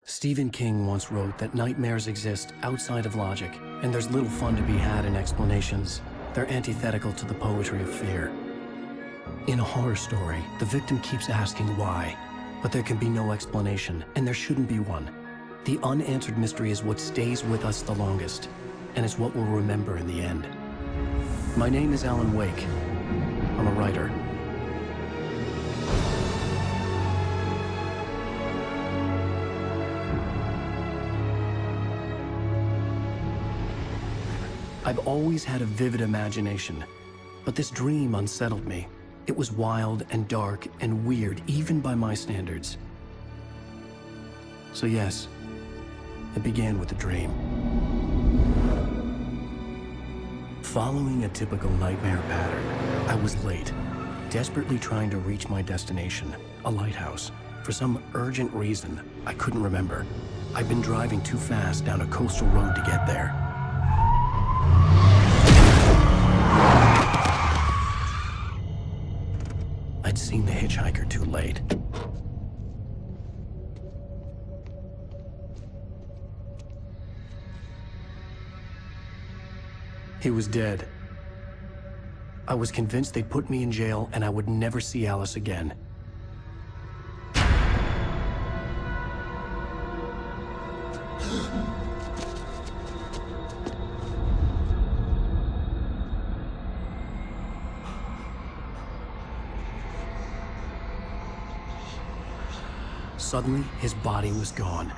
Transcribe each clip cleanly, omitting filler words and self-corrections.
Stephen King once wrote that nightmares exist outside of logic, and there's little fun to be had in explanations. They're antithetical to the poetry of fear. In a horror story, the victim keeps asking why, but there can be no explanation, and there shouldn't be one. The unanswered mystery is what stays with us the longest, and it's what we'll remember in the end. My name is Alan Wake. I'm a writer. I've always had a vivid imagination, but this dream unsettled me. It was wild and dark and weird, even by my standards. So yes, it began with a dream. Following a typical nightmare pattern, I was late, desperately trying to reach my destination, a lighthouse. For some urgent reason, I couldn't remember. I'd been driving too fast down a coastal road to get there. I'd seen the hitchhiker too late. He was dead. I was convinced they'd put me in jail and I would never see Alice again. Suddenly, his body was gone.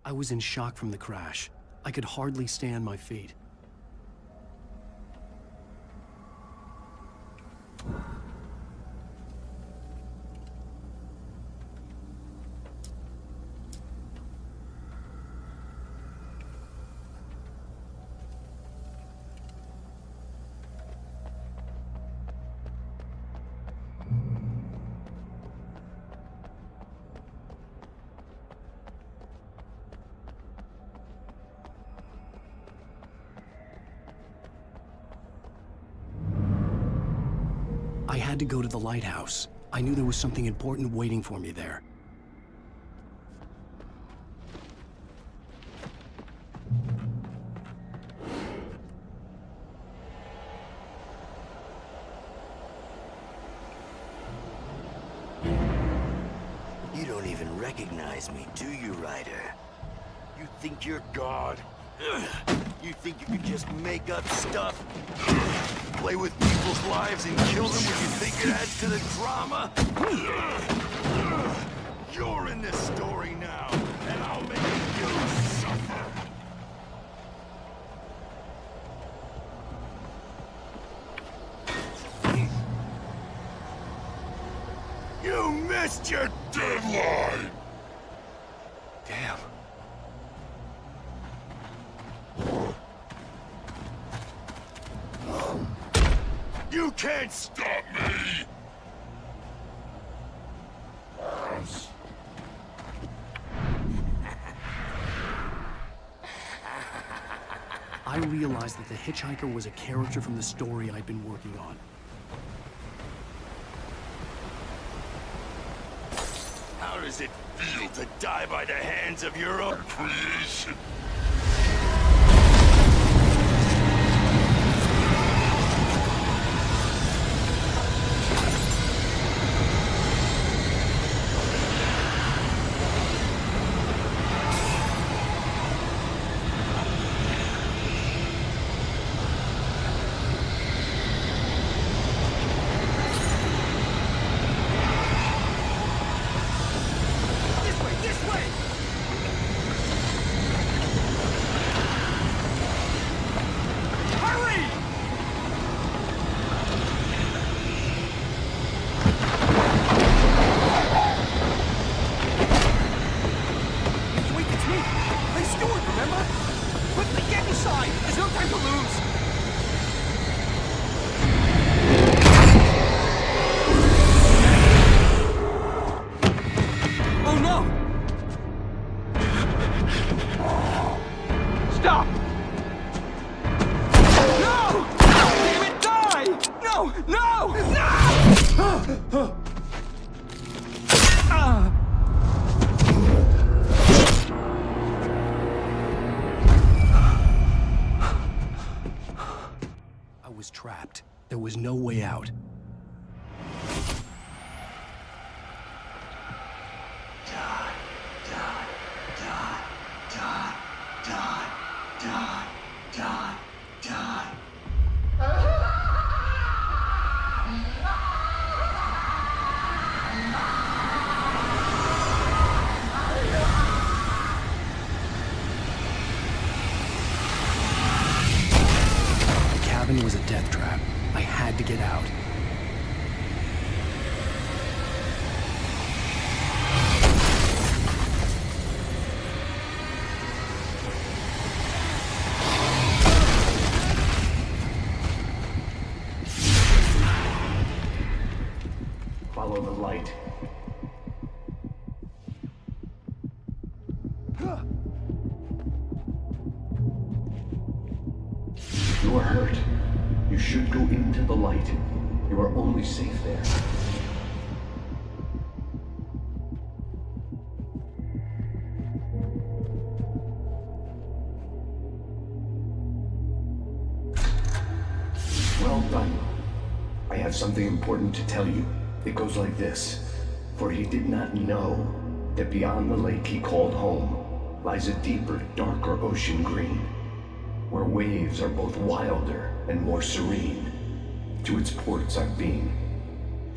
I was in shock from the crash. I could hardly stay on my feet. I had to go to the lighthouse. I knew there was something important waiting for me there. You don't even recognize me, do you, Ryder? You think you're God? You think you can just make up stuff? Play with people's lives and kill them when you think it adds to the drama? You're in this story now, and I'll make you suffer! You missed your deadline! Damn. You can't stop me! I realized that the hitchhiker was a character from the story I'd been working on. How does it feel to die by the hands of your own creation? there was no way out. The cabin was a death trap. I had to get out. Follow the light. You are hurt. You should go into the light. You are only safe there. Well done. I have something important to tell you. It goes like this. For he did not know that beyond the lake he called home lies a deeper, darker ocean green, where waves are both wilder and more serene. To its ports I've been.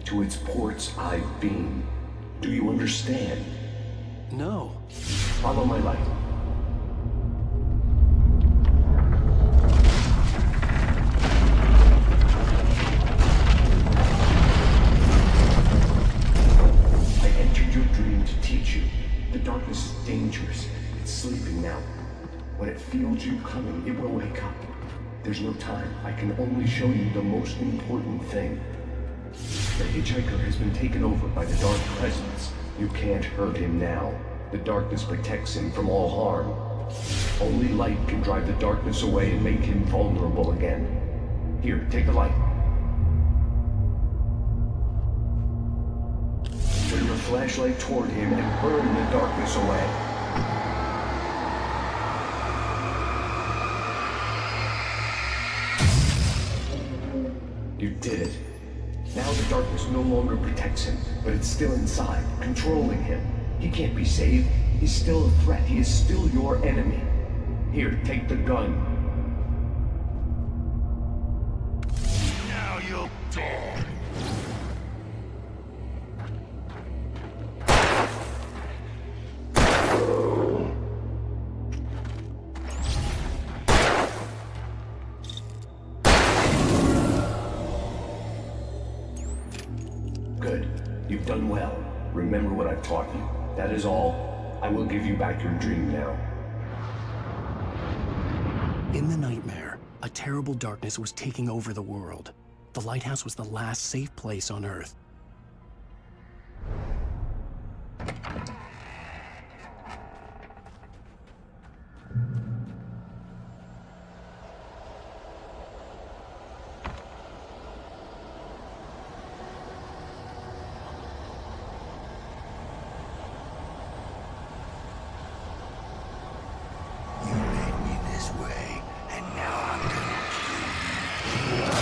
To its ports I've been. Do you understand? No. Follow my light. I entered your dream to teach you. The darkness is dangerous. It's sleeping now. When it feels you coming, it will wake up. There's no time. I can only show you the most important thing. The hitchhiker has been taken over by the dark presence. You can't hurt him now. The darkness protects him from all harm. Only light can drive the darkness away and make him vulnerable again. Here, take the light. Turn your flashlight toward him and burn the darkness away. You did it. Now the darkness no longer protects him, but it's still inside, controlling him. He can't be saved. He's still a threat. He is still your enemy. Here, take the gun. Now you'll die. Good. You've done well. Remember what I've taught you. That is all. I will give you back your dream now. In the nightmare, a terrible darkness was taking over the world. The lighthouse was the last safe place on Earth. You made me this way, and now I'm gonna kill you.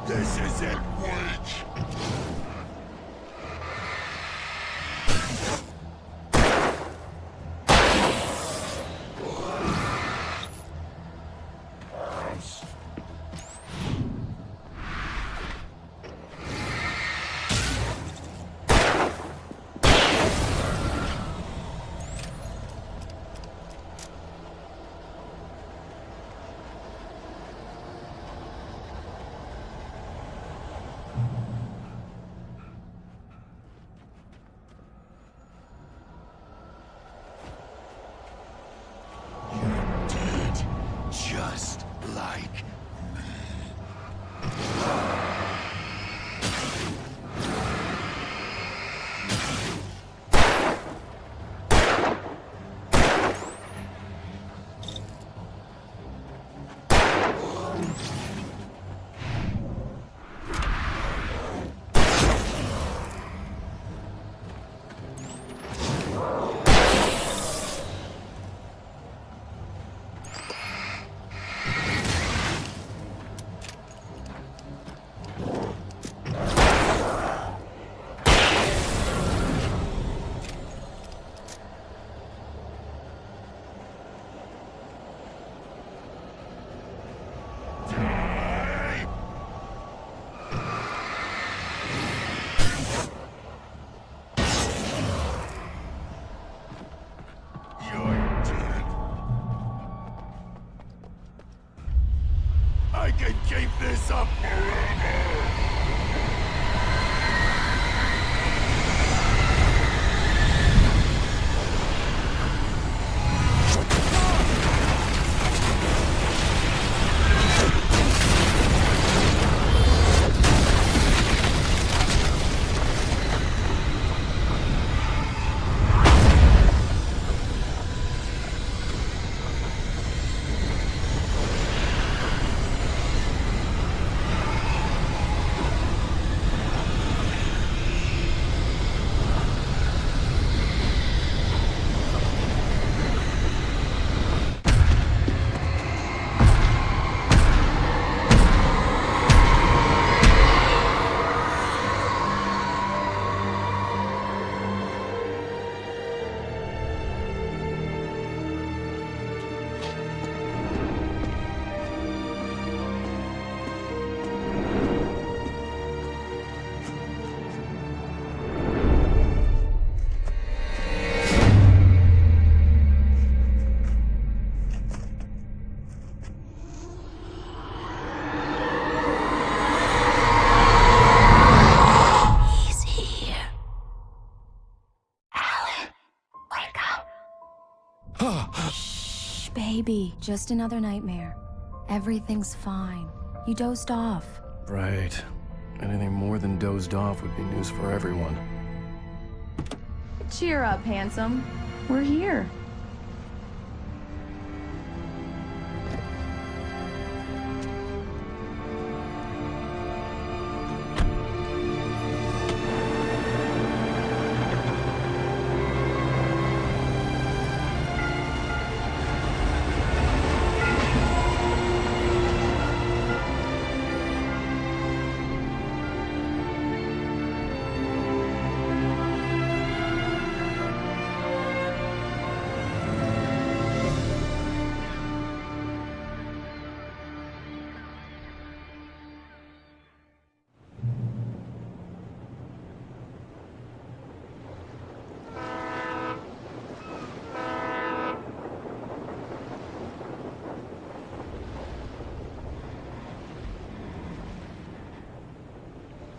This isn't witch. You're dead, just like I can keep this up forever! Shh, baby. Just another nightmare. Everything's fine. You dozed off. Right. Anything more than dozed off would be news for everyone. Cheer up, handsome. We're here.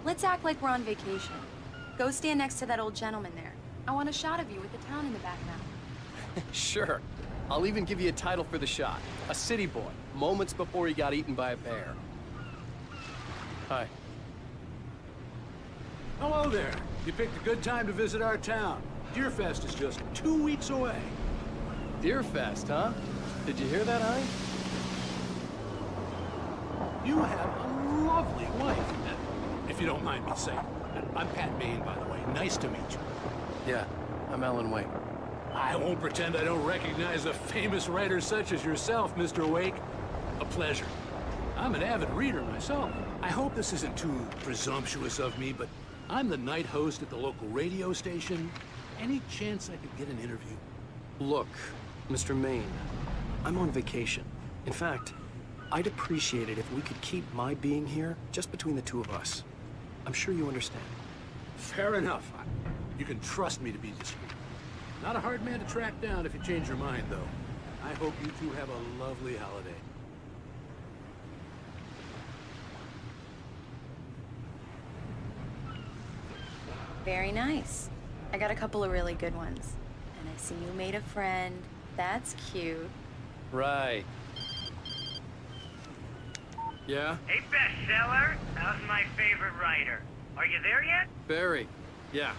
Let's act like we're on vacation. Go stand next to that old gentleman there. I want a shot of you with the town in the background. Sure. I'll even give you a title for the shot. A city boy, moments before he got eaten by a bear. Hi. Hello there. You picked a good time to visit our town. Deerfest is just 2 weeks away. Deerfest, huh? Did you hear that, Hi? You have a lovely wife, if you don't mind me saying. I'm Pat Bain, by the way. Nice to meet you. Yeah, I'm Alan Wake. I won't pretend I don't recognize a famous writer such as yourself, Mr. Wake. A pleasure. I'm an avid reader myself. I hope this isn't too presumptuous of me, but I'm the night host at the local radio station. Any chance I could get an interview? Look, Mr. Maine, I'm on vacation. In fact, I'd appreciate it if we could keep my being here just between the two of us. I'm sure you understand. Fair enough. You can trust me to be discreet. Not a hard man to track down if you change your mind, though. I hope you two have a lovely holiday. Very nice. I got a couple of really good ones. And I see you made a friend. That's cute. Right. Yeah? Hey, bestseller. How's my favorite writer? Are you there yet? Barry. Yeah,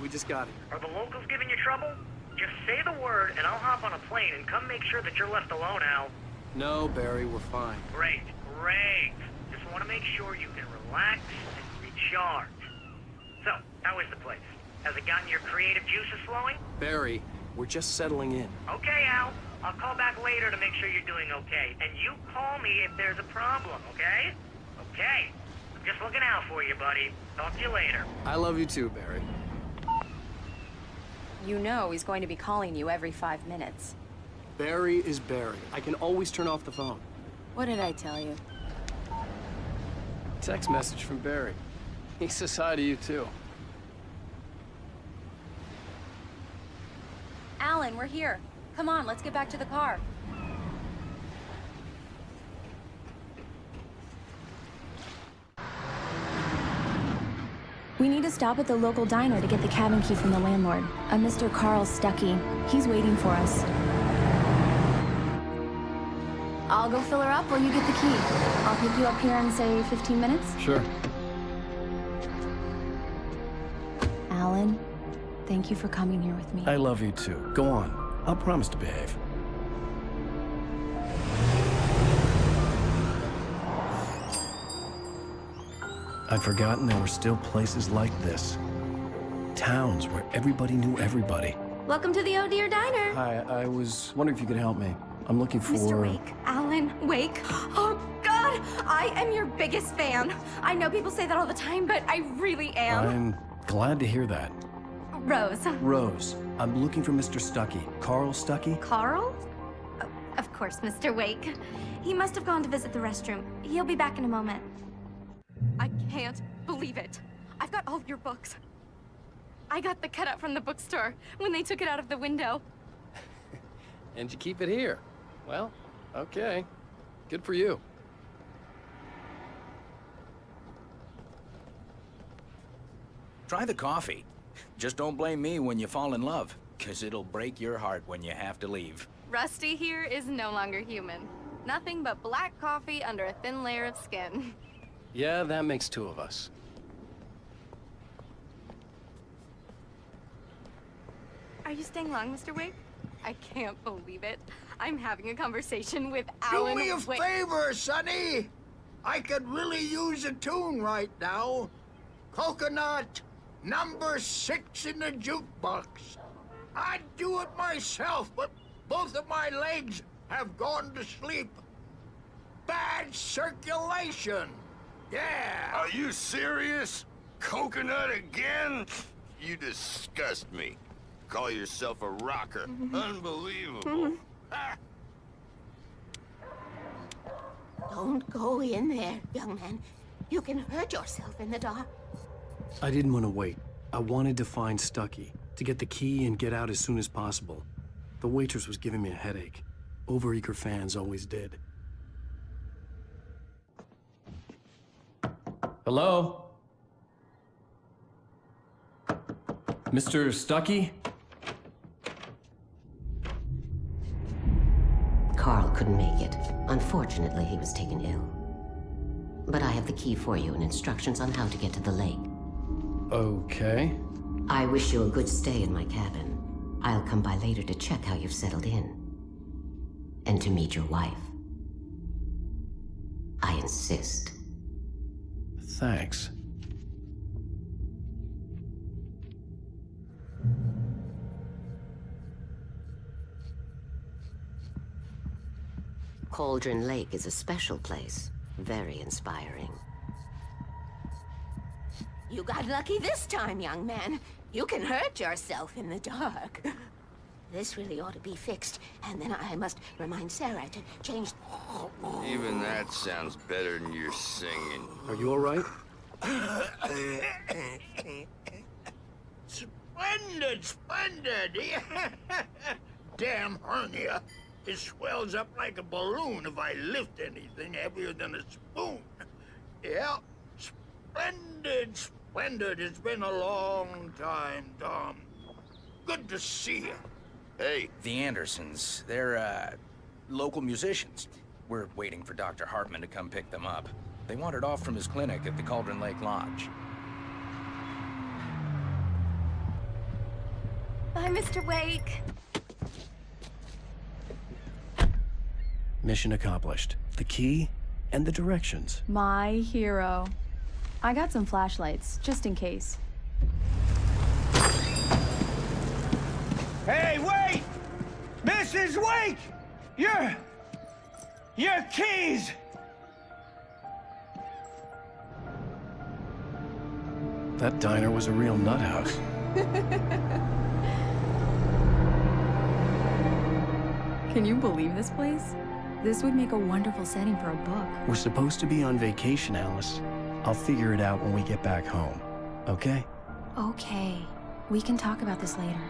we just got here. Are the locals giving you trouble? Just say the word, and I'll hop on a plane and come make sure that you're left alone, Al. No, Barry, we're fine. Great, great. Just want to make sure you can relax and recharge. So, how is the place? Has it gotten your creative juices flowing? Barry, we're just settling in. Okay, Al. I'll call back later to make sure you're doing okay. And you call me if there's a problem, okay? Okay. I'm just looking out for you, buddy. Talk to you later. I love you too, Barry. You know he's going to be calling you every 5 minutes. Barry is Barry. I can always turn off the phone. What did I tell you? Text message from Barry. He says hi to you too. Alan, we're here. Come on, let's get back to the car. We need to stop at the local diner to get the cabin key from the landlord, a Mr. Carl Stuckey. He's waiting for us. I'll go fill her up while you get the key. I'll pick you up here in, say, 15 minutes? Sure. Alan, thank you for coming here with me. I love you too. Go on. I'll promise to behave. I'd forgotten there were still places like this. Towns where everybody knew everybody. Welcome to the Oh Dear Diner. Hi, I was wondering if you could help me. I'm looking for... Mr. Wake. Alan Wake. Oh, God! I am your biggest fan. I know people say that all the time, but I really am. I'm glad to hear that. Rose. Rose, I'm looking for Mr. Stuckey. Carl Stuckey? Carl? Of course, Mr. Wake. He must have gone to visit the restroom. He'll be back in a moment. I can't believe it. I've got all of your books. I got the cutout from the bookstore when they took it out of the window. And you keep it here. Well, okay. Good for you. Try the coffee. Just don't blame me when you fall in love, 'cause it'll break your heart when you have to leave. Rusty here is no longer human. Nothing but black coffee under a thin layer of skin. Yeah, that makes two of us. Are you staying long, Mr. Wake? I can't believe it. I'm having a conversation with Alan Do me a Wake. favor, Sonny. I could really use a tune right now. Coconut, number 6 in the jukebox. I'd do it myself, but both of my legs have gone to sleep. Bad circulation. Yeah. Are you serious? Coconut again? You disgust me. Call yourself a rocker. Unbelievable. Ah. Don't go in there, young man. You can hurt yourself in the dark. I didn't want to wait. I wanted to find Stuckey, to get the key and get out as soon as possible. The waitress was giving me a headache. Overeager fans always did. Hello? Mr. Stuckey? Carl couldn't make it. Unfortunately, he was taken ill. But I have the key for you and instructions on how to get to the lake. Okay. I wish you a good stay in my cabin. I'll come by later to check how you've settled in. And to meet your wife. I insist. Thanks. Cauldron Lake is a special place. Very inspiring. You got lucky this time, young man. You can hurt yourself in the dark. This really ought to be fixed, and then I must remind Sarah to change... Even that sounds better than your singing. Are you all right? Splendid, splendid! Damn hernia. It swells up like a balloon if I lift anything heavier than a spoon. Yeah, splendid, splendid. It's been a long time, Tom. Good to see you. Hey. The Andersons, they're, local musicians. We're waiting for Dr. Hartman to come pick them up. They wandered off from his clinic at the Cauldron Lake Lodge. Bye, Mr. Wake. Mission accomplished. The key and the directions. My hero. I got some flashlights, just in case. Hey, wait! Mrs. Wake! Your keys! That diner was a real nut house. Can you believe this place? This would make a wonderful setting for a book. We're supposed to be on vacation, Alice. I'll figure it out when we get back home. Okay? Okay. We can talk about this later.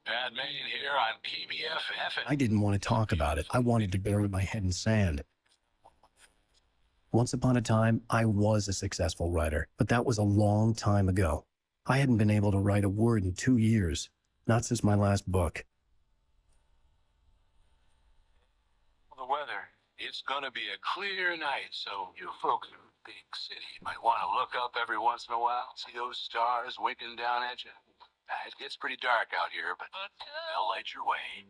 Pat Main here on PBFF. I didn't want to talk about it. I wanted to bury my head in sand. Once upon a time, I was a successful writer, but that was a long time ago. I hadn't been able to write a word in 2 years, not since my last book. The weather, it's gonna be a clear night, so you folks in the big city might want to look up every once in a while, see those stars winking down at you. It gets pretty dark out here, but they'll light your way.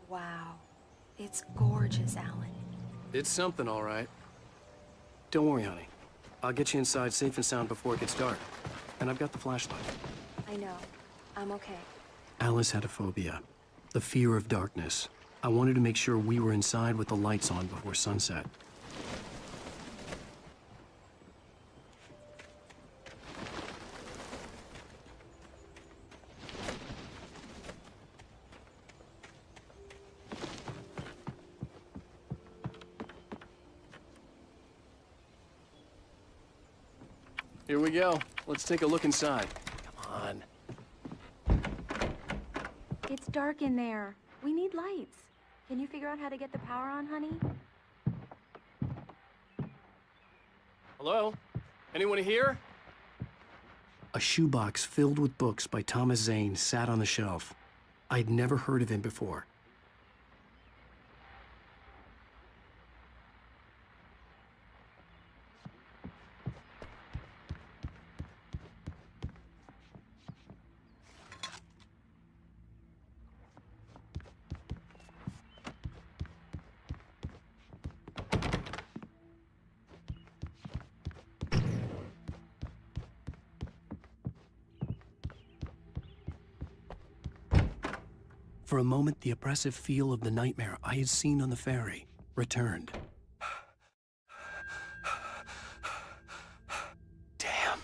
Wow. It's gorgeous, Alan. It's something, all right. Don't worry, honey. I'll get you inside safe and sound before it gets dark. And I've got the flashlight. I know. I'm okay. Alice had a phobia, the fear of darkness. I wanted to make sure we were inside with the lights on before sunset. Here we go. Let's take a look inside. Come on. It's dark in there. We need lights. Can you figure out how to get the power on, honey? Hello? Anyone here? A shoebox filled with books by Thomas Zane sat on the shelf. I'd never heard of him before. For a moment, the oppressive feel of the nightmare I had seen on the ferry returned. Damn.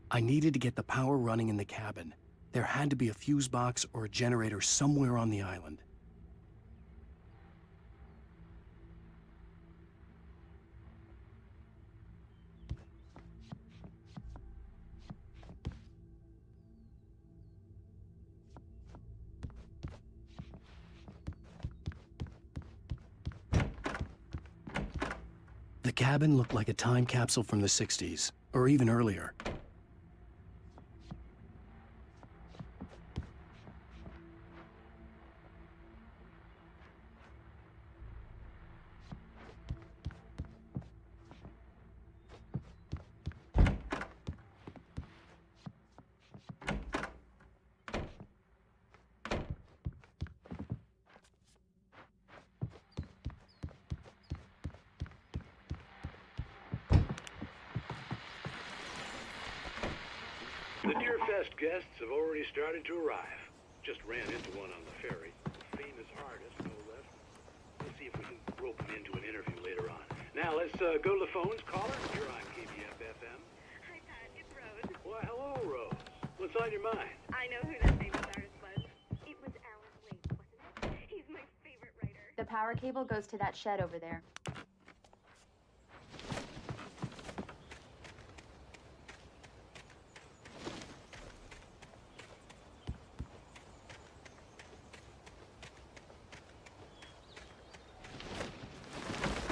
I needed to get the power running in the cabin. There had to be a fuse box or a generator somewhere on the island. The cabin looked like a time capsule from the 60s, or even earlier. The Deer Fest guests have already started to arrive. Just ran into one on the ferry. Famous artist, no less. We'll see if we can rope him into an interview later on. Now, let's go to the phones. Caller, you're on KBF-FM. Hi, Pat. It's Rose. Why, hello, Rose. What's on your mind? I know who that famous artist was. It was Alan Wake, wasn't it? He's my favorite writer. The power cable goes to that shed over there.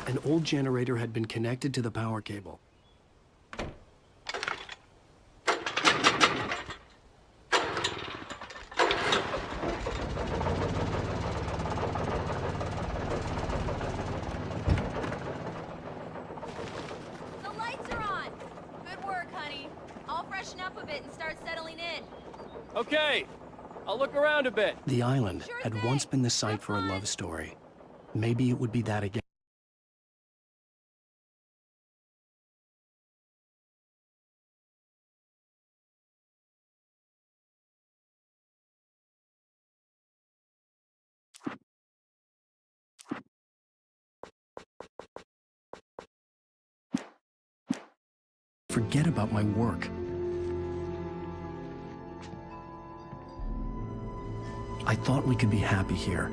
An old generator had been connected to the power cable. The lights are on! Good work, honey. I'll freshen up a bit and start settling in. Okay. I'll look around a bit. The island had once been the site for a love story. Maybe it would be that again. Forget about my work. I thought we could be happy here.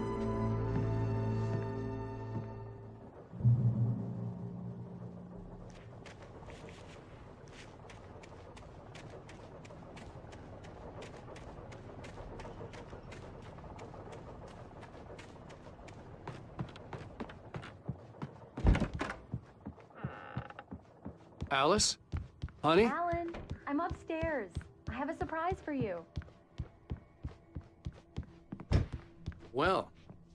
Alice? Honey? Alan, I'm upstairs. I have a surprise for you. Well,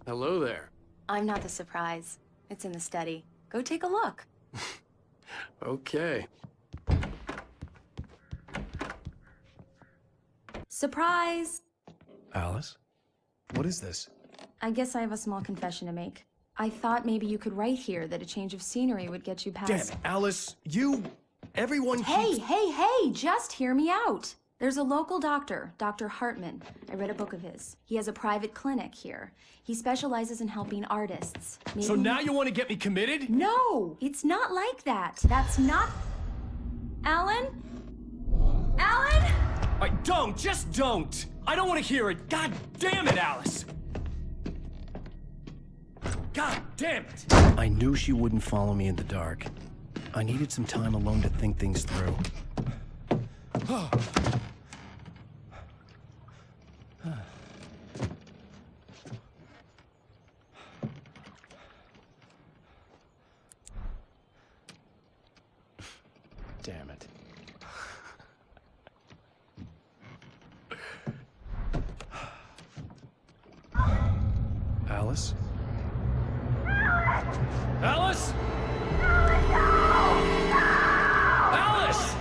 hello there. I'm not the surprise. It's in the study. Go take a look. Okay. Surprise! Alice? What is this? I guess I have a small confession to make. I thought maybe you could write here that a change of scenery would get you past... Damn it, Alice, everyone Hey, keeps... hey, just hear me out. There's a local doctor, Dr. Hartman. I read a book of his. He has a private clinic here. He specializes in helping artists. So now you want to get me committed? No, it's not like that. That's not... Alan? Alan? Just don't! I don't want to hear it! God damn it, Alice! God damn it! I knew she wouldn't follow me in the dark. I needed some time alone to think things through. Damn it. Alice? Alice? Alice!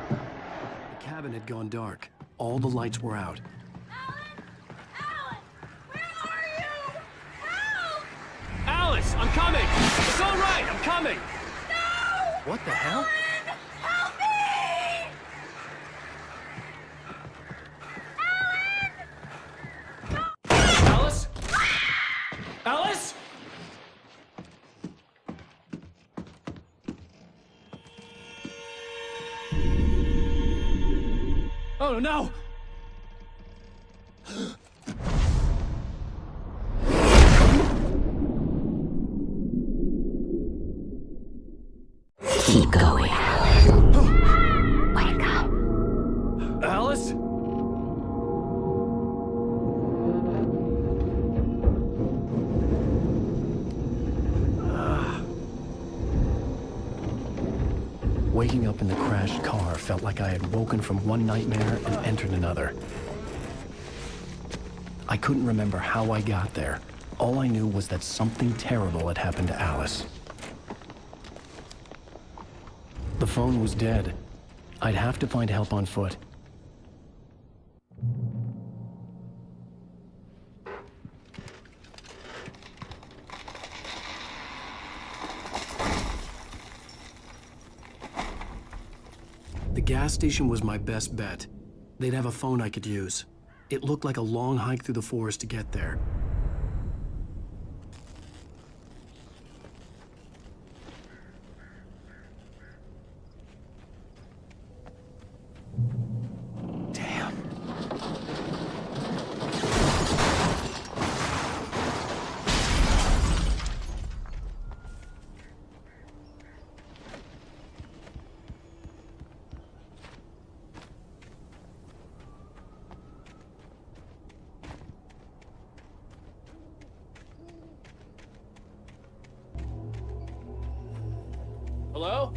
The cabin had gone dark. All the lights were out. Alice, I'm coming! It's all right, I'm coming! No! What the hell? Help me! Alice? Alice? Oh no! Keep going. Wake up. Alice? Waking up in the crashed car felt like I had woken from one nightmare and entered another. I couldn't remember how I got there. All I knew was that something terrible had happened to Alice. The phone was dead. I'd have to find help on foot. The gas station was my best bet. They'd have a phone I could use. It looked like a long hike through the forest to get there. Damn. Hello?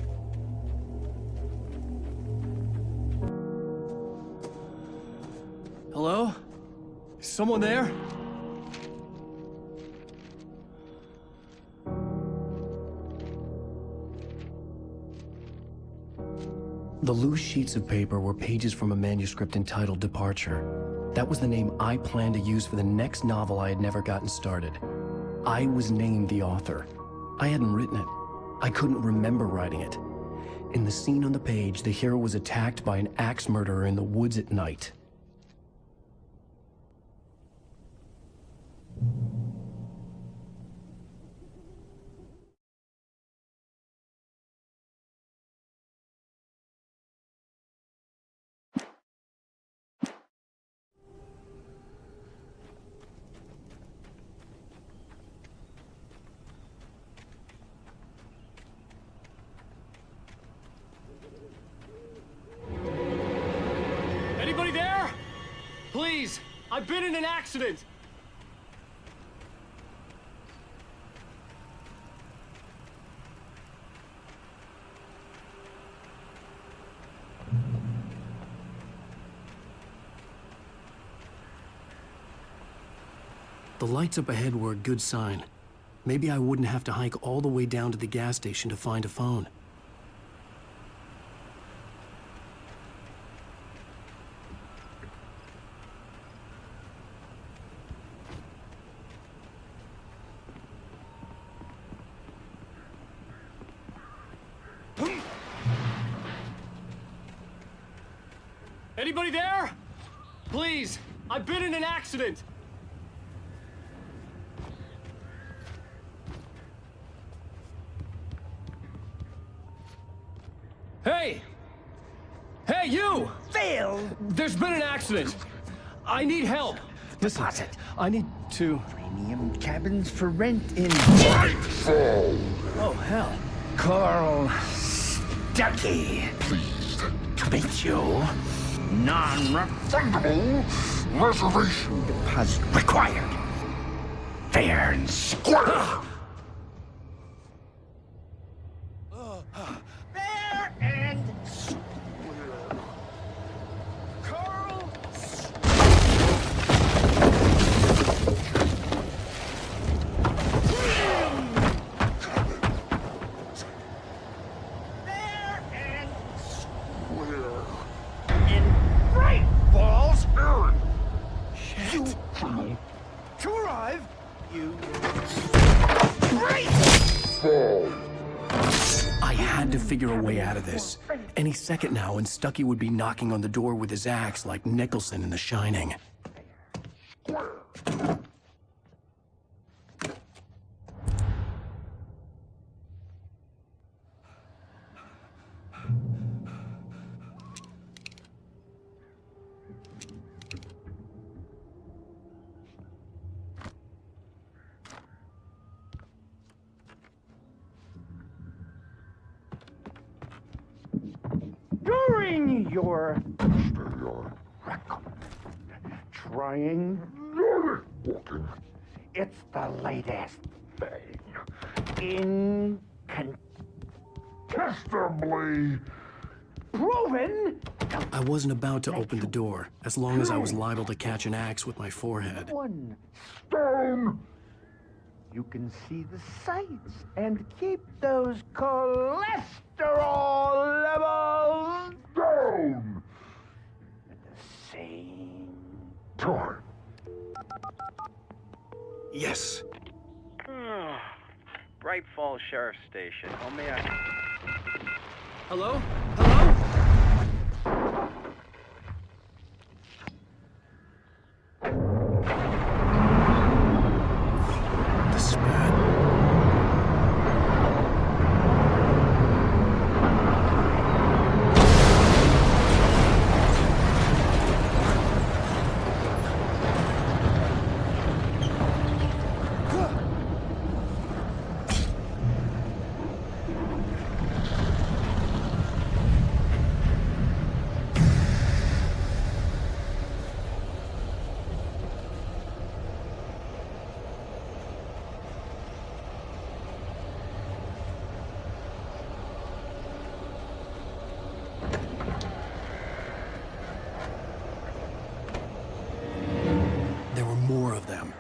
Hello? Is someone there? The loose sheets of paper were pages from a manuscript entitled Departure. That was the name I planned to use for the next novel I had never gotten started. I was named the author. I hadn't written it. I couldn't remember writing it. In the scene on the page, the hero was attacked by an axe murderer in the woods at night. Please! I've been in an accident! The lights up ahead were a good sign. Maybe I wouldn't have to hike all the way down to the gas station to find a phone. Anybody there? Please, I've been in an accident. Hey! Hey, you! Phil! There's been an accident. I need help. Listen, Deposit. I need to... Premium cabins for rent in... Oh, hell. Carl Stuckey. Pleased To meet you. Non-refundable reservation deposit required. Fair and square. Fair and square. Carl. Fair and square. In Bright Falls, Aaron! you to arrive. You great. Fall! I had to figure a way out of this. Any second now, and Stuckey would be knocking on the door with his axe like Nicholson in The Shining. During your Your trying, walking it's the latest thing. Incontestably proven. I wasn't about to open the door, as long as I was liable to catch an axe with my forehead. One, Stone! you can see the sights and keep those cholesterol levels Down! at the same Time. Yes. Bright Falls Sheriff's Station. How may I... Hello? Hello? The spat. There were more of them.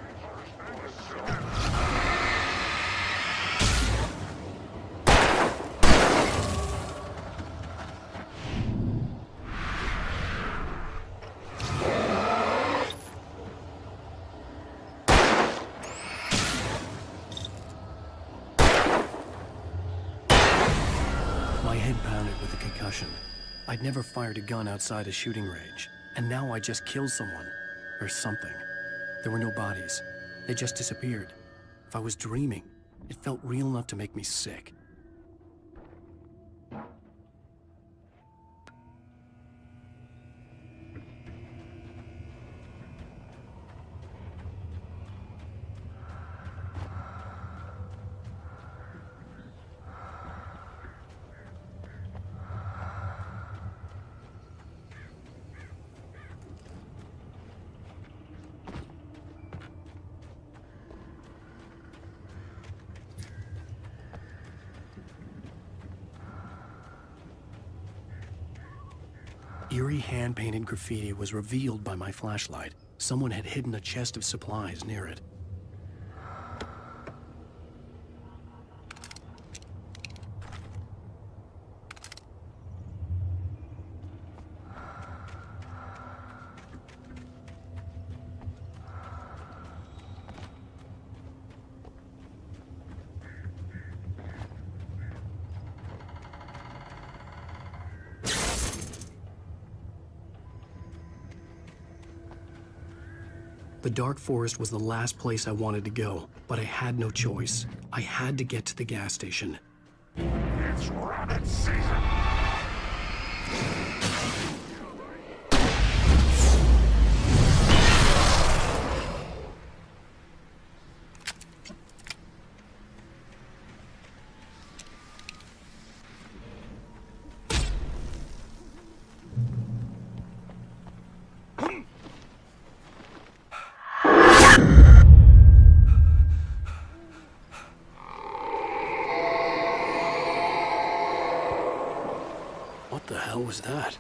My head pounded with a concussion. I'd never fired a gun outside a shooting range, and now I just killed someone. Or something. There were no bodies. They just disappeared. If I was dreaming, it felt real enough to make me sick. Eerie hand-painted graffiti was revealed by my flashlight. Someone had hidden a chest of supplies near it. The dark forest was the last place I wanted to go, but I had no choice. I had to get to the gas station. It's rabbit season! What the hell was that?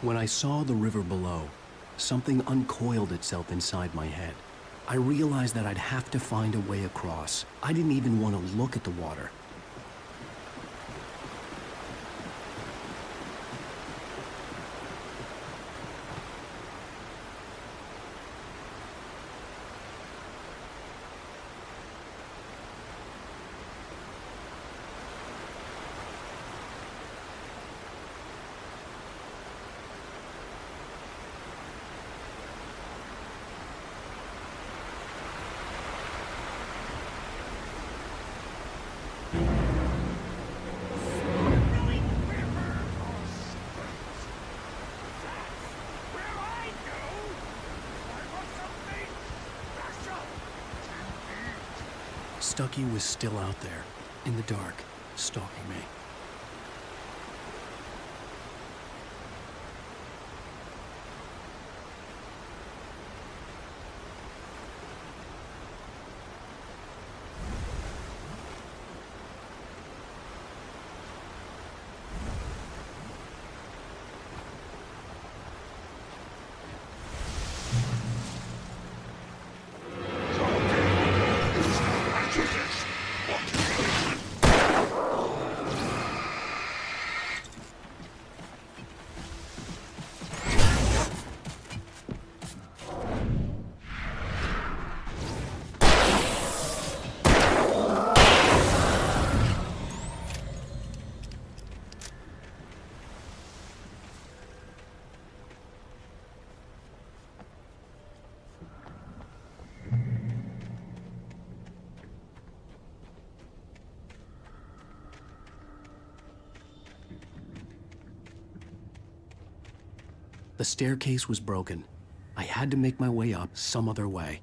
When I saw the river below, something uncoiled itself inside my head. I realized that I'd have to find a way across. I didn't even want to look at the water. Stucky was still out there, in the dark, stalking me. The staircase was broken. I had to make my way up some other way.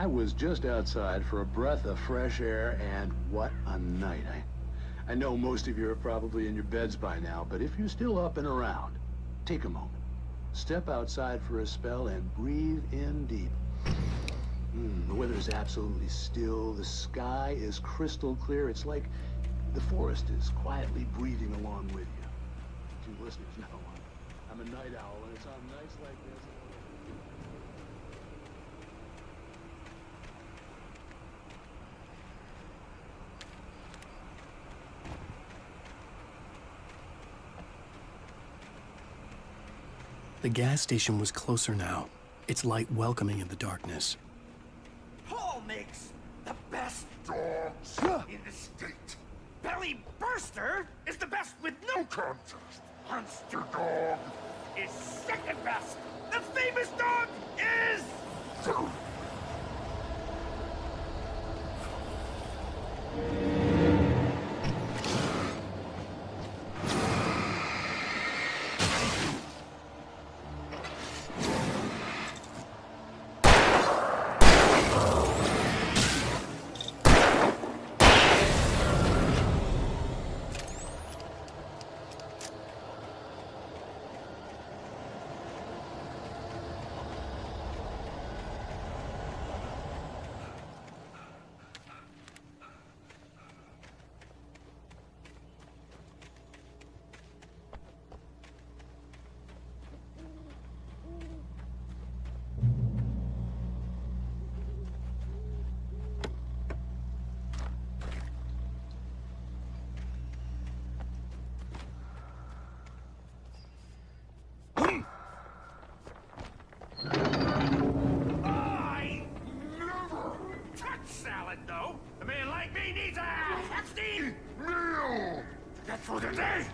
I was just outside for a breath of fresh air, and what a night. I know most of you are probably in your beds by now, but if you're still up and around, take a moment. Step outside for a spell and breathe in deep. The weather is absolutely still. The sky is crystal clear. It's like the forest is quietly breathing along with you. To listeners know, I'm a night owl, and it's on nights like this. The gas station was closer now, its light welcoming in the darkness. Paul makes the best dogs in the state. Belly Burster is the best with no contest. Monster Dog is second best. The famous dog is third. For the day!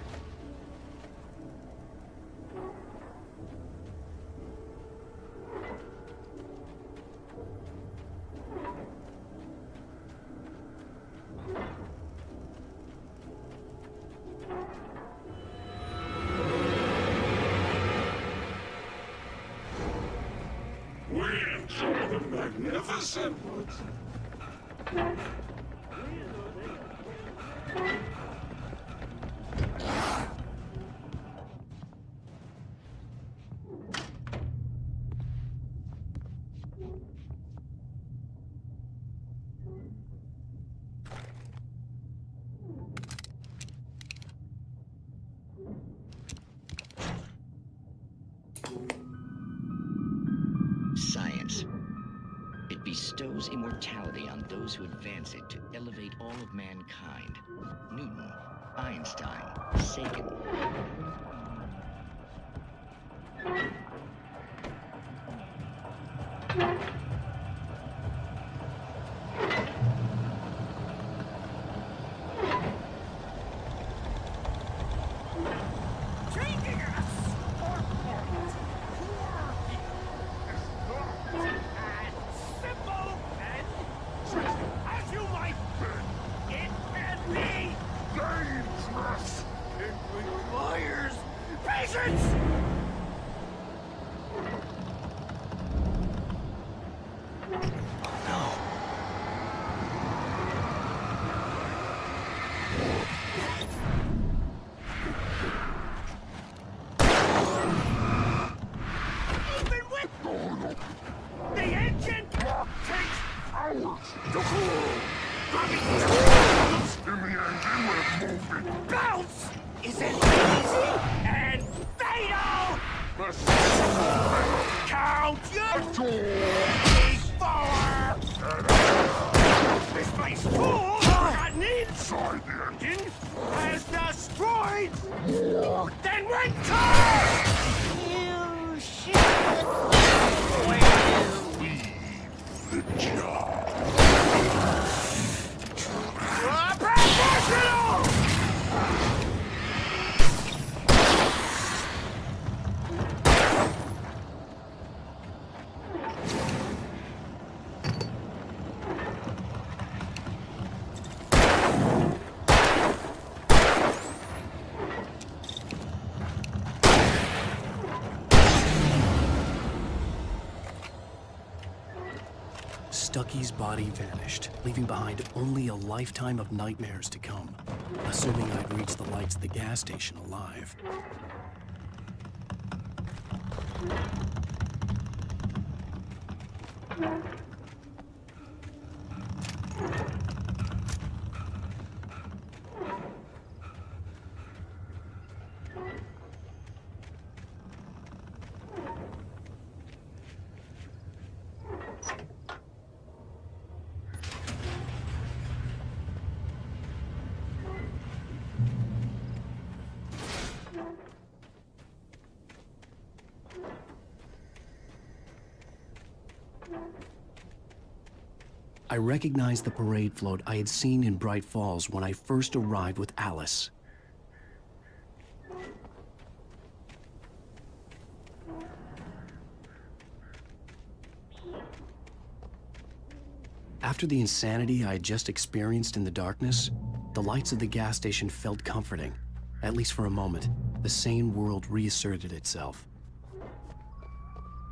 We enjoy the magnificent woods. Science. It bestows immortality on those who advance it to elevate all of mankind. Newton, Einstein, Sagan. Stucky's body vanished, leaving behind only a lifetime of nightmares to come, assuming I'd reached the lights of the gas station alive. I recognized the parade float I had seen in Bright Falls when I first arrived with Alice. After the insanity I had just experienced in the darkness, the lights of the gas station felt comforting. At least for a moment, the sane world reasserted itself.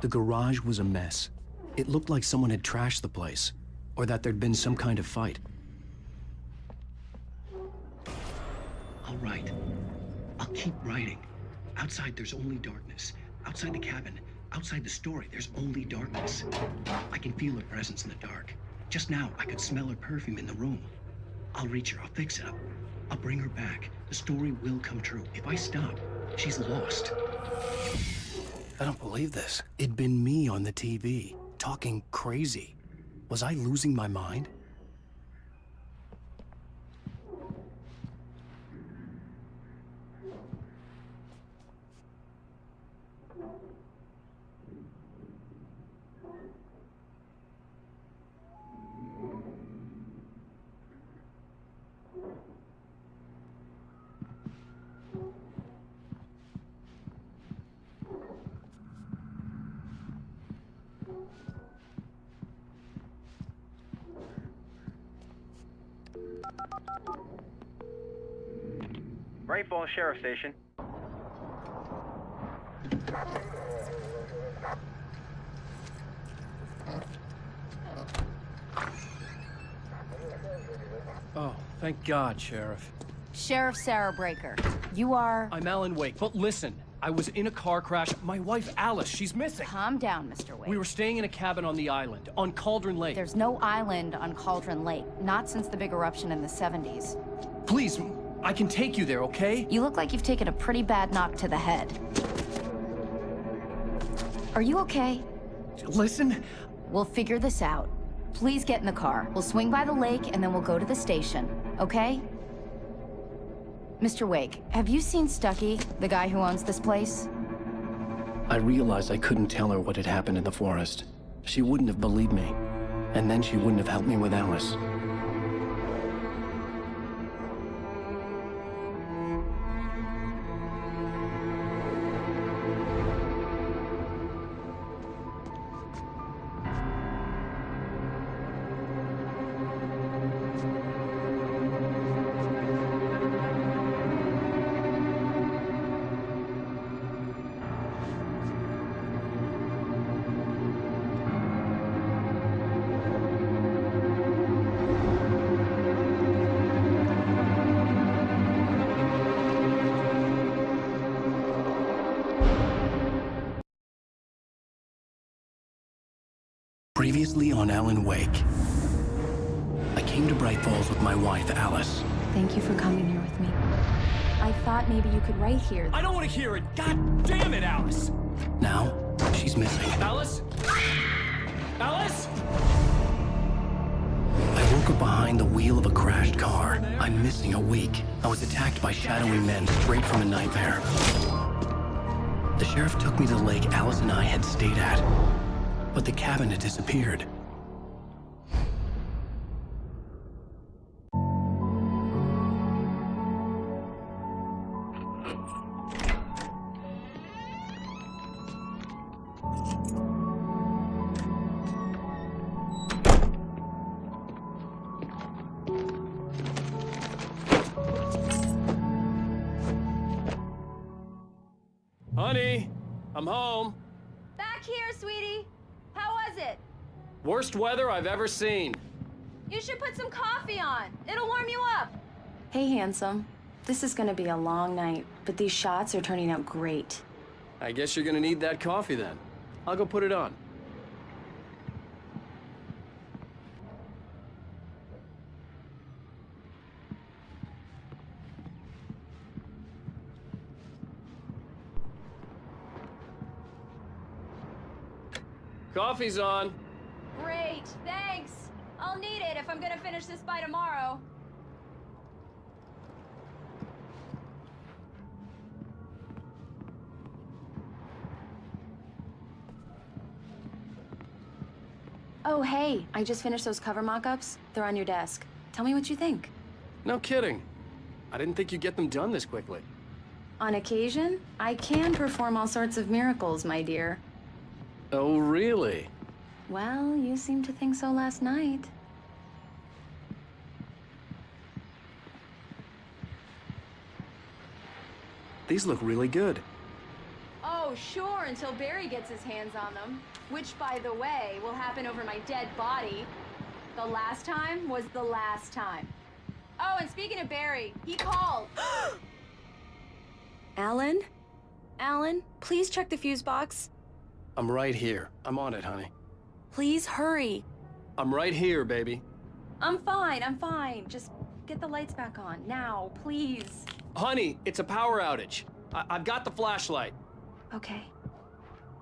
The garage was a mess. It looked like someone had trashed the place, or that there'd been some kind of fight. I'll write. I'll keep writing. Outside, there's only darkness. Outside the cabin, outside the story, there's only darkness. I can feel her presence in the dark. Just now, I could smell her perfume in the room. I'll reach her. I'll fix it up. I'll bring her back. The story will come true. If I stop, she's lost. I don't believe this. It'd been me on the TV, talking crazy. Was I losing my mind? Bright Falls Sheriff Station. Oh, thank God, Sheriff. Sheriff Sarah Breaker. You are... I'm Alan Wake, but listen. I was in a car crash. My wife, Alice, she's missing. Calm down, Mr. Wake. We were staying in a cabin on the island, on Cauldron Lake. There's no island on Cauldron Lake. Not since the big eruption in the 70s. Please, I can take you there, okay? You look like you've taken a pretty bad knock to the head. Are you okay? Listen. We'll figure this out. Please get in the car. We'll swing by the lake and then we'll go to the station, okay? Mr. Wake, have you seen Stucky, the guy who owns this place? I realized I couldn't tell her what had happened in the forest. She wouldn't have believed me. And then she wouldn't have helped me with Alice. Previously on Alan Wake. I came to Bright Falls with my wife, Alice. Thank you for coming here with me. I thought maybe you could write here. I don't want to hear it! God damn it, Alice! Now, she's missing. Alice? Alice? I woke up behind the wheel of a crashed car. I'm missing a week. I was attacked by shadowy men straight from a nightmare. The sheriff took me to the lake Alice and I had stayed at. But the cabin had disappeared. Honey, I'm home. Back here, sweetie. How was it? Worst weather I've ever seen. You should put some coffee on. It'll warm you up. Hey, handsome. This is gonna be a long night, but these shots are turning out great. I guess you're gonna need that coffee then. I'll go put it on. Coffee's on. Great, thanks. I'll need it if I'm gonna finish this by tomorrow. Oh, hey, I just finished those cover mock-ups. They're on your desk. Tell me what you think. No kidding. I didn't think you'd get them done this quickly. On occasion, I can perform all sorts of miracles, my dear. Oh, really? Well, you seemed to think so last night. These look really good. Oh, sure, until Barry gets his hands on them. Which, by the way, will happen over my dead body. The last time was the last time. Oh, and speaking of Barry, he called. Alan? Alan, please check the fuse box. I'm right here. I'm on it, honey. Please hurry. I'm right here, baby. I'm fine, I'm fine. Just get the lights back on, now, please. Honey, it's a power outage. I've got the flashlight. Okay.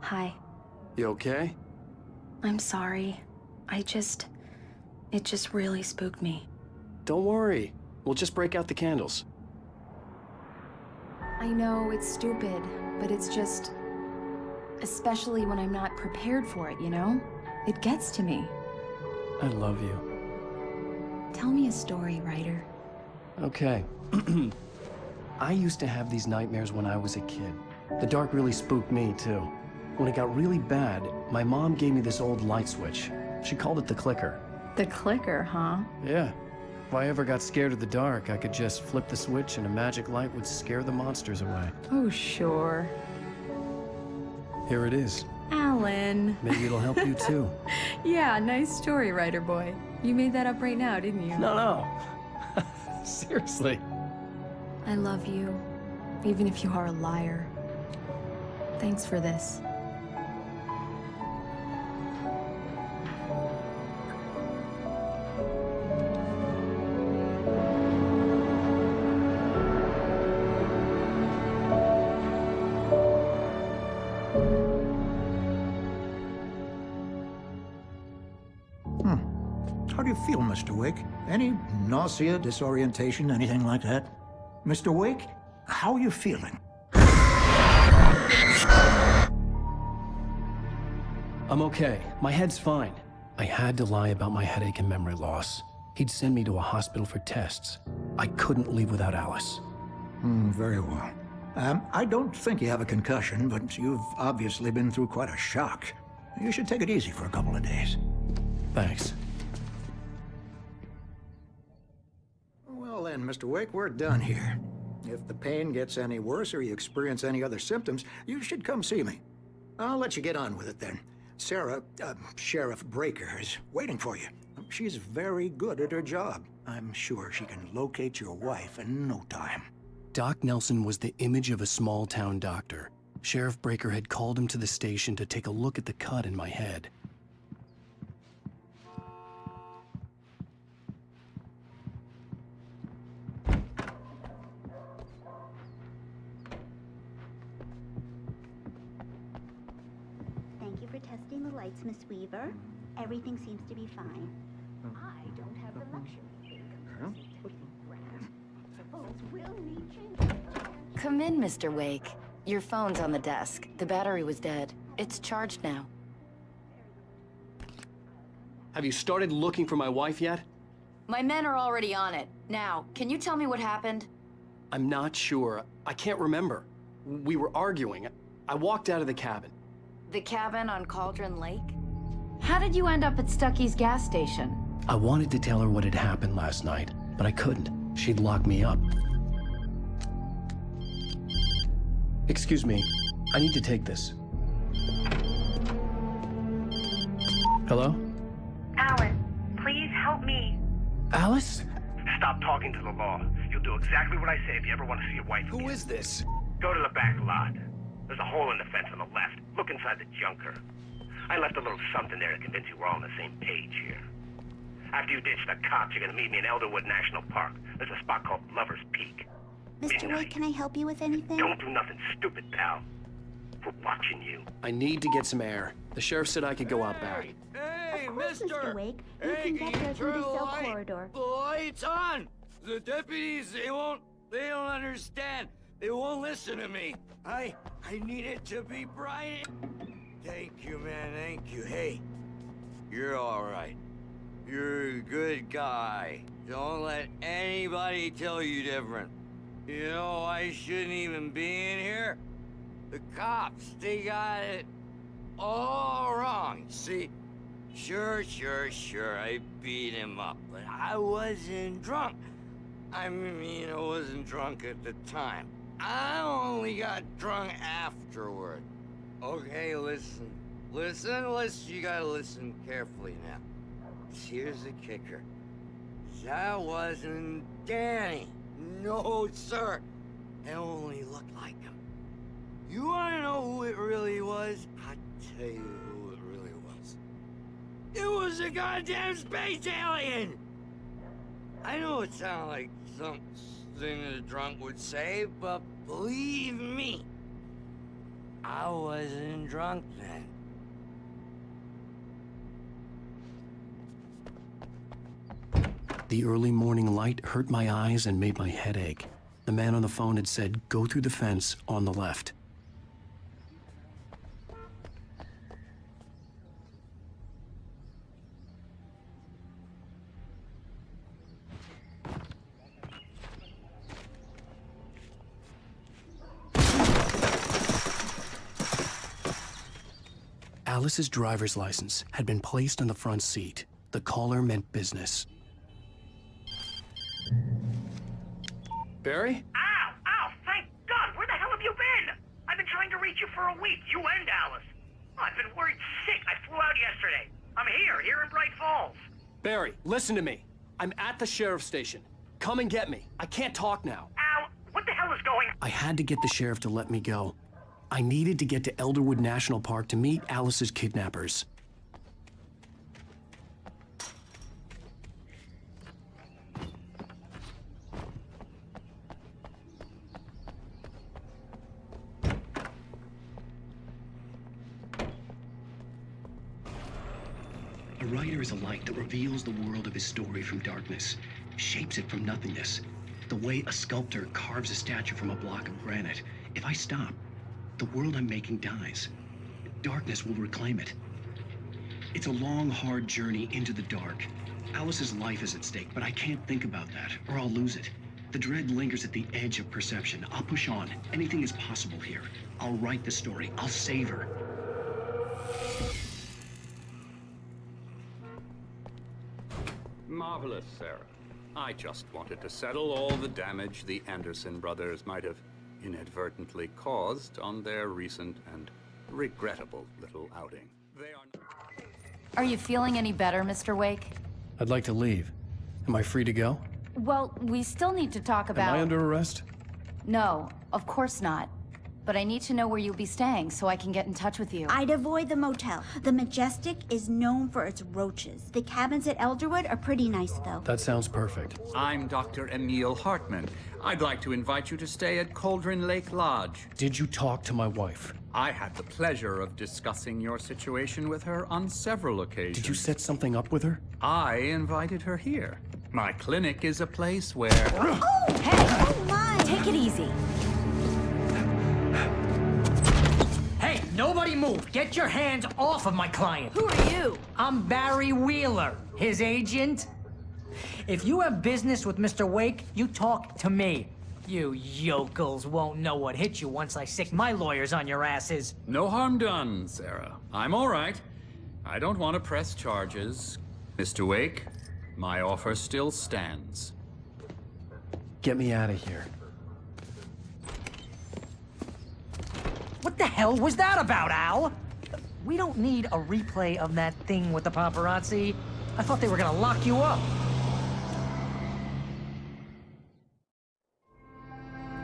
Hi. You okay? I'm sorry. It just really spooked me. Don't worry. We'll just break out the candles. I know it's stupid, but it's just... Especially when I'm not prepared for it, you know? It gets to me. I love you. Tell me a story, writer. Okay. I used to have these nightmares when I was a kid. The dark really spooked me, too. When it got really bad, my mom gave me this old light switch. She called it the clicker. The clicker, huh? Yeah. If I ever got scared of the dark, I could just flip the switch and a magic light would scare the monsters away. Oh, sure. Here it is. Alan. Maybe it'll help you, too. Yeah, nice story, writer boy. You made that up right now, didn't you? No. Seriously. I love you, even if you are a liar. Thanks for this. How do you feel, Mr. Wake? Any nausea, disorientation, anything like that? Mr. Wake, how are you feeling? I'm okay. My head's fine. I had to lie about my headache and memory loss. He'd send me to a hospital for tests. I couldn't leave without Alice. Very well. I don't think you have a concussion, but you've obviously been through quite a shock. You should take it easy for a couple of days. Thanks. Well then, Mr. Wake, we're done here. If the pain gets any worse or you experience any other symptoms, you should come see me. I'll let you get on with it then. Sarah, Sheriff Breaker, is waiting for you. She's very good at her job. I'm sure she can locate your wife in no time. Doc Nelson was the image of a small-town doctor. Sheriff Breaker had called him to the station to take a look at the cut in my head. Thank you for testing the lights, Miss Weaver. Everything seems to be fine. I don't have the luxury. Come in, Mr. Wake. Your phone's on the desk. The battery was dead. It's charged now. Have you started looking for my wife yet? My men are already on it. Now, can you tell me what happened? I'm not sure. I can't remember. We were arguing. I walked out of the cabin. The cabin on Cauldron Lake? How did you end up at Stucky's gas station? I wanted to tell her what had happened last night, but I couldn't. She'd lock me up. Excuse me, I need to take this. Hello? help me. Alice? Stop talking to the law. You'll do exactly what I say if you ever want to see your wife again. Who is this? Go to the back lot. There's a hole in the fence on the left. Look inside the junker. I left a little something there to convince you we're all on the same page here. After you ditch the cops, you're gonna meet me in Elderwood National Park. There's a spot called Lover's Peak. Mr. Wake, can I help you with anything? Don't do nothing stupid, pal. We're watching you. I need to get some air. The sheriff said I could go out back. Of course, Mr. Wake. You can get there through the cell corridor. The light's on! The deputies, they don't understand. They won't listen to me. I need it to be bright. Thank you, man, thank you. Hey, you're all right. You're a good guy. Don't let anybody tell you different. You know, I shouldn't even be in here. The cops, they got it all wrong. See, sure, I beat him up, but I wasn't drunk. I mean, I wasn't drunk at the time. I only got drunk afterward. Okay, listen. You gotta listen carefully now. Here's the kicker. That wasn't Danny. No, sir. It only looked like him. You wanna know who it really was? I'll tell you who it really was. It was a goddamn space alien! I know it sounds like something a drunk would say, but believe me, I wasn't drunk then. The early morning light hurt my eyes and made my head ache. The man on the phone had said, go through the fence on the left. Alice's driver's license had been placed on the front seat. The caller meant business. Barry? Ow! Thank God! Where the hell have you been? I've been trying to reach you for a week, you and Alice. Oh, I've been worried sick. I flew out yesterday. I'm here in Bright Falls. Barry, listen to me. I'm at the sheriff's station. Come and get me. I can't talk now. Al, what the hell is going on? I had to get the sheriff to let me go. I needed to get to Elderwood National Park to meet Alice's kidnappers. A writer is a light that reveals the world of his story from darkness, shapes it from nothingness. The way a sculptor carves a statue from a block of granite. If I stop, the world I'm making dies. Darkness will reclaim it. It's a long, hard journey into the dark. Alice's life is at stake, but I can't think about that, or I'll lose it. The dread lingers at the edge of perception. I'll push on. Anything is possible here. I'll write the story. I'll save her. Marvelous, Sarah. I just wanted to settle all the damage the Anderson brothers might have inadvertently caused on their recent and regrettable little outing. Are you feeling any better, Mr. Wake? I'd like to leave. Am I free to go? Well, we still need to talk about... Am I under arrest? No, of course not. But I need to know where you'll be staying so I can get in touch with you. I'd avoid the motel. The Majestic is known for its roaches. The cabins at Elderwood are pretty nice, though. That sounds perfect. I'm Dr. Emil Hartman. I'd like to invite you to stay at Cauldron Lake Lodge. Did you talk to my wife? I had the pleasure of discussing your situation with her on several occasions. Did you set something up with her? I invited her here. My clinic is a place where... Oh! Hey! Oh, my! Take it easy. Hey, nobody move! Get your hands off of my client! Who are you? I'm Barry Wheeler, his agent. If you have business with Mr. Wake, you talk to me. You yokels won't know what hit you once I sick my lawyers on your asses. No harm done, Sarah. I'm all right. I don't want to press charges. Mr. Wake, my offer still stands. Get me out of here. What the hell was that about, Al? We don't need a replay of that thing with the paparazzi. I thought they were gonna lock you up.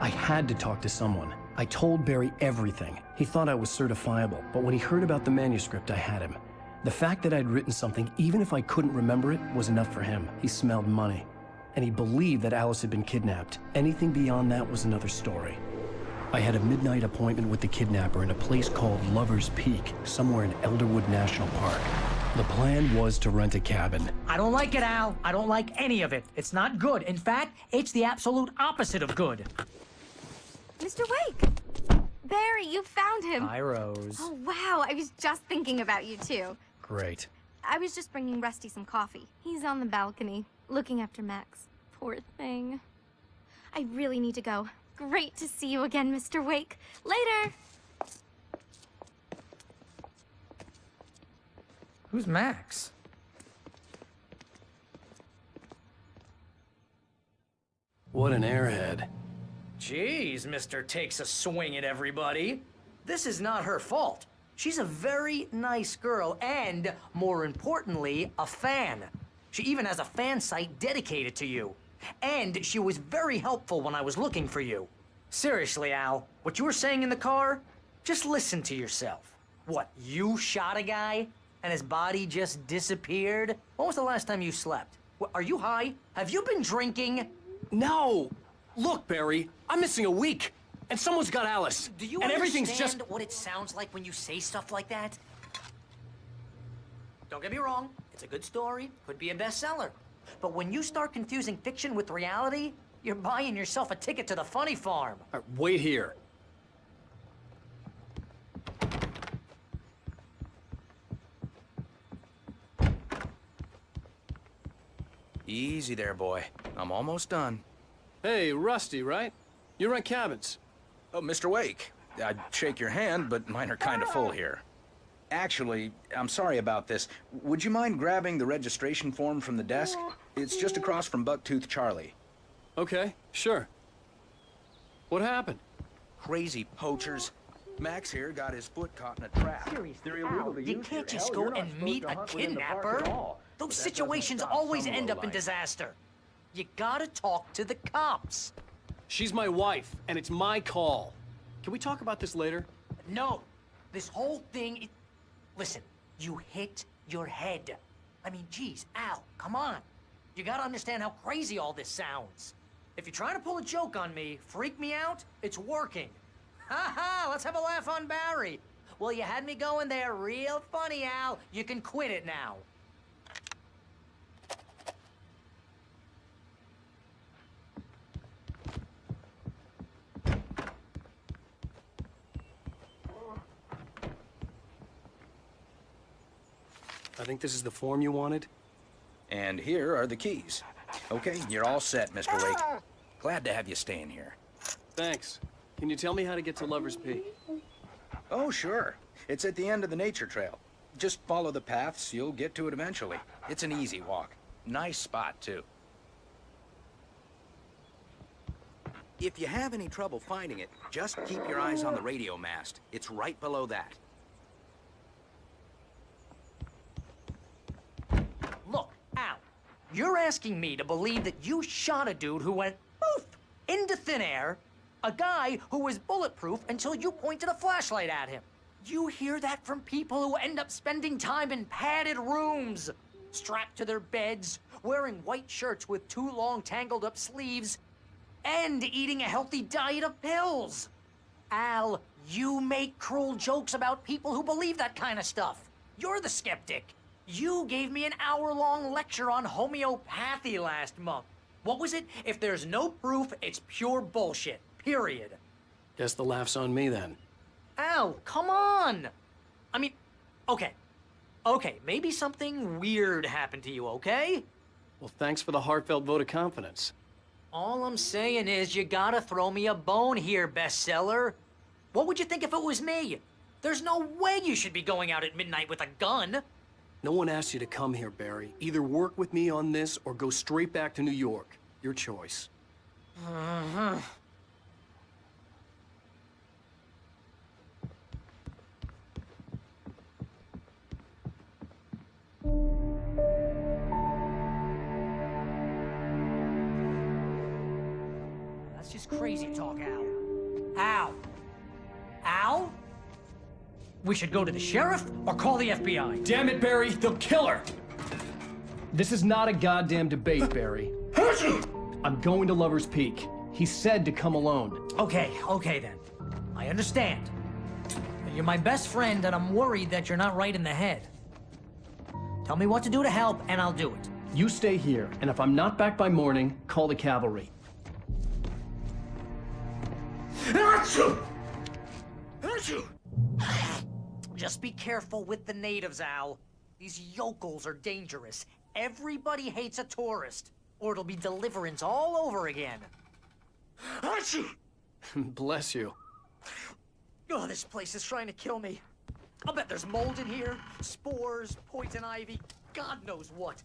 I had to talk to someone. I told Barry everything. He thought I was certifiable, but when he heard about the manuscript, I had him. The fact that I'd written something, even if I couldn't remember it, was enough for him. He smelled money. And he believed that Alice had been kidnapped. Anything beyond that was another story. I had a midnight appointment with the kidnapper in a place called Lover's Peak, somewhere in Elderwood National Park. The plan was to rent a cabin. I don't like it, Al. I don't like any of it. It's not good. In fact, it's the absolute opposite of good. Mr. Wake! Barry, you found him! Hi, Rose. Oh, wow. I was just thinking about you, too. Great. I was just bringing Rusty some coffee. He's on the balcony, looking after Max. Poor thing. I really need to go. Great to see you again, Mr. Wake. Later! Who's Max? What an airhead. Jeez, Mr. Takes a swing at everybody. This is not her fault. She's a very nice girl and, more importantly, a fan. She even has a fan site dedicated to you. And she was very helpful when I was looking for you. Seriously, Al, what you were saying in the car? Just listen to yourself. What, you shot a guy and his body just disappeared? When was the last time you slept? What, are you high? Have you been drinking? No! Look, Barry, I'm missing a week. And someone's got Alice. Do you and understand everything's just... what it sounds like when you say stuff like that? Don't get me wrong, it's a good story, could be a bestseller. But when you start confusing fiction with reality, you're buying yourself a ticket to the funny farm. All right, wait here. Easy there, boy. I'm almost done. Hey, Rusty, right? You rent cabins. Oh, Mr. Wake. I'd shake your hand, but mine are kind of full here. Actually, I'm sorry about this. Would you mind grabbing the registration form from the desk? It's just across from Bucktooth Charlie. Okay, sure. What happened? Crazy poachers. Max here got his foot caught in a trap. Seriously, Al, you can't just go and meet a kidnapper. Those situations always end up in disaster. You gotta talk to the cops. She's my wife, and it's my call. Can we talk about this later? No. This whole thing... Listen, you hit your head. I mean, geez, Al, come on. You gotta understand how crazy all this sounds. If you're trying to pull a joke on me, freak me out, it's working. Ha ha, let's have a laugh on Barry. Well, you had me going there real funny, Al. You can quit it now. I think this is the form you wanted. And here are the keys. Okay, you're all set, Mr. Wake. Glad to have you staying here. Thanks. Can you tell me how to get to Lover's Peak? Oh, sure. It's at the end of the nature trail. Just follow the paths, you'll get to it eventually. It's an easy walk. Nice spot, too. If you have any trouble finding it, just keep your eyes on the radio mast. It's right below that. Look, Al, you're asking me to believe that you shot a dude who went poof into thin air, a guy who was bulletproof until you pointed a flashlight at him. You hear that from people who end up spending time in padded rooms, strapped to their beds, wearing white shirts with too long tangled up sleeves, and eating a healthy diet of pills. Al, you make cruel jokes about people who believe that kind of stuff. You're the skeptic. You gave me an hour-long lecture on homeopathy last month. What was it? If there's no proof, it's pure bullshit. Period. Guess the laugh's on me then. Al, come on! I mean, okay. Okay, maybe something weird happened to you, okay? Well, thanks for the heartfelt vote of confidence. All I'm saying is you gotta throw me a bone here, bestseller. What would you think if it was me? There's no way you should be going out at midnight with a gun. No one asked you to come here, Barry. Either work with me on this or go straight back to New York. Your choice. crazy talk, Al. Al? Al? We should go to the sheriff or call the FBI. Damn it, Barry, they'll kill her! This is not a goddamn debate, Barry. I'm going to Lover's Peak. He said to come alone. Okay then. I understand. But you're my best friend, and I'm worried that you're not right in the head. Tell me what to do to help, and I'll do it. You stay here, and if I'm not back by morning, call the cavalry. Just be careful with the natives, Al. These yokels are dangerous. Everybody hates a tourist, or it'll be Deliverance all over again. Bless you. Oh, this place is trying to kill me. I'll bet there's mold in here, spores, poison ivy, God knows what.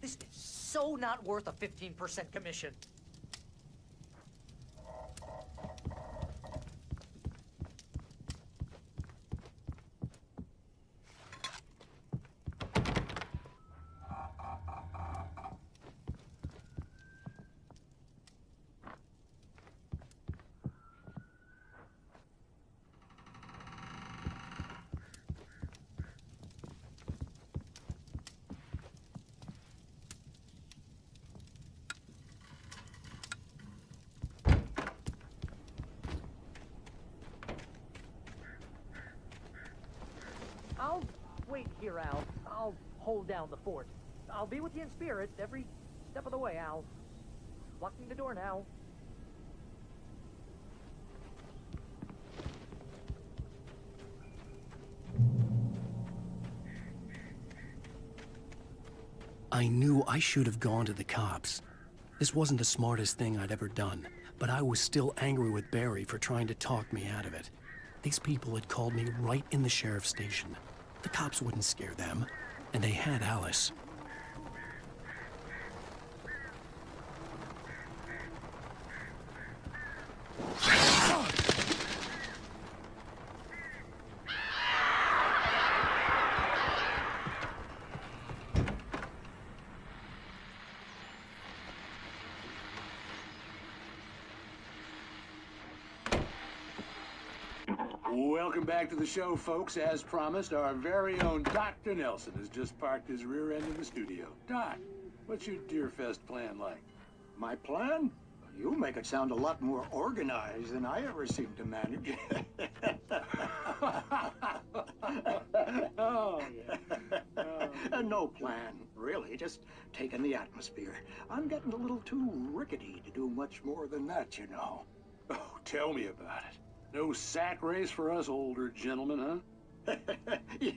This is so not worth a 15% commission. I'll wait here, Al. I'll hold down the fort. I'll be with you in spirit every step of the way, Al. Locking the door now. I knew I should have gone to the cops. This wasn't the smartest thing I'd ever done, but I was still angry with Barry for trying to talk me out of it. These people had called me right in the sheriff's station. The cops wouldn't scare them, and they had Alice. Welcome back to the show, folks. As promised, our very own Dr. Nelson has just parked his rear end in the studio. Doc, what's your Deerfest plan like? My plan? You make it sound a lot more organized than I ever seem to manage. Oh, yeah. No plan, really. Just taking the atmosphere. I'm getting a little too rickety to do much more than that, you know. Oh, tell me about it. No sack race for us older gentlemen, huh?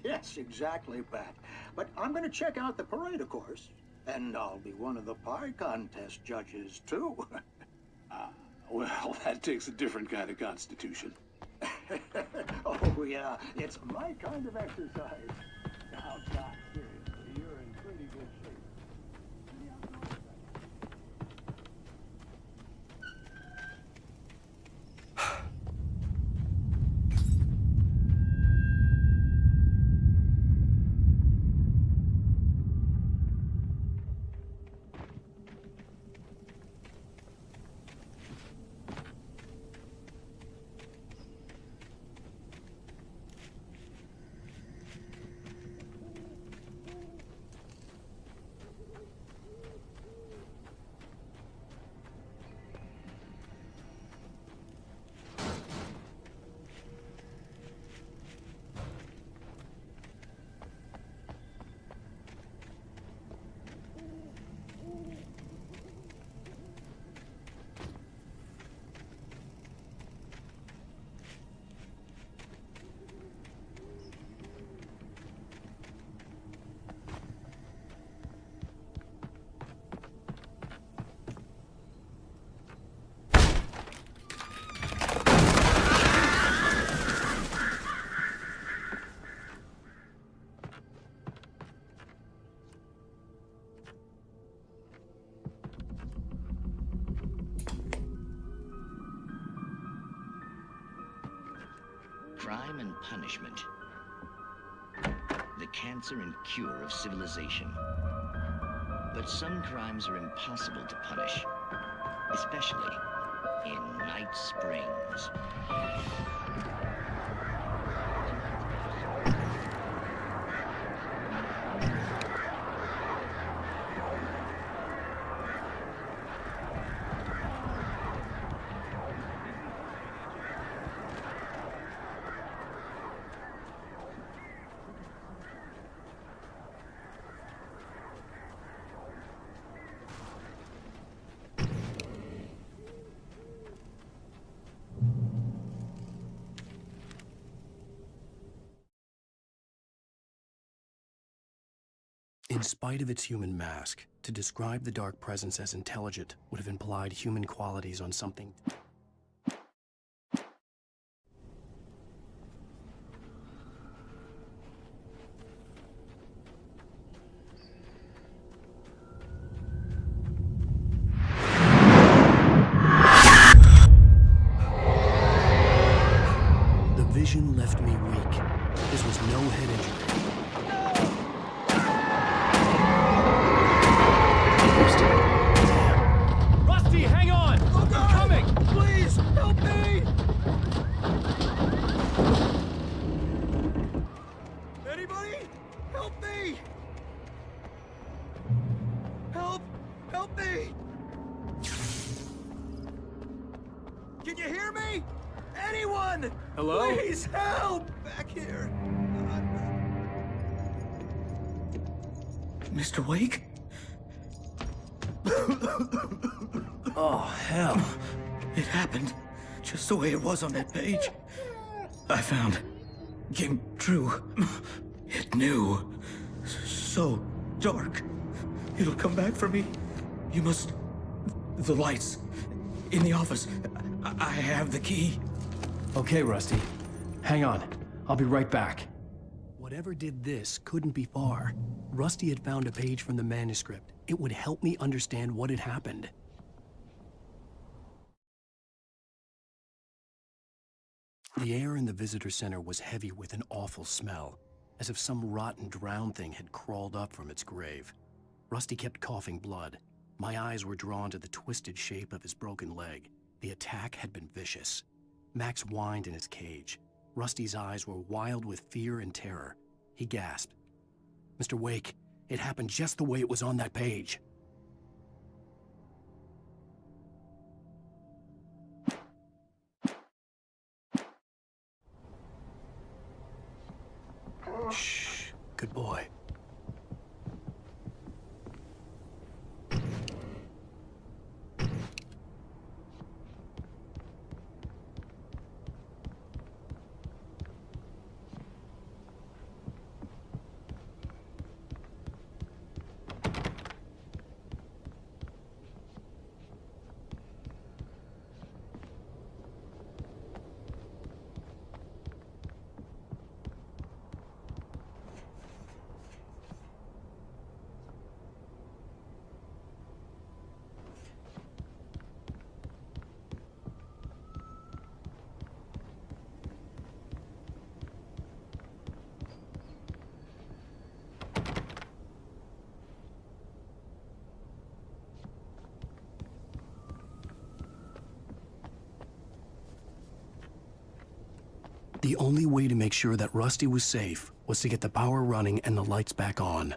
Yes, exactly, Pat. But I'm going to check out the parade, of course. And I'll be one of the pie contest judges, too. Well, that takes a different kind of constitution. Oh, yeah. It's my kind of exercise. Now, Doc, seriously, you're in pretty good shape. Crime and punishment. The cancer and cure of civilization. But some crimes are impossible to punish, especially in Night Springs. In spite of its human mask, to describe the dark presence as intelligent would have implied human qualities on something. The vision left me weak. This was no head injury. Rusty, hang on! Oh, God! I'm coming! Please, help me! Anybody? Help me! Help! Help me! Can you hear me? Anyone? Hello? Please help! Back here. Mr. Wake? Oh, hell. It happened just the way it was on that page. I found. Came true. It knew. So dark. It'll come back for me. You must. The lights. In the office. I have the key. Okay, Rusty. Hang on. I'll be right back. Whatever did this couldn't be far. Rusty had found a page from the manuscript. It would help me understand what had happened. The air in the visitor center was heavy with an awful smell, as if some rotten drowned thing had crawled up from its grave. Rusty kept coughing blood. My eyes were drawn to the twisted shape of his broken leg. The attack had been vicious. Max whined in his cage. Rusty's eyes were wild with fear and terror. He gasped. Mr. Wake, it happened just the way it was on that page. Shh. Good boy. The only way to make sure that Rusty was safe was to get the power running and the lights back on.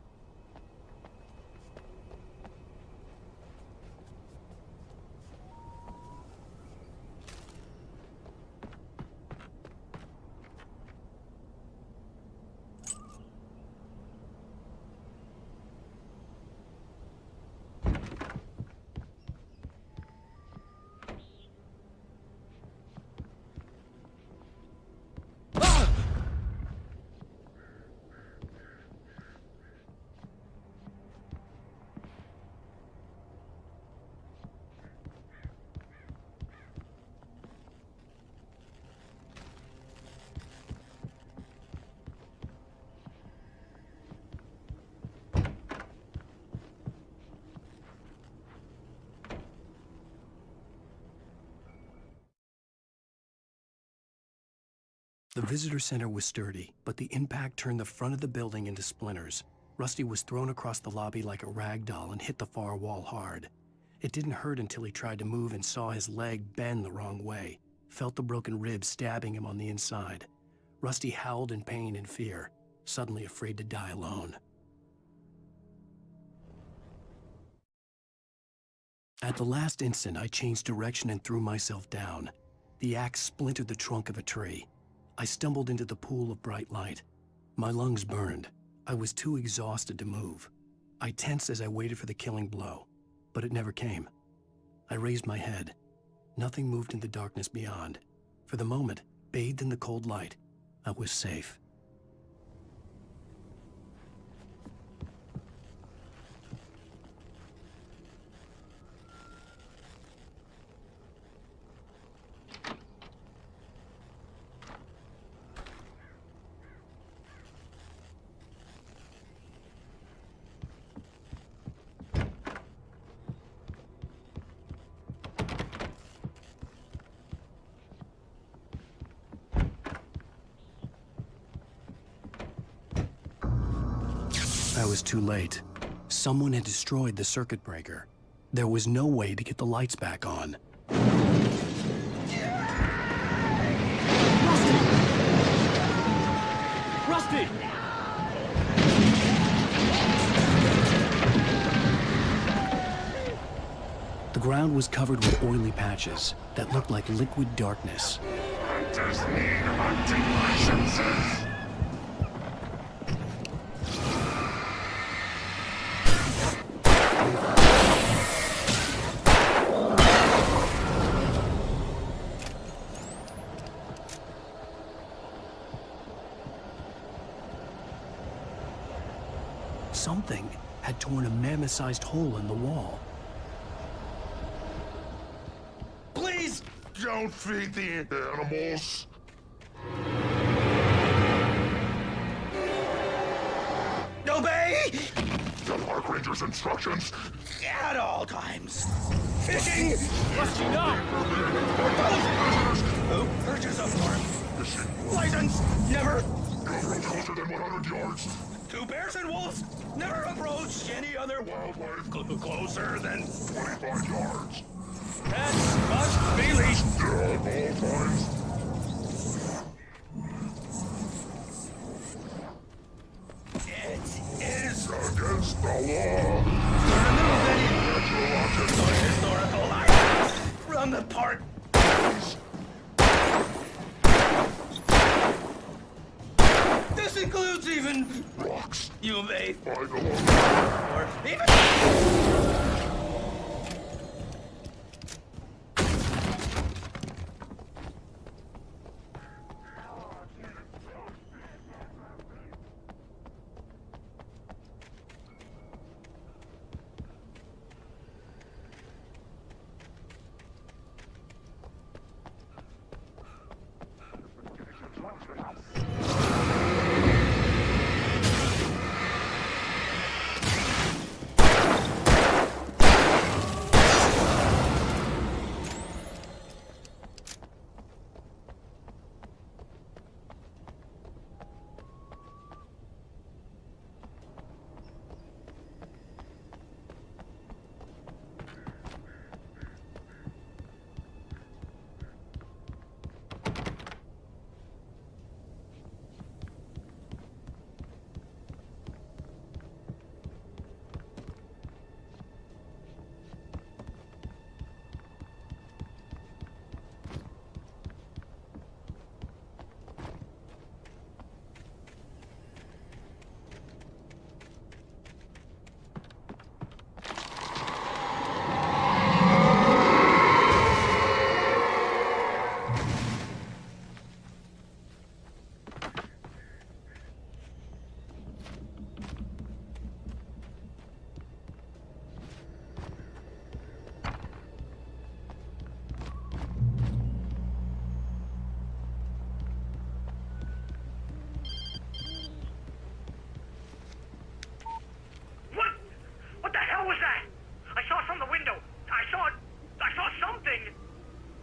The visitor center was sturdy, but the impact turned the front of the building into splinters. Rusty was thrown across the lobby like a rag doll and hit the far wall hard. It didn't hurt until he tried to move and saw his leg bend the wrong way, felt the broken ribs stabbing him on the inside. Rusty howled in pain and fear, suddenly afraid to die alone. At the last instant, I changed direction and threw myself down. The axe splintered the trunk of a tree. I stumbled into the pool of bright light. My lungs burned. I was too exhausted to move. I tensed as I waited for the killing blow, but it never came. I raised my head. Nothing moved in the darkness beyond. For the moment, bathed in the cold light, I was safe. I was too late. Someone had destroyed the circuit breaker. There was no way to get the lights back on. Rusty! The ground was covered with oily patches that looked like liquid darkness. Hunters need hunting licenses. Something had torn a mammoth-sized hole in the wall. Please don't feed the animals. Obey! The Park Ranger's instructions. At all times. Fishing! Rusty, no! Who purges a farm? License! Never! No road closer than 100 yards. Two bears and wolves never approach any other wildlife closer than 25 yards. Pets must be leashed. At all times. It is against the law. Remove any archaeological or historical items from the park. This includes even rocks. You may I belong. or even.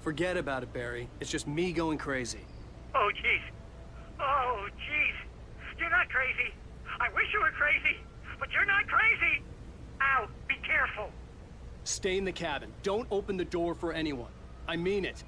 Forget about it, Barry. It's just me going crazy. Oh, jeez. Oh, jeez. You're not crazy. I wish you were crazy, but you're not crazy. Ow, be careful. Stay in the cabin. Don't open the door for anyone. I mean it.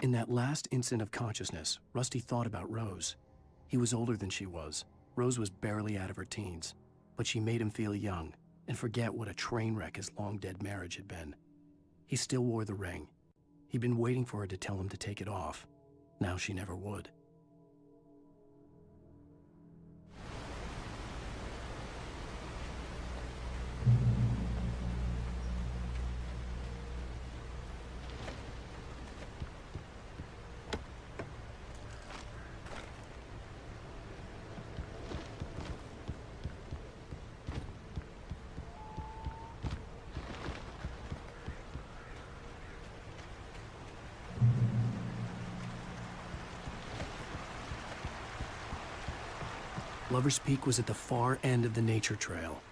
In that last instant of consciousness, Rusty thought about Rose. He was older than she was. Rose was barely out of her teens, but she made him feel young and forget what a train wreck his long-dead marriage had been. He still wore the ring. He'd been waiting for her to tell him to take it off. Now she never would. Lover's Peak was at the far end of the nature trail.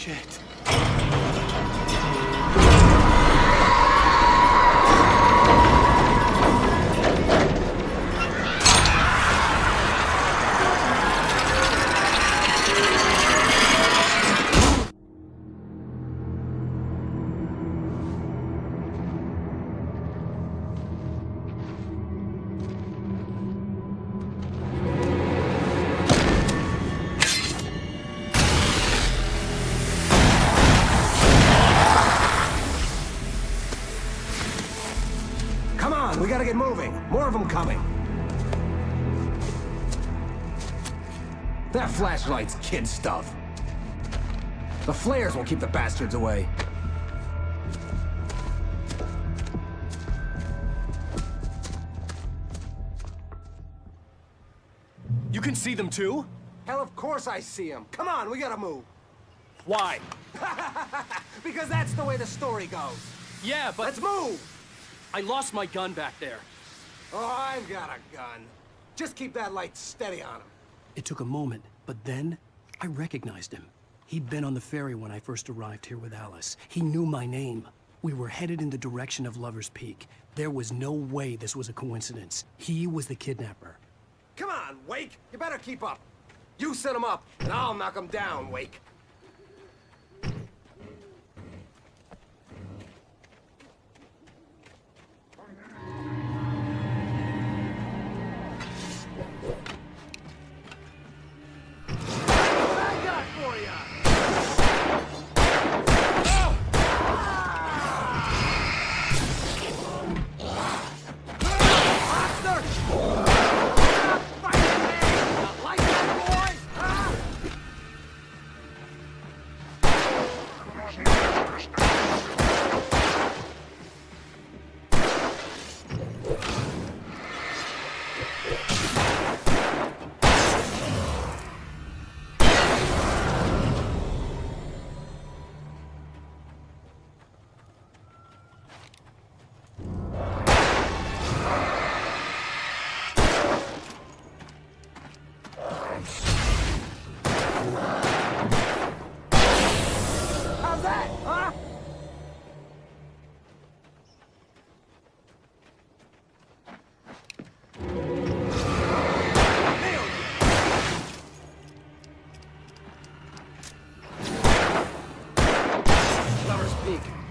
Shit. Come on, we gotta get moving. More of them coming. That flashlight's kid stuff. The flares will keep the bastards away. You can see them too? Hell, of course I see them. Come on, we gotta move. Why? Because that's the way the story goes. Yeah, but... Let's move! I lost my gun back there. Oh, I've got a gun. Just keep that light steady on him. It took a moment, but then I recognized him. He'd been on the ferry when I first arrived here with Alice. He knew my name. We were headed in the direction of Lover's Peak. There was no way this was a coincidence. He was the kidnapper. Come on, Wake. You better keep up. You set him up, and I'll knock him down, Wake.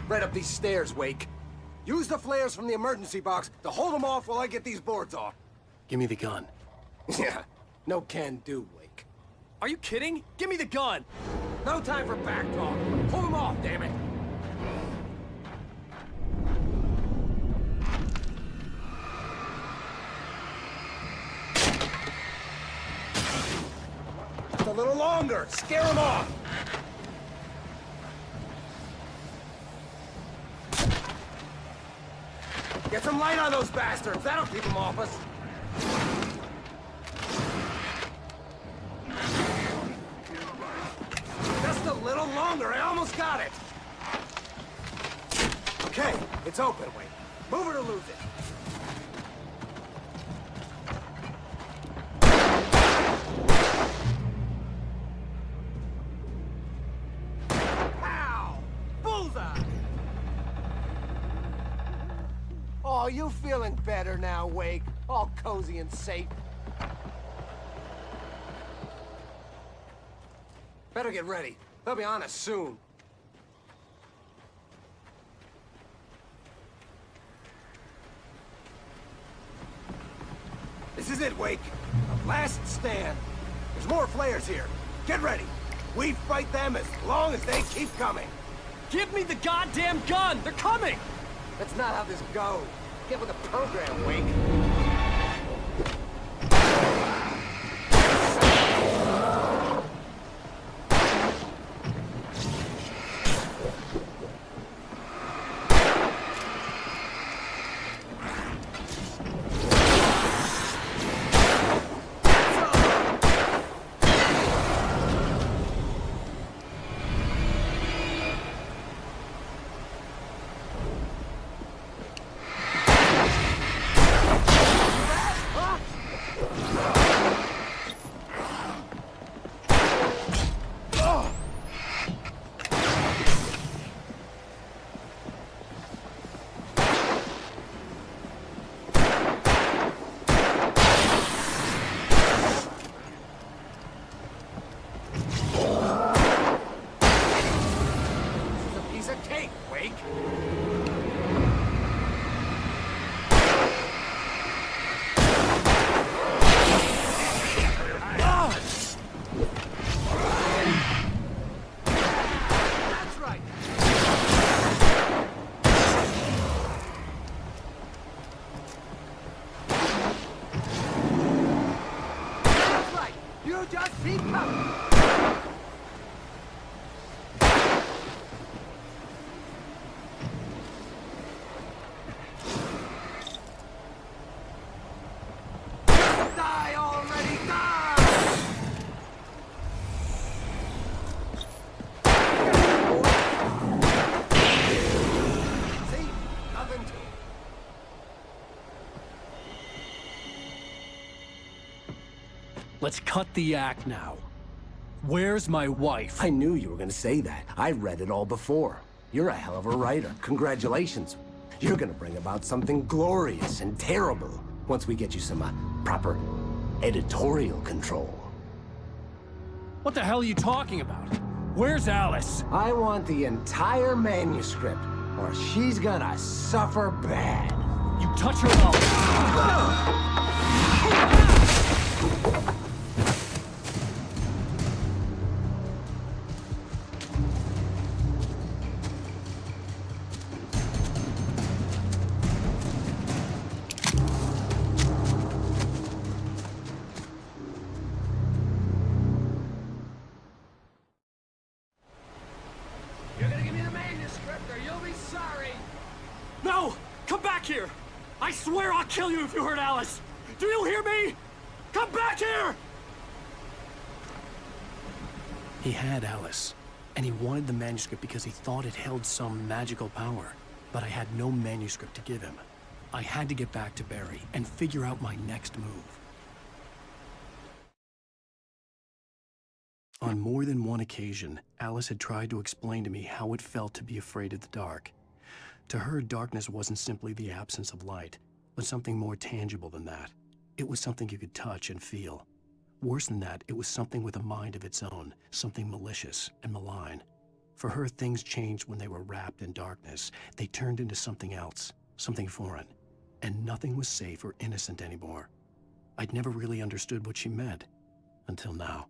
Right up these stairs, Wake. Use the flares from the emergency box to hold them off while I get these boards off. Give me the gun. Yeah, no can do, Wake. Are you kidding? Give me the gun! No time for back talk. Pull them off, damn it. Just a little longer. Scare them off. Get some light on those bastards. That'll keep them off us. Just a little longer. I almost got it. Okay, it's open, Wait. Move it or lose it. Pow! Bullseye! Oh, you feeling better now, Wake? All cozy and safe. Better get ready. They'll be on us soon. This is it, Wake. The last stand. There's more flares here. Get ready. We fight them as long as they keep coming. Give me the goddamn gun! They're coming! That's not how this goes. Get with the program, Wake. Wake. That's right. That's right. You just keep coming. Die already, die! See? Nothing to it. Let's cut the act now. Where's my wife? I knew you were gonna say that. I read it all before. You're a hell of a writer. Congratulations. You're gonna bring about something glorious and terrible once we get you some proper editorial control. What the hell are you talking about? Where's Alice? I want the entire manuscript, or she's gonna suffer bad. You touch her while... You're gonna give me the manuscript or you'll be sorry. No! Come back here! I swear I'll kill you if you hurt Alice! Do you hear me? Come back here! He had Alice, and he wanted the manuscript because he thought it held some magical power. But I had no manuscript to give him. I had to get back to Barry and figure out my next move. On more than one occasion, Alice had tried to explain to me how it felt to be afraid of the dark. To her, darkness wasn't simply the absence of light, but something more tangible than that. It was something you could touch and feel. Worse than that, it was something with a mind of its own, something malicious and malign. For her, things changed when they were wrapped in darkness. They turned into something else, something foreign, and nothing was safe or innocent anymore. I'd never really understood what she meant, until now.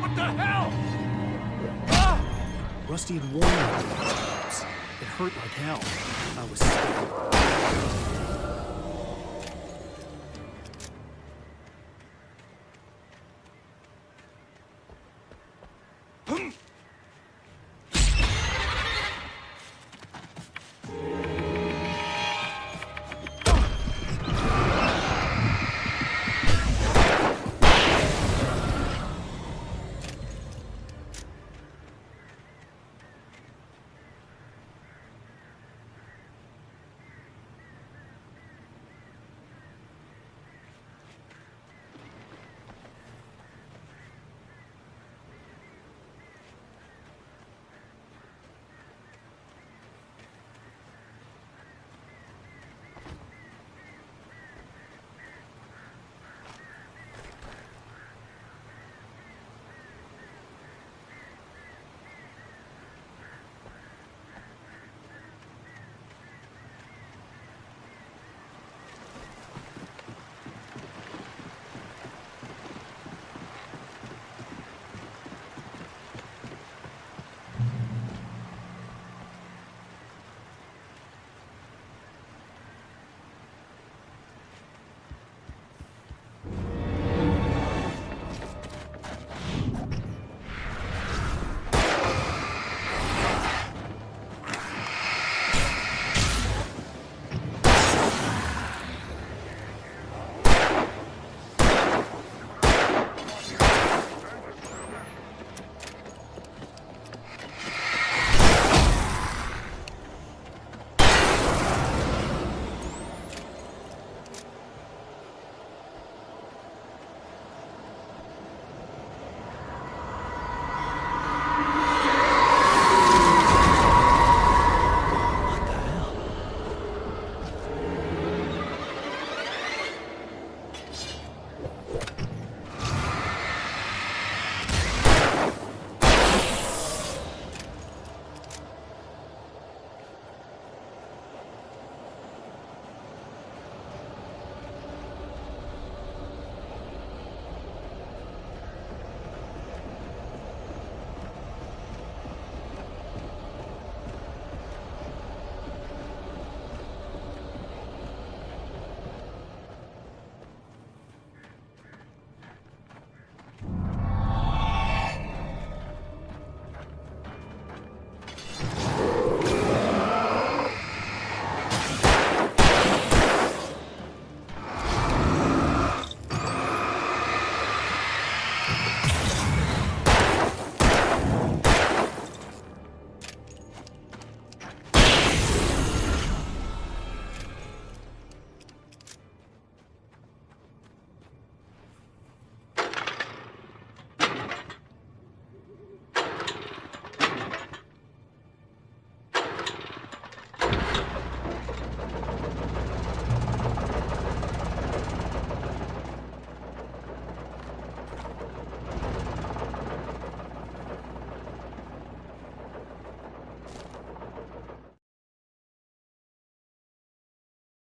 What the hell? Rusty had warned me about those traps. It hurt like hell. I was scared.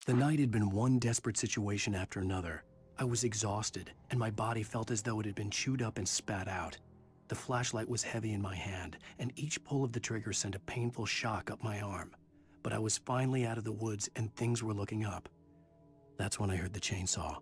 The night had been one desperate situation after another. I was exhausted, and my body felt as though it had been chewed up and spat out. The flashlight was heavy in my hand, and each pull of the trigger sent a painful shock up my arm. But I was finally out of the woods, and things were looking up. That's when I heard the chainsaw.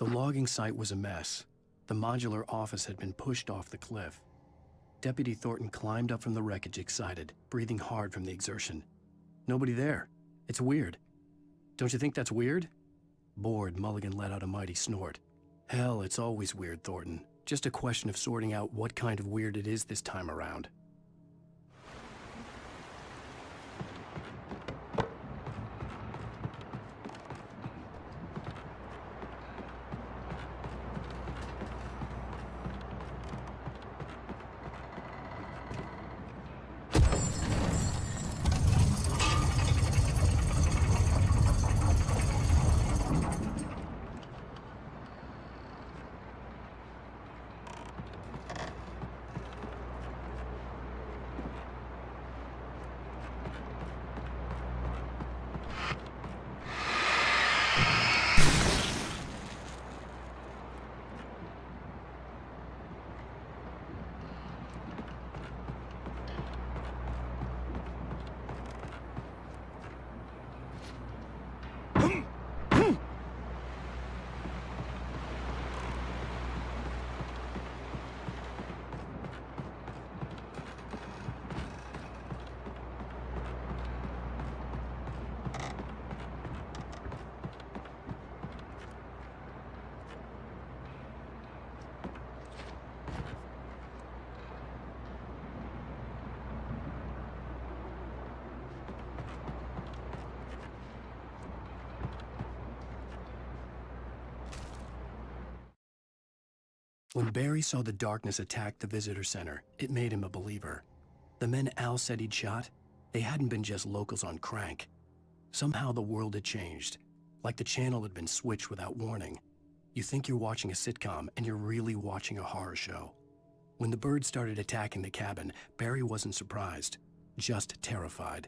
The logging site was a mess. The modular office had been pushed off the cliff. Deputy Thornton climbed up from the wreckage excited, breathing hard from the exertion. Nobody there. It's weird. Don't you think that's weird? Bored, Mulligan let out a mighty snort. Hell, it's always weird, Thornton. Just a question of sorting out what kind of weird it is this time around. When Barry saw the darkness attack the visitor center, it made him a believer. The men Al said he'd shot, they hadn't been just locals on crank. Somehow the world had changed, like the channel had been switched without warning. You think you're watching a sitcom, and you're really watching a horror show. When the birds started attacking the cabin, Barry wasn't surprised, just terrified.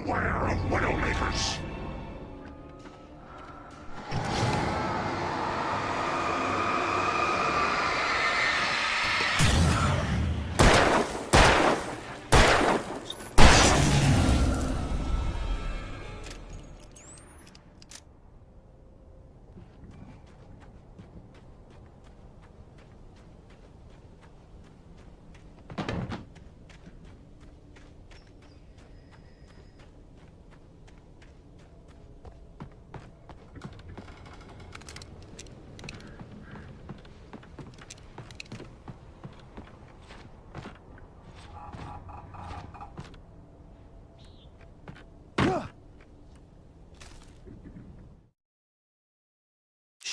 Beware of Widowmakers!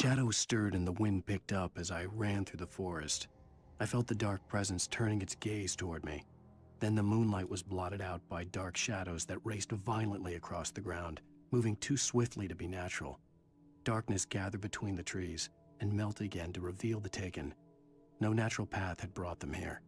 Shadows stirred and the wind picked up as I ran through the forest. I felt the dark presence turning its gaze toward me. Then the moonlight was blotted out by dark shadows that raced violently across the ground, moving too swiftly to be natural. Darkness gathered between the trees and melted again to reveal the Taken. No natural path had brought them here.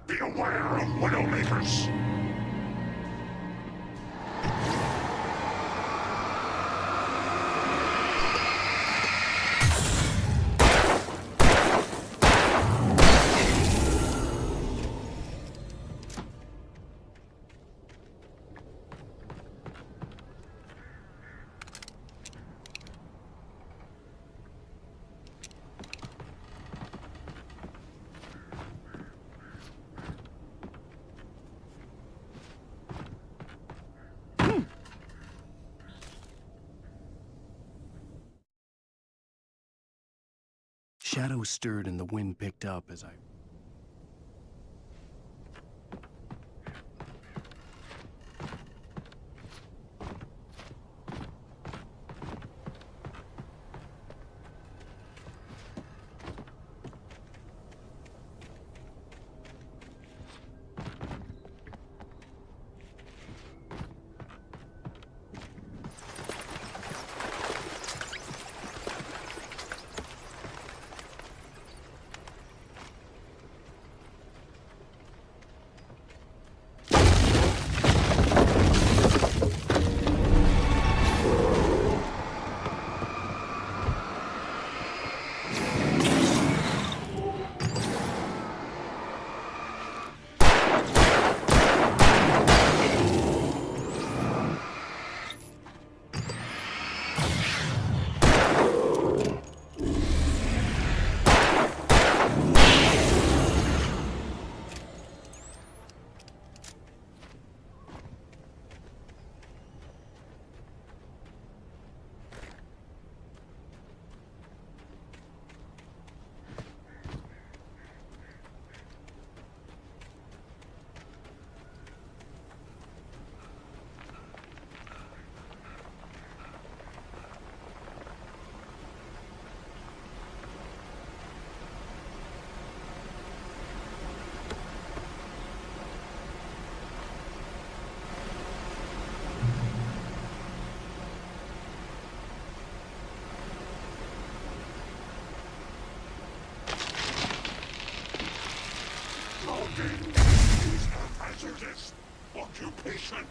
Beware of Widowmakers! Shadows stirred and the wind picked up as I... Smoking is a hazardous occupation.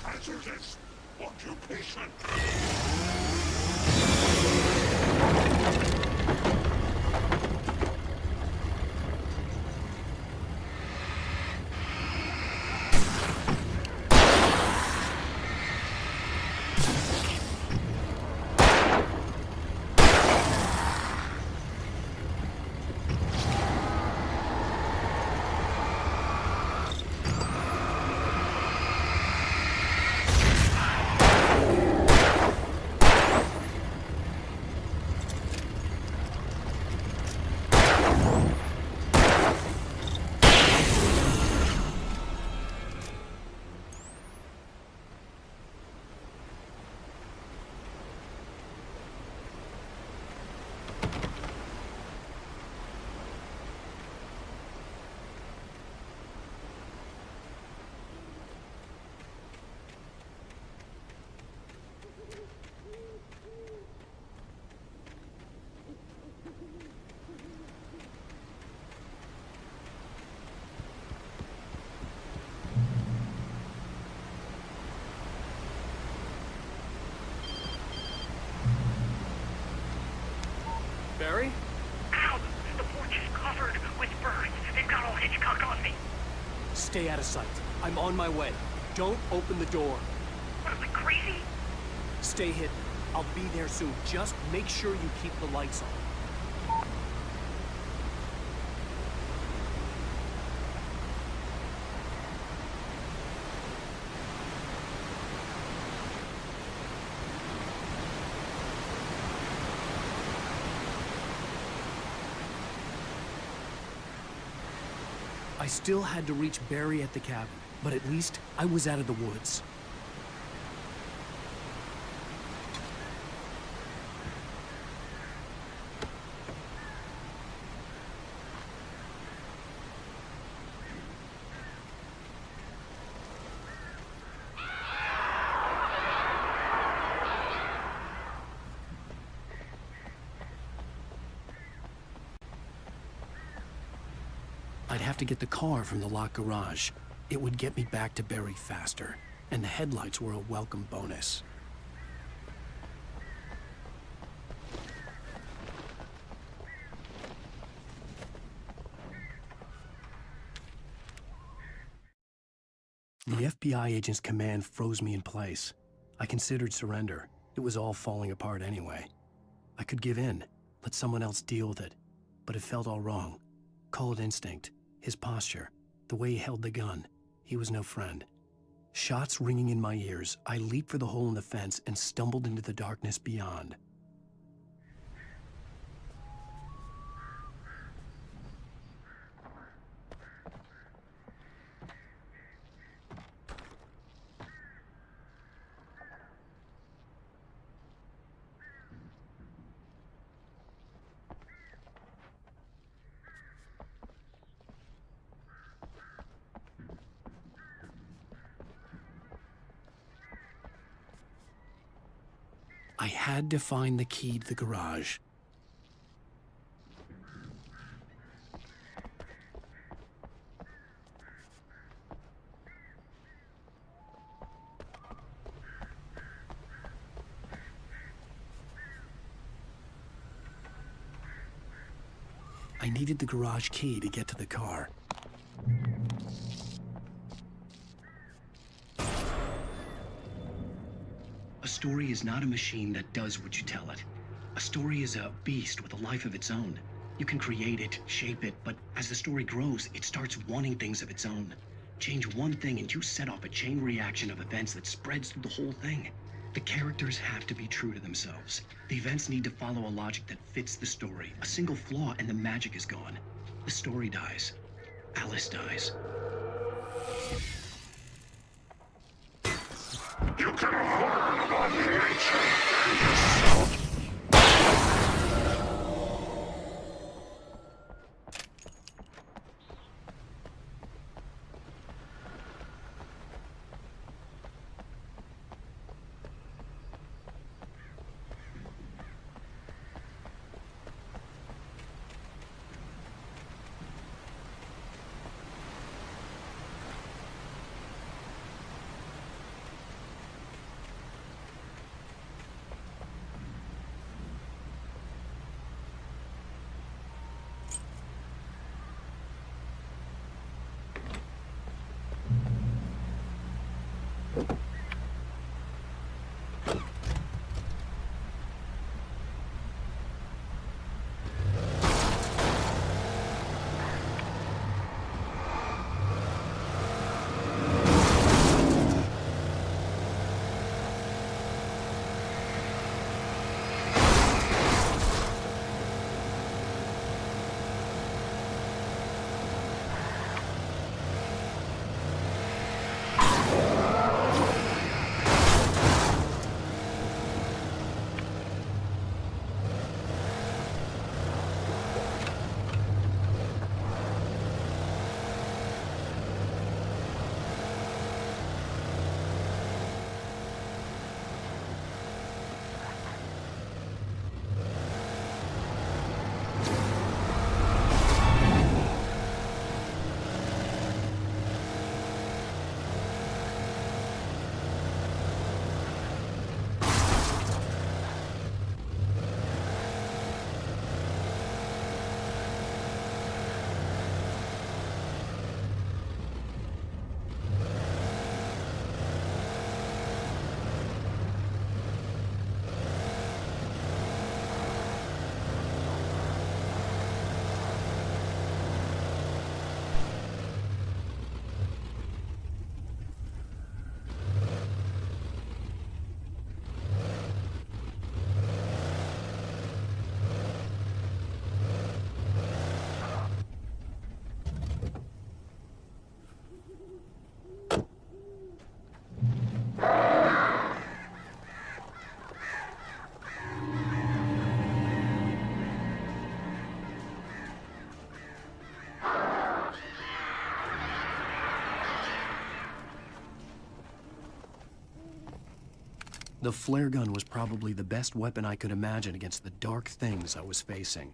Hazardous occupation. Barry? Ow! The porch is covered with birds. They've got all Hitchcock on me. Stay out of sight. I'm on my way. Don't open the door. What am I, crazy? Stay hidden. I'll be there soon. Just make sure you keep the lights on. I I still had to reach Barry at the cabin, but at least I was out of the woods. I'd have to get the car from the locked garage. It would get me back to Barry faster, and the headlights were a welcome bonus. The FBI agent's command froze me in place. I considered surrender. It was all falling apart anyway. I could give in, let someone else deal with it, but it felt all wrong. Call it instinct. His posture, the way he held the gun, he was no friend. Shots ringing in my ears, I leaped for the hole in the fence and stumbled into the darkness beyond. I had to find the key to the garage. I needed the garage key to get to the car. A story is not a machine that does what you tell it. A story is a beast with a life of its own. You can create it, shape it, but as the story grows, it starts wanting things of its own. Change one thing and you set off a chain reaction of events that spreads through the whole thing. The characters have to be true to themselves. The events need to follow a logic that fits the story. A single flaw and the magic is gone. The story dies. Alice dies. You can learn about nature and yourself. The flare gun was probably the best weapon I could imagine against the dark things I was facing.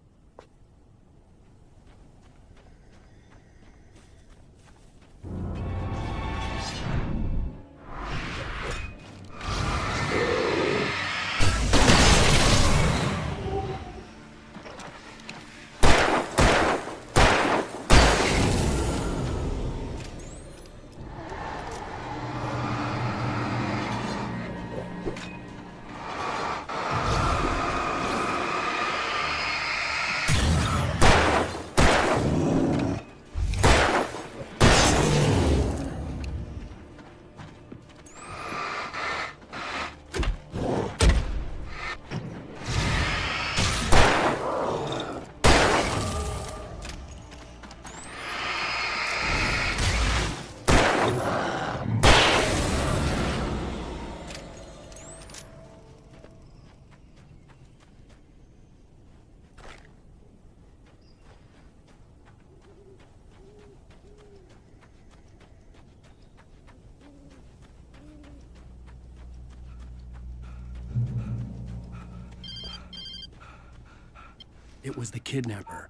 It was the kidnapper.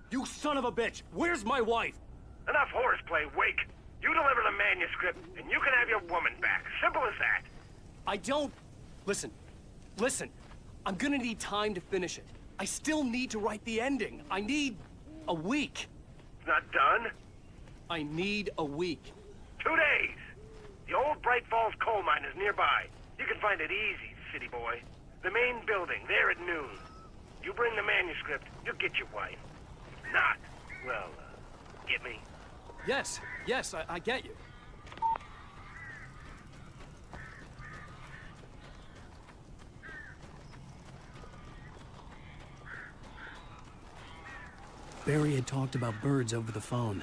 You son of a bitch! Where's my wife? Enough horseplay, Wake. You deliver the manuscript, and you can have your woman back. Simple as that. I don't... Listen. I'm gonna need time to finish it. I still need to write the ending. I need a week. It's not done? I need a week. 2 days. The old Bright Falls coal mine is nearby. You can find it easy, city boy. The main building, there at noon. You bring the manuscript, you'll get your wife. If not, well, get me? Yes, I get you. Barry had talked about birds over the phone.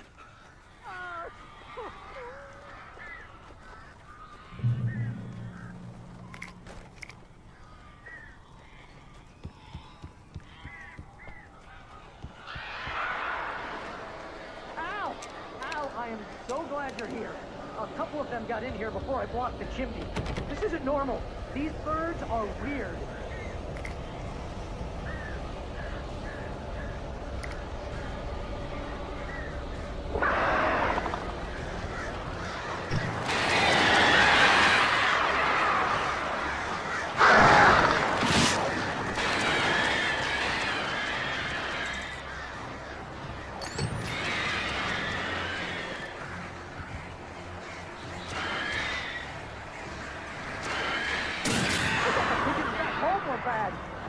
I am so glad you're here. A couple of them got in here before I blocked the chimney. This isn't normal. These birds are weird.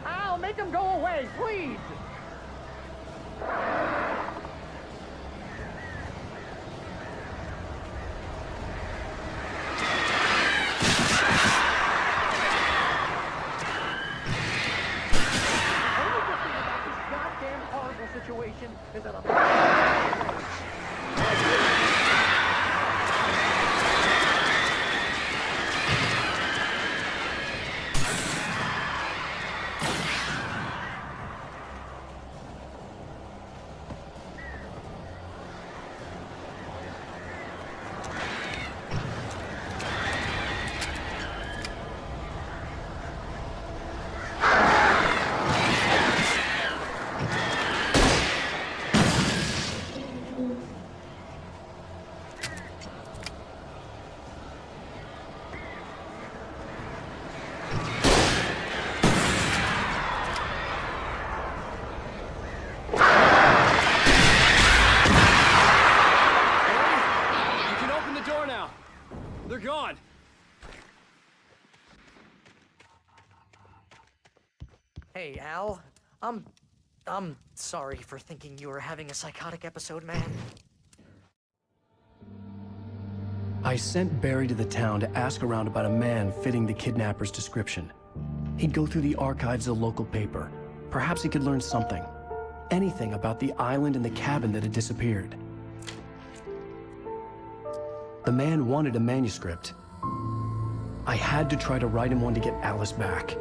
Al, make them go away, please! Situation is that They're gone! Hey, Al. I'm sorry for thinking you were having a psychotic episode, man. I sent Barry to the town to ask around about a man fitting the kidnapper's description. He'd go through the archives of the local paper. Perhaps he could learn something. Anything about the island and the cabin that had disappeared. The man wanted a manuscript. I had to try to write him one to get Alice back.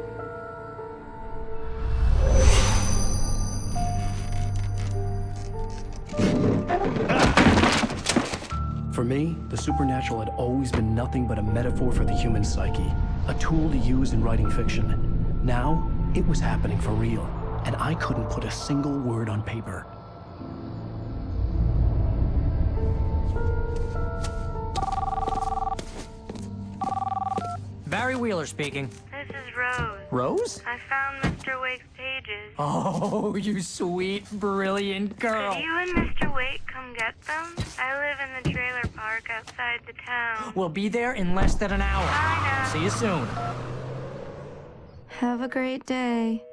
For me, the supernatural had always been nothing but a metaphor for the human psyche. a tool to use in writing fiction. Now, it was happening for real, and I couldn't put a single word on paper. Barry Wheeler speaking. This is Rose. Rose? I found Mr. Wake's pages. Oh, you sweet, brilliant girl. Could you and Mr. Wake come get them? I live in the trailer park outside the town. We'll be there in less than an hour. I know. See you soon. Have a great day.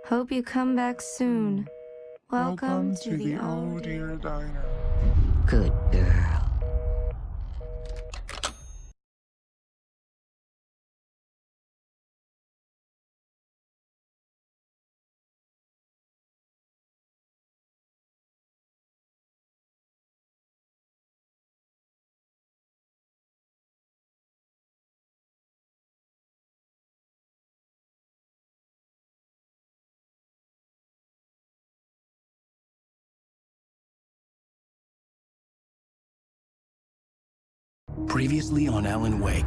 Hope you come back soon. Welcome to the Oh Dear Diner. Good girl. Previously on Alan Wake,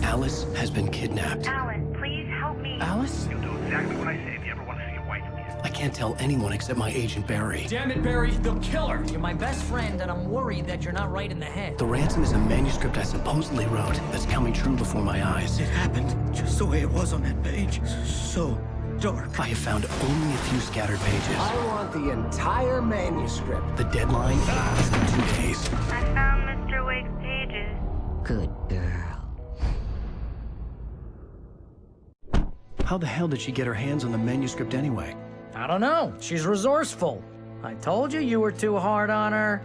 Alice has been kidnapped. Alan, please help me. Alice? You'll do exactly what I say if you ever want to see your wife again. I can't tell anyone except my agent Barry. Damn it, Barry, they'll kill her. You're my best friend, and I'm worried that you're not right in the head. The ransom is a manuscript I supposedly wrote that's coming true before my eyes. It happened just the way it was on that page. So dark. I have found only a few scattered pages. I want the entire manuscript. The deadline is in 2 days. I found Mr. Wake's pages. Good girl. How the hell did she get her hands on the manuscript anyway? I don't know. She's resourceful. I told you you were too hard on her.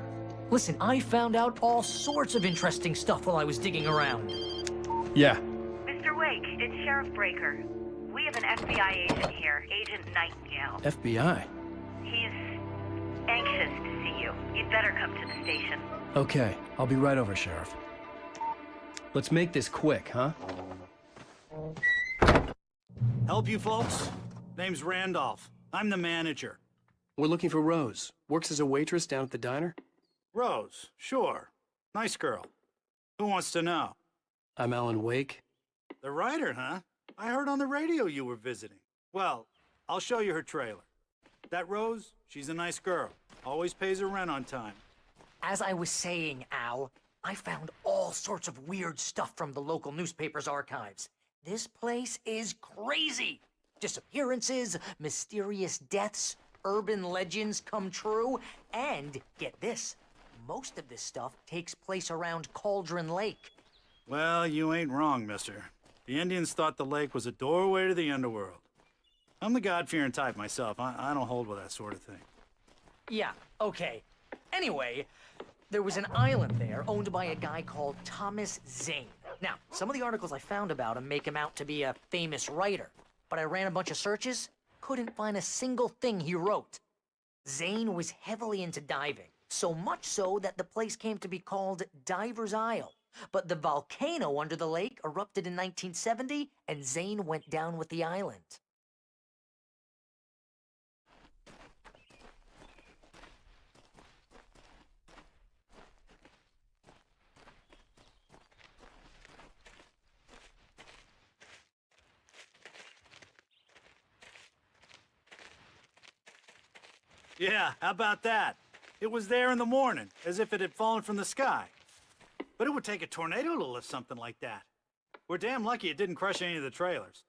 Listen, I found out all sorts of interesting stuff while I was digging around. Yeah. Mr. Wake, it's Sheriff Breaker. We have an FBI agent here, Agent Nightingale. FBI? He's anxious to see you. You'd better come to the station. Okay, I'll be right over, Sheriff. Let's make this quick, huh? Help you folks? Name's Randolph. I'm the manager. We're looking for Rose. Works as a waitress down at the diner. Rose, sure. Nice girl. Who wants to know? I'm Alan Wake. The writer, huh? I heard on the radio you were visiting. Well, I'll show you her trailer. That Rose, she's a nice girl. Always pays her rent on time. As I was saying, Al, I found all sorts of weird stuff from the local newspaper's archives. This place is crazy. Disappearances, mysterious deaths, urban legends come true, and get this, most of this stuff takes place around Cauldron Lake. Well, you ain't wrong, mister. The Indians thought the lake was a doorway to the underworld. I'm the God-fearing type myself. I don't hold with that sort of thing. Yeah, okay. Anyway, there was an island there owned by a guy called Thomas Zane. Now, some of the articles I found about him make him out to be a famous writer, but I ran a bunch of searches, couldn't find a single thing he wrote. Zane was heavily into diving, so much so that the place came to be called Diver's Isle. But the volcano under the lake erupted in 1970, and Zane went down with the island. Yeah, how about that? It was there in the morning, as if it had fallen from the sky. But it would take a tornado to lift something like that. We're damn lucky it didn't crush any of the trailers.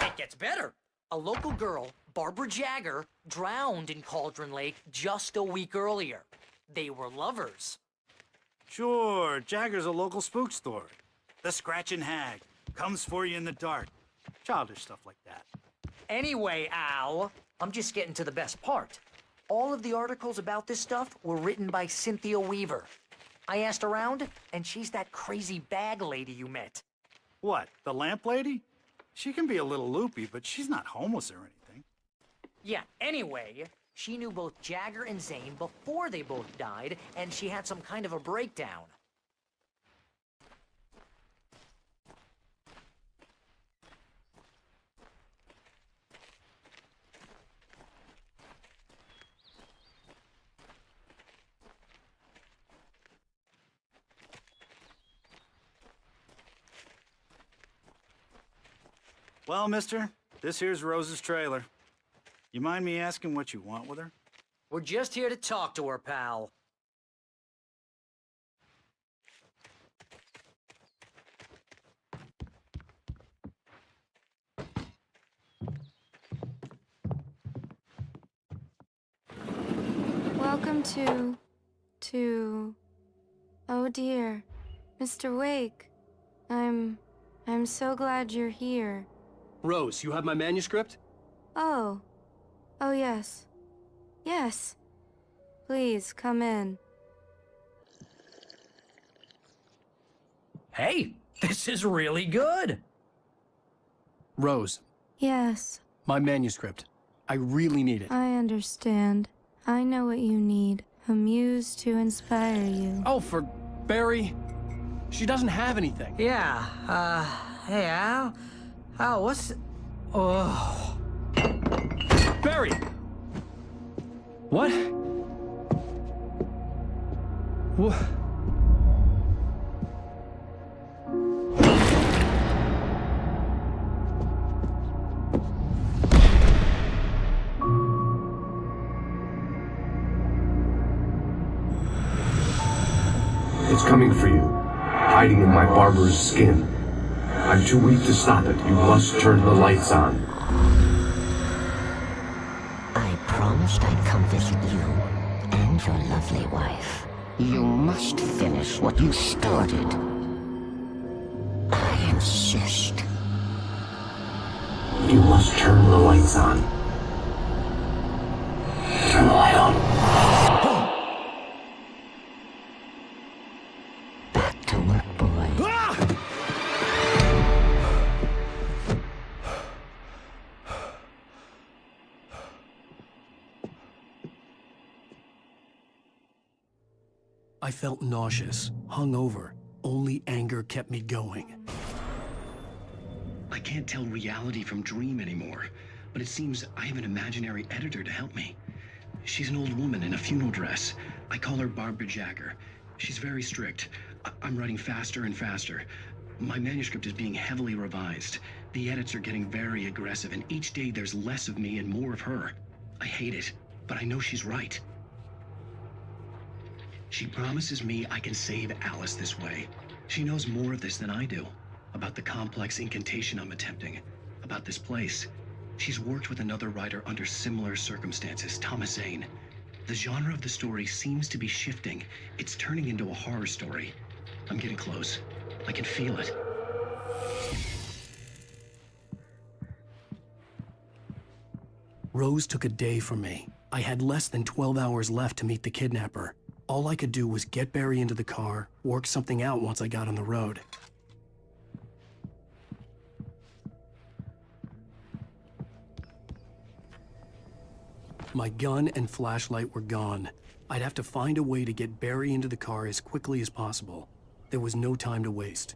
It gets better. A local girl, Barbara Jagger, drowned in Cauldron Lake just a week earlier. They were lovers. Sure, Jagger's a local spook story. The Scratching Hag comes for you in the dark. Childish stuff like that. Anyway, Al, I'm just getting to the best part. All of the articles about this stuff were written by Cynthia Weaver. I asked around, and she's that crazy bag lady you met. What, the lamp lady? She can be a little loopy, but she's not homeless or anything. Yeah, anyway, She knew both Jagger and Zane before they both died, and she had some kind of a breakdown. Well, mister, this here's Rose's trailer. You mind me asking what you want with her? We're just here to talk to her, pal. Welcome to... Oh dear, Mr. Wake. I'm so glad you're here. Rose, you have my manuscript? Oh. Oh, yes. Yes. Please, come in. Hey, this is really good. Rose, Yes, my manuscript. I really need it. I understand. I know what you need. A muse to inspire you. Oh, for Barry? She doesn't have anything. Yeah, hey, Al, what's... Oh... Barry! What? What? It's coming for you, hiding in my barber's skin. I'm too weak to stop it. You must turn the lights on. I promised I'd come visit you and your lovely wife. You must finish what you started. I insist. You must turn the lights on. Turn the light on. Back to work, boy. I felt nauseous, hungover. Only anger kept me going. I can't tell reality from dream anymore, but it seems I have an imaginary editor to help me. She's an old woman in a funeral dress. I call her Barbara Jagger. She's very strict. I'm writing faster and faster. My manuscript is being heavily revised. The edits are getting very aggressive, and each day there's less of me and more of her. I hate it, but I know she's right. She promises me I can save Alice this way. She knows more of this than I do. About the complex incantation I'm attempting. About this place. She's worked with another writer under similar circumstances, Thomas Zane. The genre of the story seems to be shifting. It's turning into a horror story. I'm getting close. I can feel it. Rose took a day from me. I had less than 12 hours left to meet the kidnapper. All I could do was get Barry into the car, work something out once I got on the road. My gun and flashlight were gone. I'd have to find a way to get Barry into the car as quickly as possible. There was no time to waste.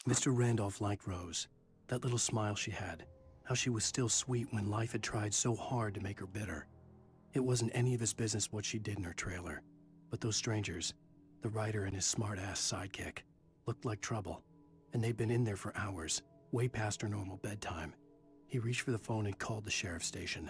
Mr. Randolph liked Rose. That little smile she had. How she was still sweet when life had tried so hard to make her bitter. It wasn't any of his business what she did in her trailer. But those strangers, the writer and his smart-ass sidekick, looked like trouble. And they'd been in there for hours, way past her normal bedtime. He reached for the phone and called the sheriff's station.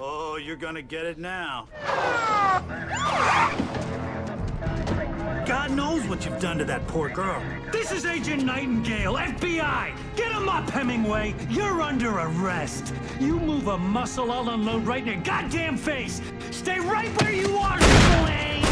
Oh, you're gonna get it now. God God knows what you've done to that poor girl. This is Agent Nightingale, FBI! Get him up, Hemingway! You're under arrest! You move a muscle, I'll unload right in your goddamn face! Stay right where you are, Slane!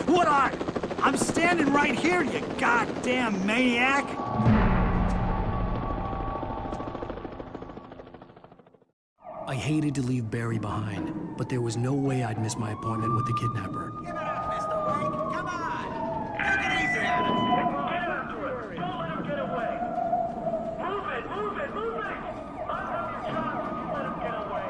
What are you? I'm standing right here, you goddamn maniac! I hated to leave Barry behind, but there was no way I'd miss my appointment with the kidnapper. Give it up, Mr. Wake! Come on! Take it easy on him! Get after it! Don't let him get away! Move it! Move it! Move it! I'll have you shot if you let him get away!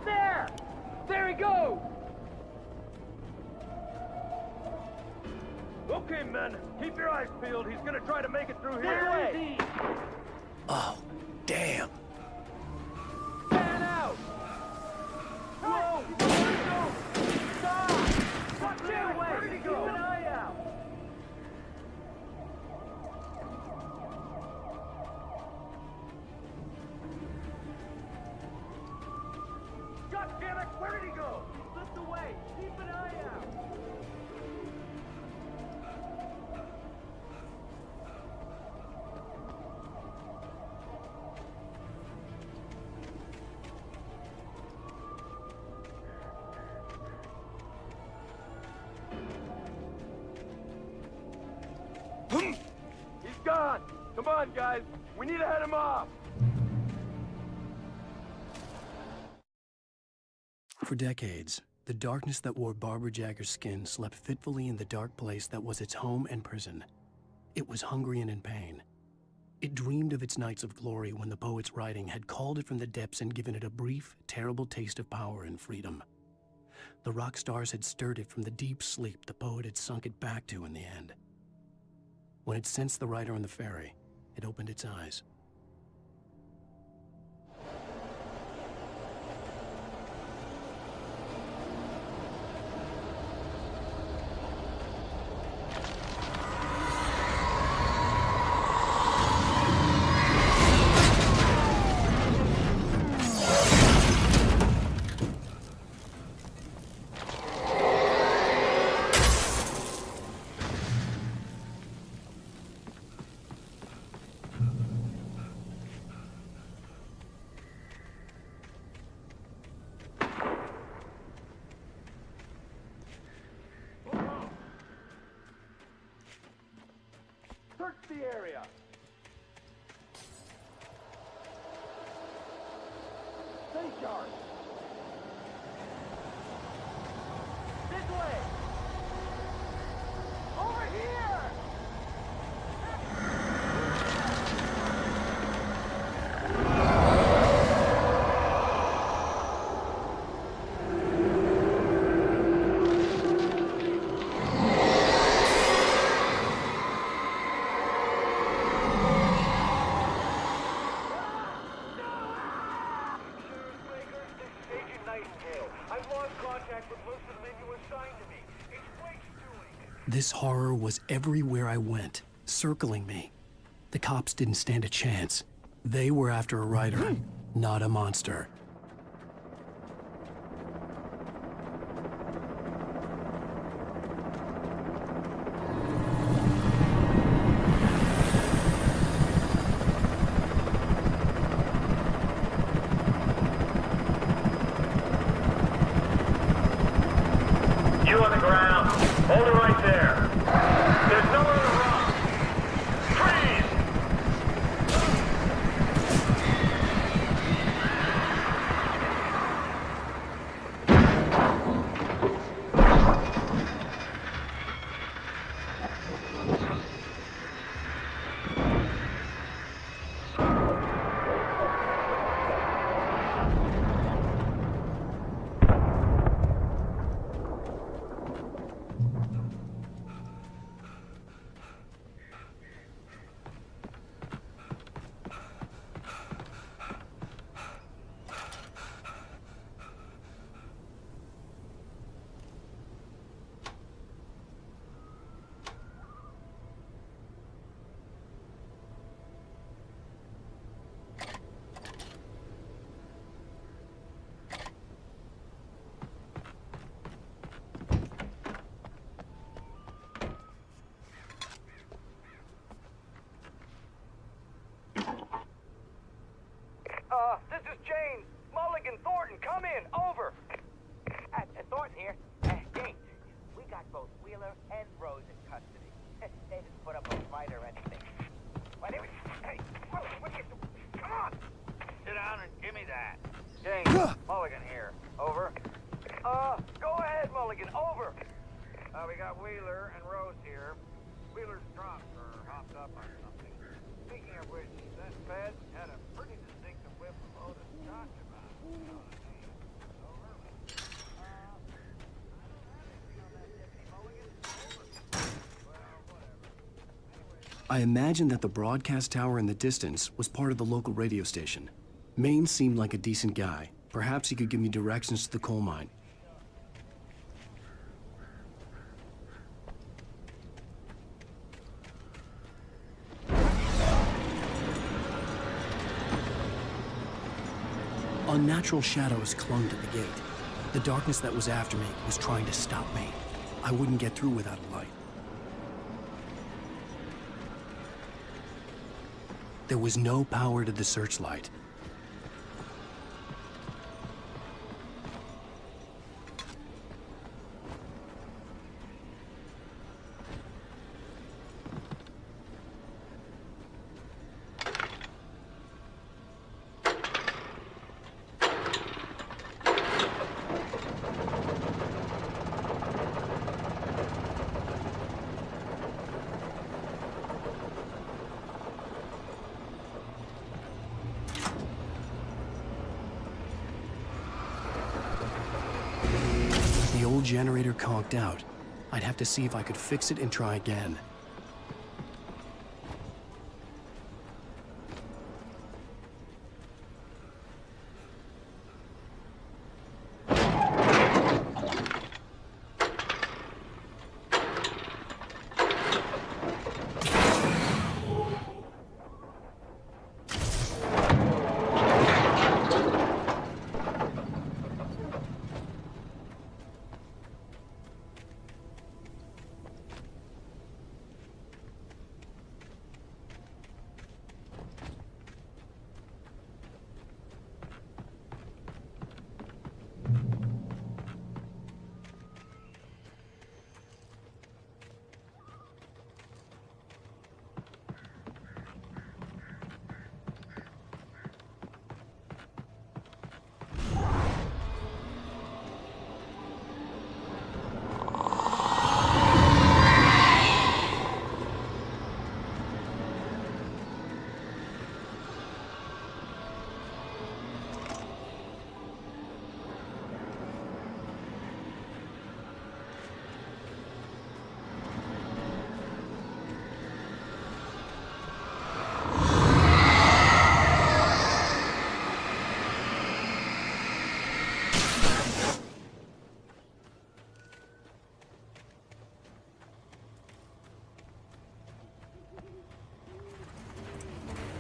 There! There he goes! Okay, men, keep your eyes peeled. He's gonna try to make it through here. Where is he? Oh, damn. Fan out! Whoa! Where'd he go? Stop! Watch out! Where'd he go? Keep an eye out! God damn it! Where did he go? He slipped away. Keep an eye out. He's gone. Come on, guys. We need to head him off. For decades, the darkness that wore Barbara Jagger's skin slept fitfully in the dark place that was its home and prison. It was hungry and in pain. It dreamed of its nights of glory when the poet's writing had called it from the depths and given it a brief, terrible taste of power and freedom. The rock stars had stirred it from the deep sleep the poet had sunk it back to in the end. When it sensed the writer on the ferry, it opened its eyes. Search the area. Stay sharp. This way. Over here. This horror was everywhere I went, circling me. The cops didn't stand a chance. They were after a writer, not a monster. You on the ground. Hold it right there. There's nowhere to run. Freeze! Thornton, come in. Over. Thornton here. Gate. We got both Wheeler and Rose in custody. They didn't put up a fight or anything. But it was... Hey, what are you doing? Come on. Sit down and give me that. James, Mulligan here. Over. Go ahead, Mulligan. Over. We got Wheeler and Rose here. Wheeler's drunk or hopped up on something. Speaking of which, that Fed had a pretty distinctive whip of Otis Scotch about it. You know what I mean? Over. I don't have anything on that Deputy Mulligan. Over. Well, whatever. I imagined that the broadcast tower in the distance was part of the local radio station. Maine seemed like a decent guy. Perhaps he could give me directions to the coal mine. Unnatural shadows clung to the gate. The darkness that was after me was trying to stop me. I wouldn't get through without a light. There was no power to the searchlight. The old generator conked out. I'd have to see if I could fix it and try again.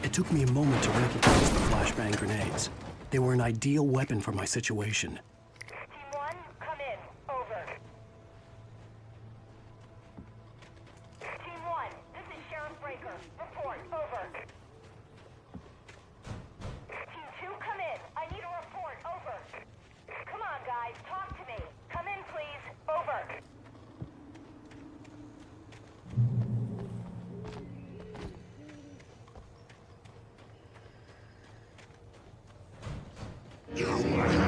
It took me a moment to recognize the flashbang grenades. They were an ideal weapon for my situation. Team 1, come in. Over. Team 1, this is Sheriff Breaker. Report. Over. Team 2, come in. I need a report. Over. Come on, guys. Talk to me. Come in, please. Over. You have the right to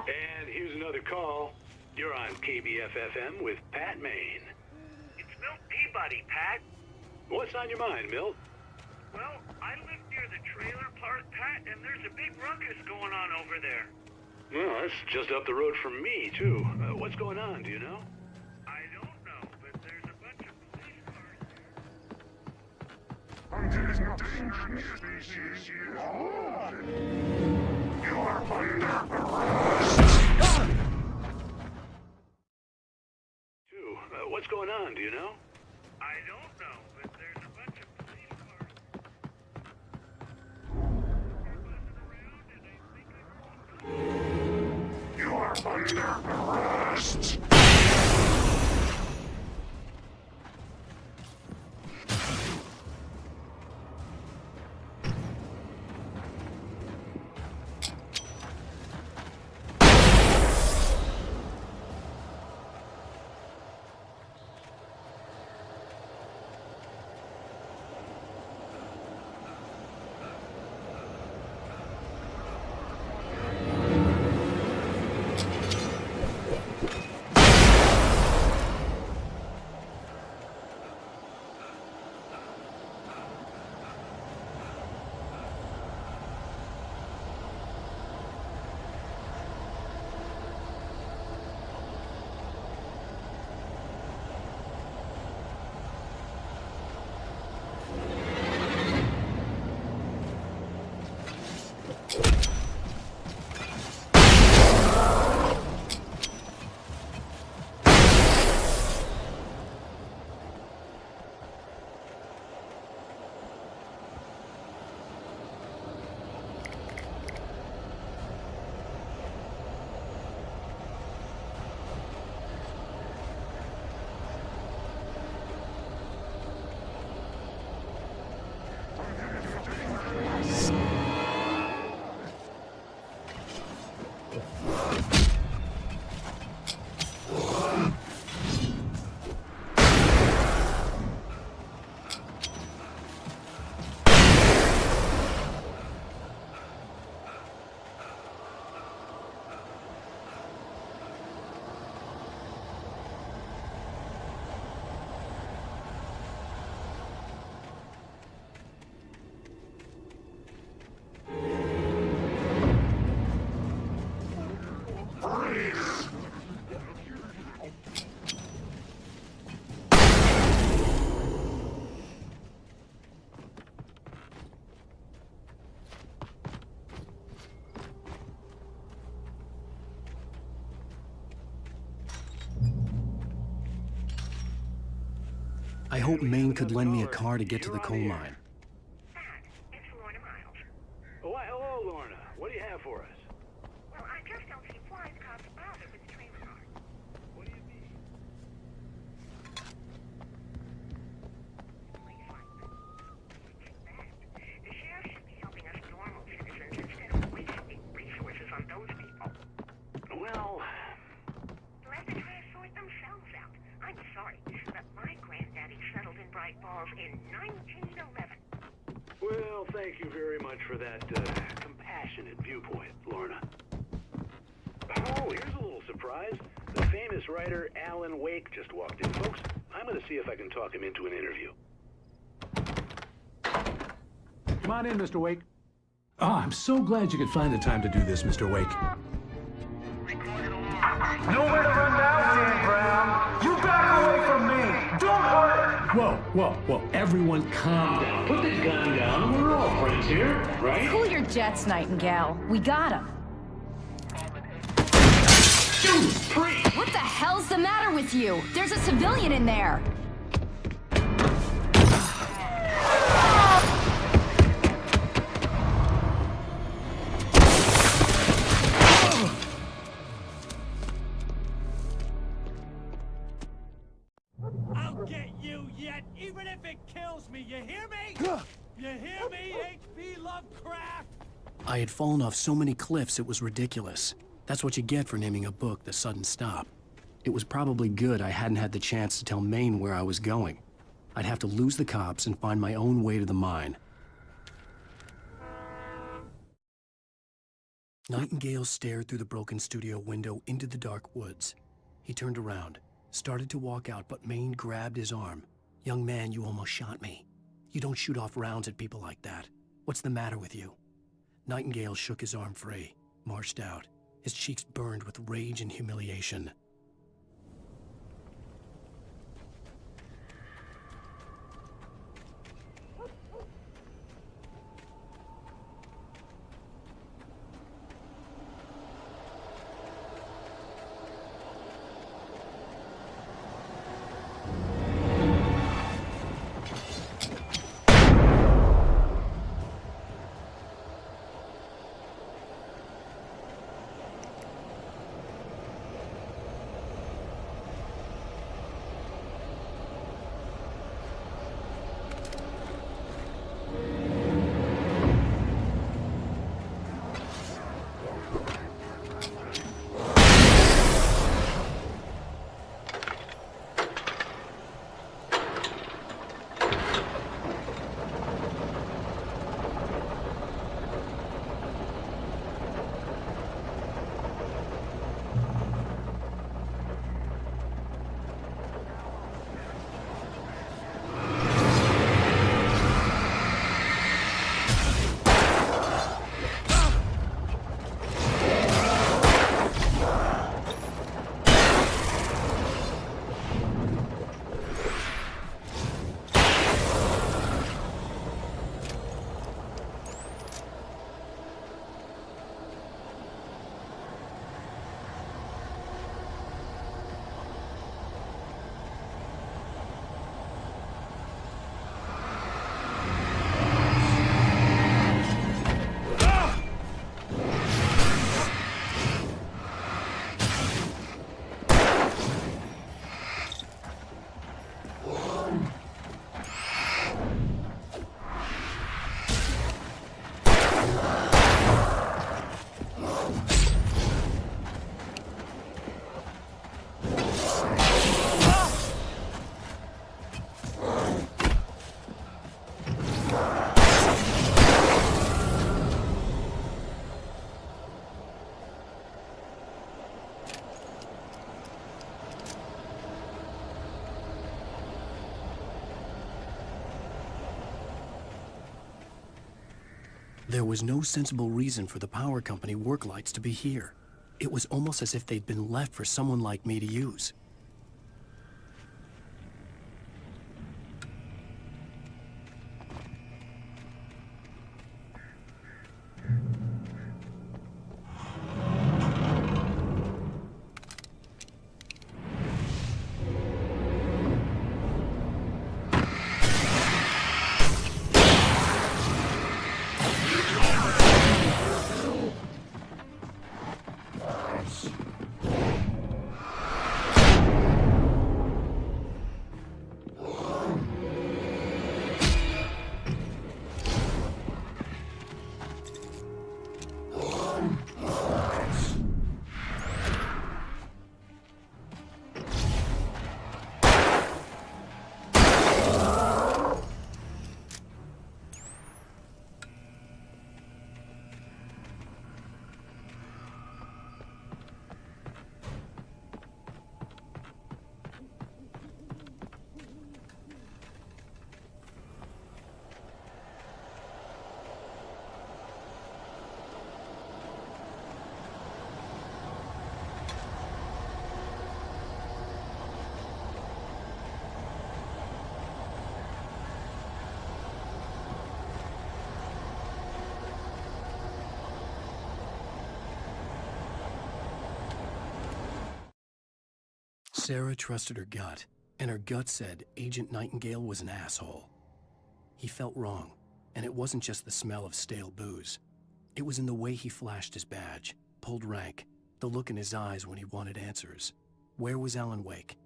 And here's another call. You're on KBF-FM with Pat Maine. It's Milt Peabody, Pat. What's on your mind, Milt? Well, I live near the trailer park, Pat, and there's a big ruckus going on over there. Well, that's just up the road from me, too. What's going on, do you know? I don't know, but there's a bunch of police cars Endangered species is wanted. You are under arrest. What's going on, do you know? I don't know, but there's a bunch of police cars. You are under arrest. I hope Maine could lend me a car to get to the coal mine. Oh, why, hello, Lorna. What do you have for us? Well, I just don't see why the cops bothered with the train car. What do you mean? The sheriff should be helping us normal citizens instead of wasting resources on those people. Well... Let the try to sort themselves out. I'm sorry, but my granddaddy settled in Bright Falls in 1911. Well, thank you very much for that compassionate viewpoint, Lorna. Oh, here's a little surprise. The famous writer Alan Wake just walked in. Folks, I'm going to see if I can talk him into an interview. Come on in, Mr. Wake. Oh, I'm so glad you could find the time to do this, Mr. Wake. Nowhere to run now, Dan Brown. You back away from me. Don't hurt. Whoa. Everyone calm down. Put the gun down. We're all friends here, right? Cool your jets, Nightingale. We got him. What the hell's the matter with you? There's a civilian in there. I'll get you yet, even if it kills me. You hear me? You hear me, H.P. Lovecraft? I had fallen off so many cliffs it was ridiculous. That's what you get for naming a book The Sudden Stop. It was probably good I hadn't had the chance to tell Maine where I was going. I'd have to lose the cops and find my own way to the mine. Nightingale stared through the broken studio window into the dark woods. He turned around, started to walk out, but Maine grabbed his arm. "Young man, you almost shot me. You don't shoot off rounds at people like that. What's the matter with you? Nightingale shook his arm free, marched out. His cheeks burned with rage and humiliation. There was no sensible reason for the power company work lights to be here. It was almost as if they'd been left for someone like me to use. Sarah trusted her gut, and her gut said Agent Nightingale was an asshole. He felt wrong, and it wasn't just the smell of stale booze. It was in the way he flashed his badge, pulled rank, the look in his eyes when he wanted answers. Where was Alan Wake?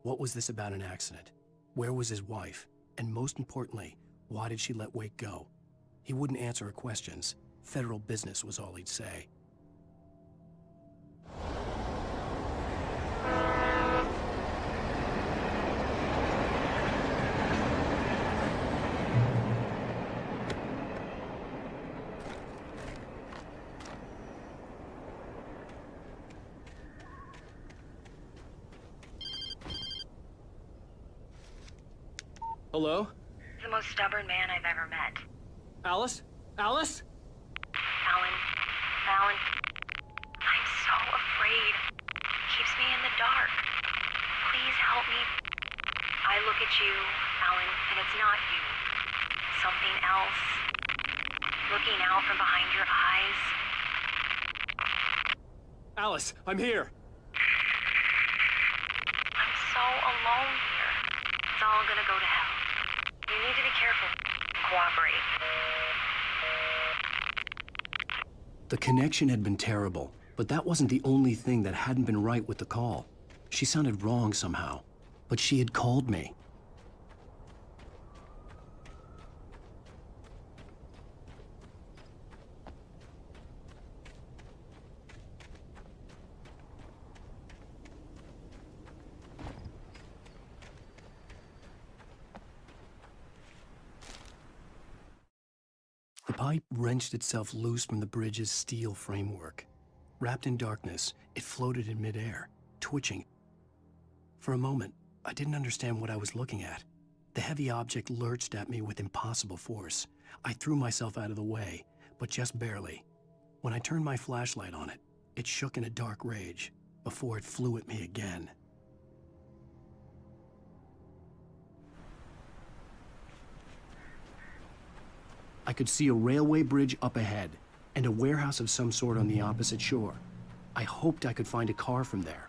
What was this about an accident? Where was his wife? And most importantly, why did she let Wake go? He wouldn't answer her questions. Federal business was all he'd say. Hello? It's most stubborn man I've ever met. Alice? Alice? Alan, I'm so afraid. He keeps me in the dark. Please help me. I look at you, Alan, and it's not you. Something else. Looking out from behind your eyes. Alice, I'm here. I'm so alone here. It's all gonna go to hell. You need to be careful. Cooperate. The connection had been terrible, but that wasn't the only thing that hadn't been right with the call. She sounded wrong somehow, but she had called me. The pipe wrenched itself loose from the bridge's steel framework. Wrapped in darkness, it floated in midair, twitching. For a moment, I didn't understand what I was looking at. The heavy object lurched at me with impossible force. I threw myself out of the way, but just barely. When I turned my flashlight on it, it shook in a dark rage before it flew at me again. I could see a railway bridge up ahead and a warehouse of some sort on the opposite shore. I hoped I could find a car from there.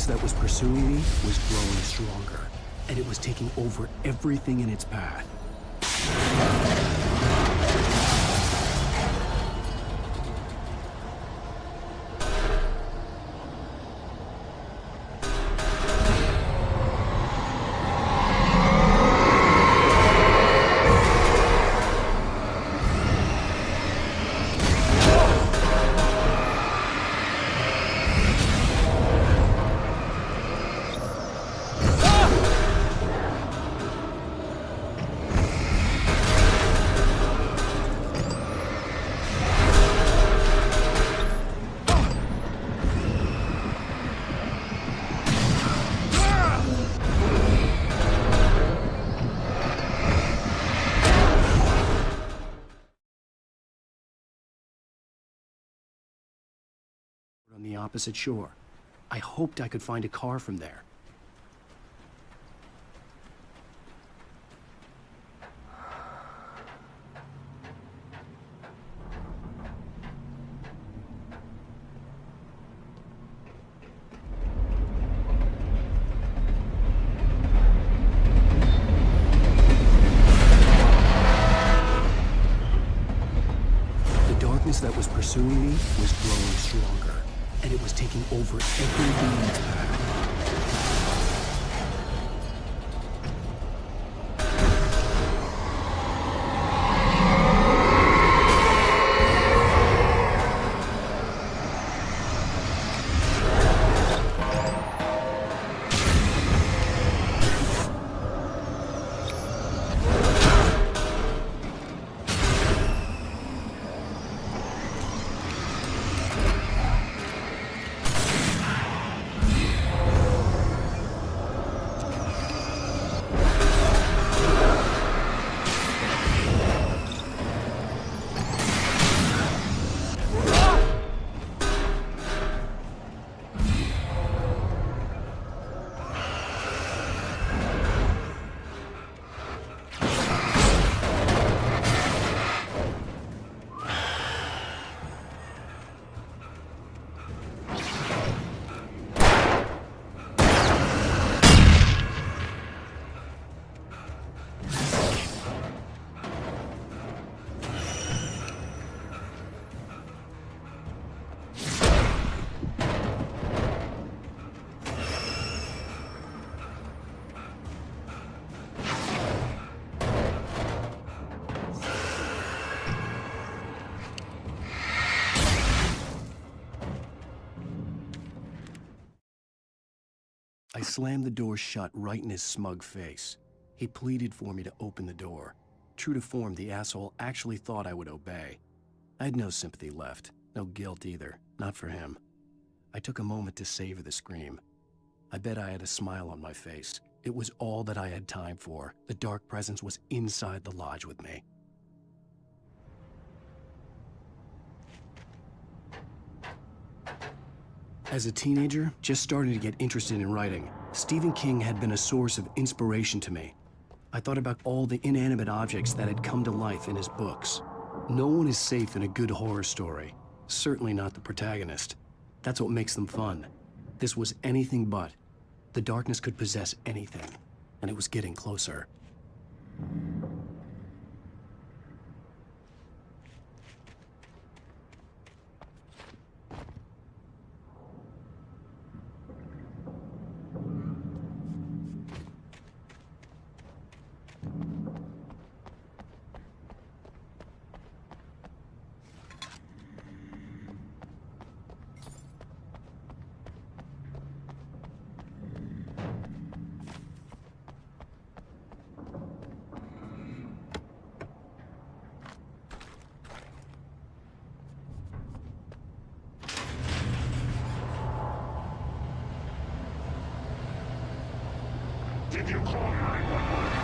That was pursuing me was growing stronger, and it was taking over everything in its path. On the opposite shore. I hoped I could find a car from there. The darkness that was pursuing me was growing stronger, and it was taking over everything in its path. I slammed the door shut right in his smug face. He pleaded for me to open the door. True to form, the asshole actually thought I would obey. I had no sympathy left, no guilt either, not for him. I took a moment to savor the scream. I bet I had a smile on my face. It was all that I had time for. The dark presence was inside the lodge with me. As a teenager, just starting to get interested in writing, Stephen King had been a source of inspiration to me. I thought about all the inanimate objects that had come to life in his books. No one is safe in a good horror story. Certainly not the protagonist. That's what makes them fun. This was anything but. The darkness could possess anything, and it was getting closer. Did you call 911?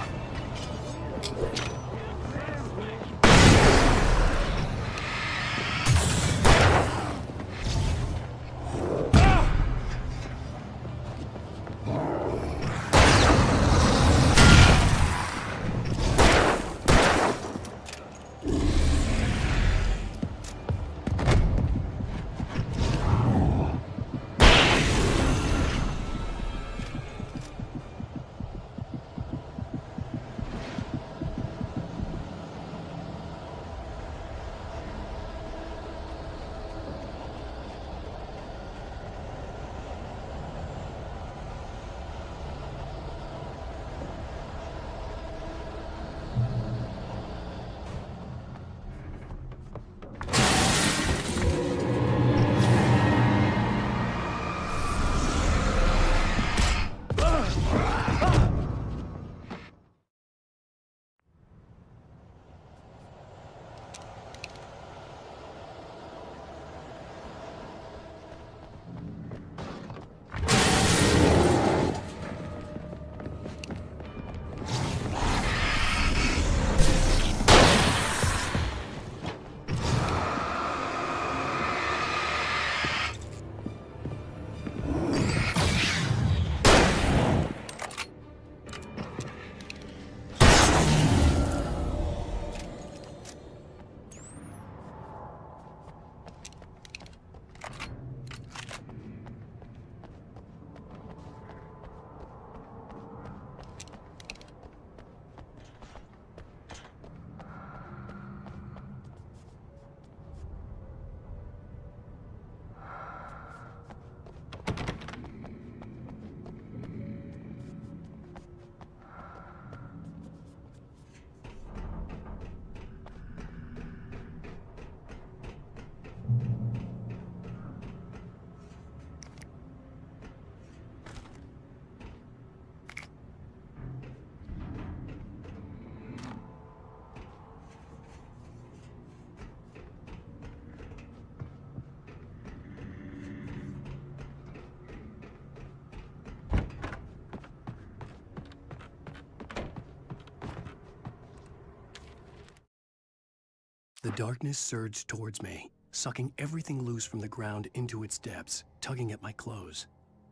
The darkness surged towards me, sucking everything loose from the ground into its depths, tugging at my clothes.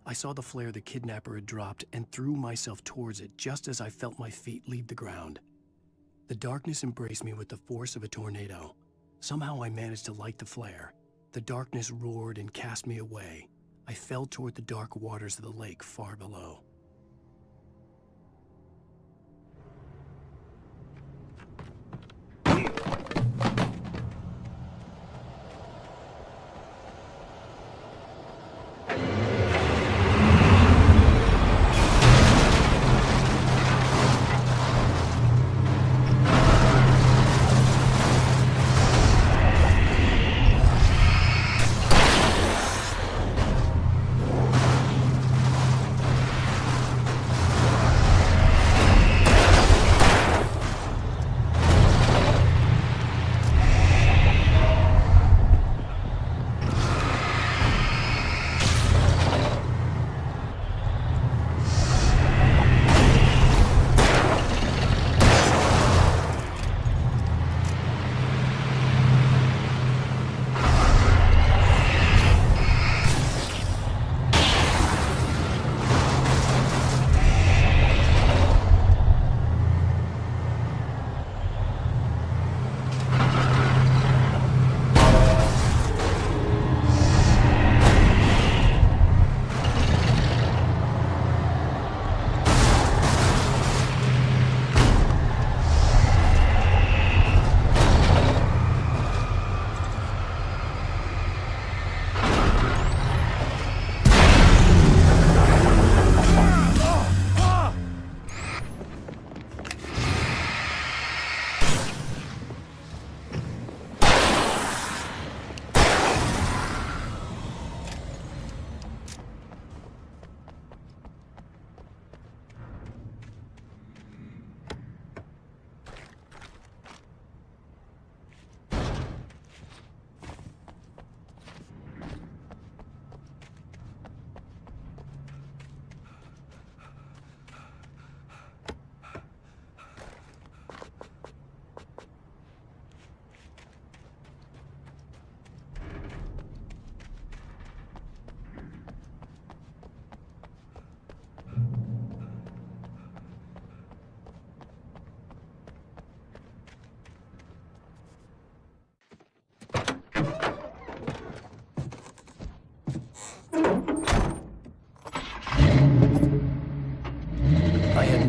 I saw the flare the kidnapper had dropped and threw myself towards it just as I felt my feet leave the ground. The darkness embraced me with the force of a tornado. Somehow I managed to light the flare. The darkness roared and cast me away. I fell toward the dark waters of the lake far below.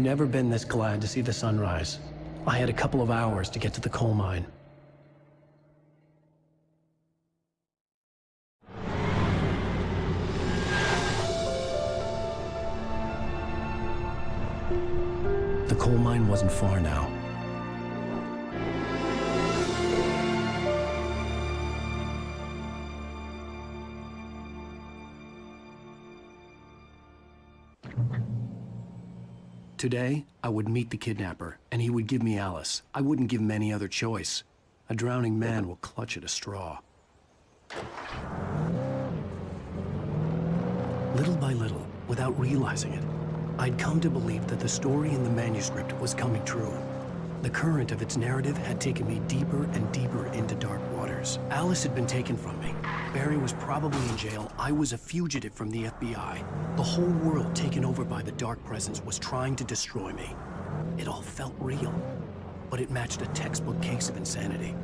never been this glad to see the sunrise. I had a couple of hours to get to the coal mine. The coal mine wasn't far now. Today, I would meet the kidnapper, and he would give me Alice. I wouldn't give him any other choice. A drowning man will clutch at a straw. Little by little, without realizing it, I'd come to believe that the story in the manuscript was coming true. The current of its narrative had taken me deeper and deeper into dark waters. Alice had been taken from me. Barry was probably in jail. I was a fugitive from the FBI. The whole world taken over by the dark presence was trying to destroy me. It all felt real, but it matched a textbook case of insanity.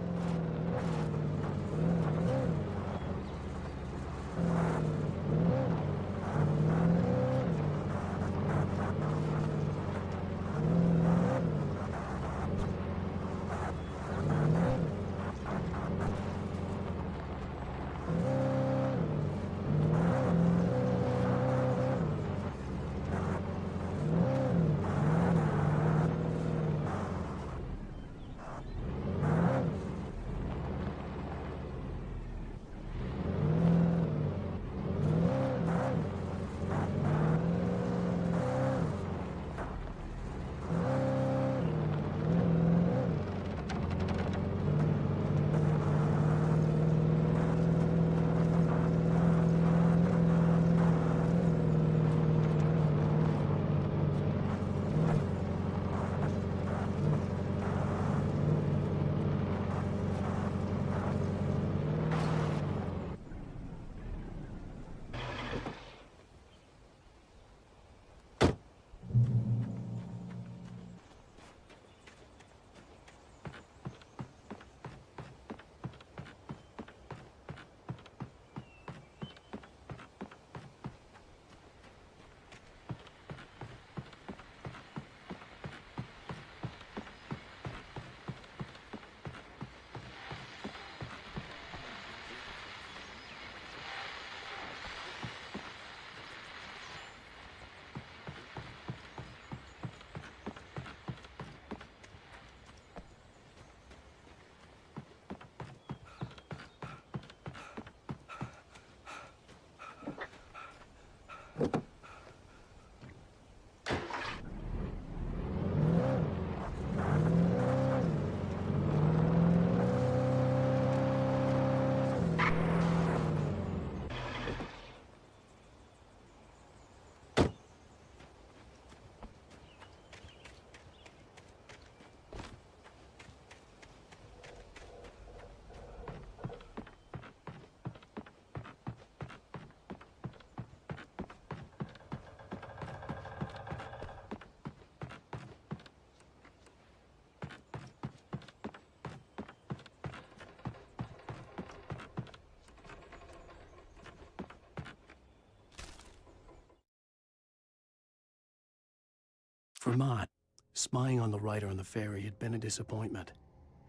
For Mott, spying on the writer on the ferry had been a disappointment.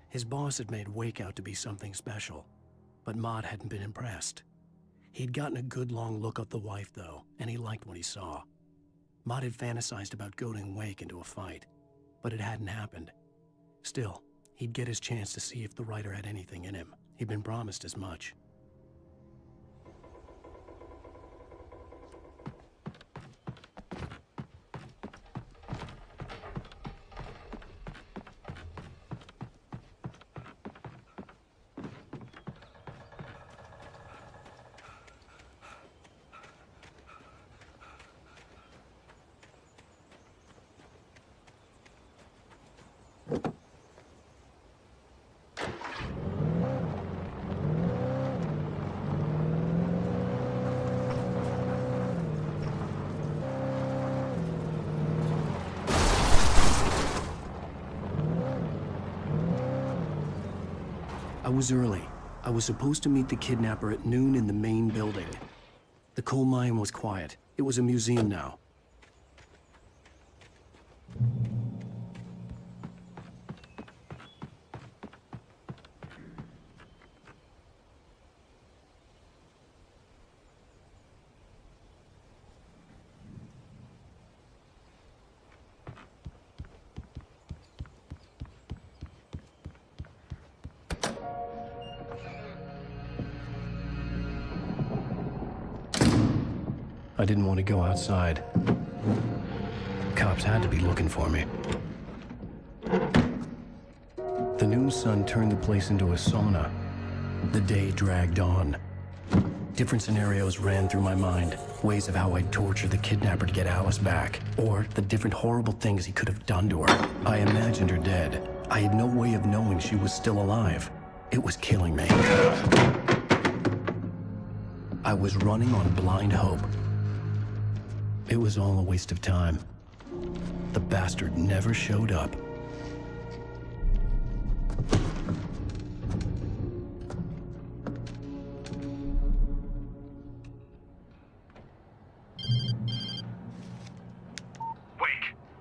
His boss had made Wake out to be something special, but Mott hadn't been impressed. He'd gotten a good long look at the wife, though, and he liked what he saw. Mott had fantasized about goading Wake into a fight, but it hadn't happened. Still, he'd get his chance to see if the writer had anything in him. He'd been promised as much. I was early. I was supposed to meet the kidnapper at noon in the main building. The coal mine was quiet. It was a museum now. I didn't want to go outside. Cops had to be looking for me. The noon sun turned the place into a sauna. The day dragged on. Different scenarios ran through my mind. Ways of how I'd torture the kidnapper to get Alice back. Or the different horrible things he could have done to her. I imagined her dead. I had no way of knowing she was still alive. It was killing me. I was running on blind hope. It was all a waste of time. The bastard never showed up.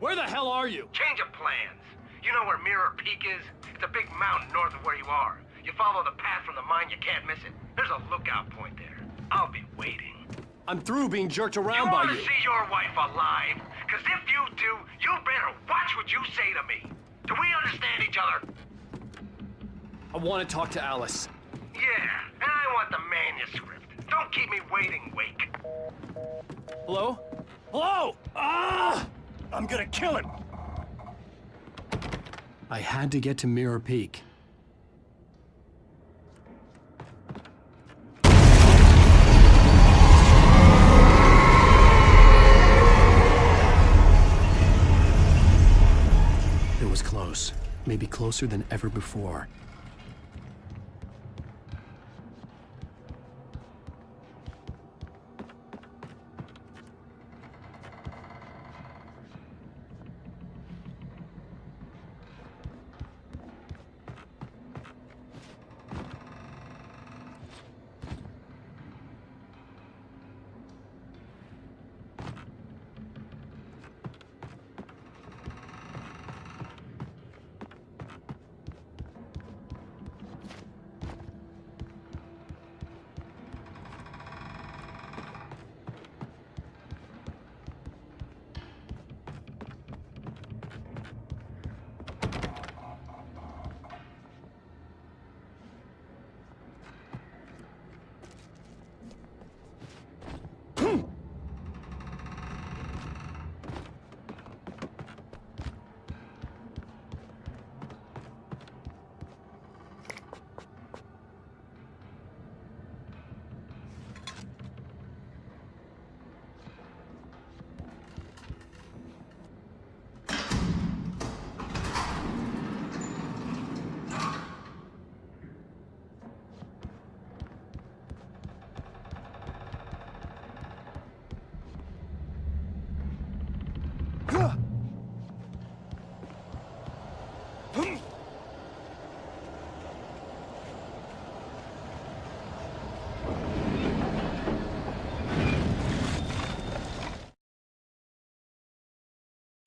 Where the hell are you? Change of plans. You know where Mirror Peak is? It's a big mountain north of where you are. You follow the path from the mine, you can't miss it. There's a lookout point there. I'll be waiting. I'm through being jerked around by You you. want to see your wife alive? Because if you do, you better watch what you say to me. Do we understand each other? I want to talk to Alice. Yeah, and I want the manuscript. Don't keep me waiting, Wake. Hello? Hello? Ah! I'm gonna kill him. I had to get to Mirror Peak. It was close. Maybe closer than ever before.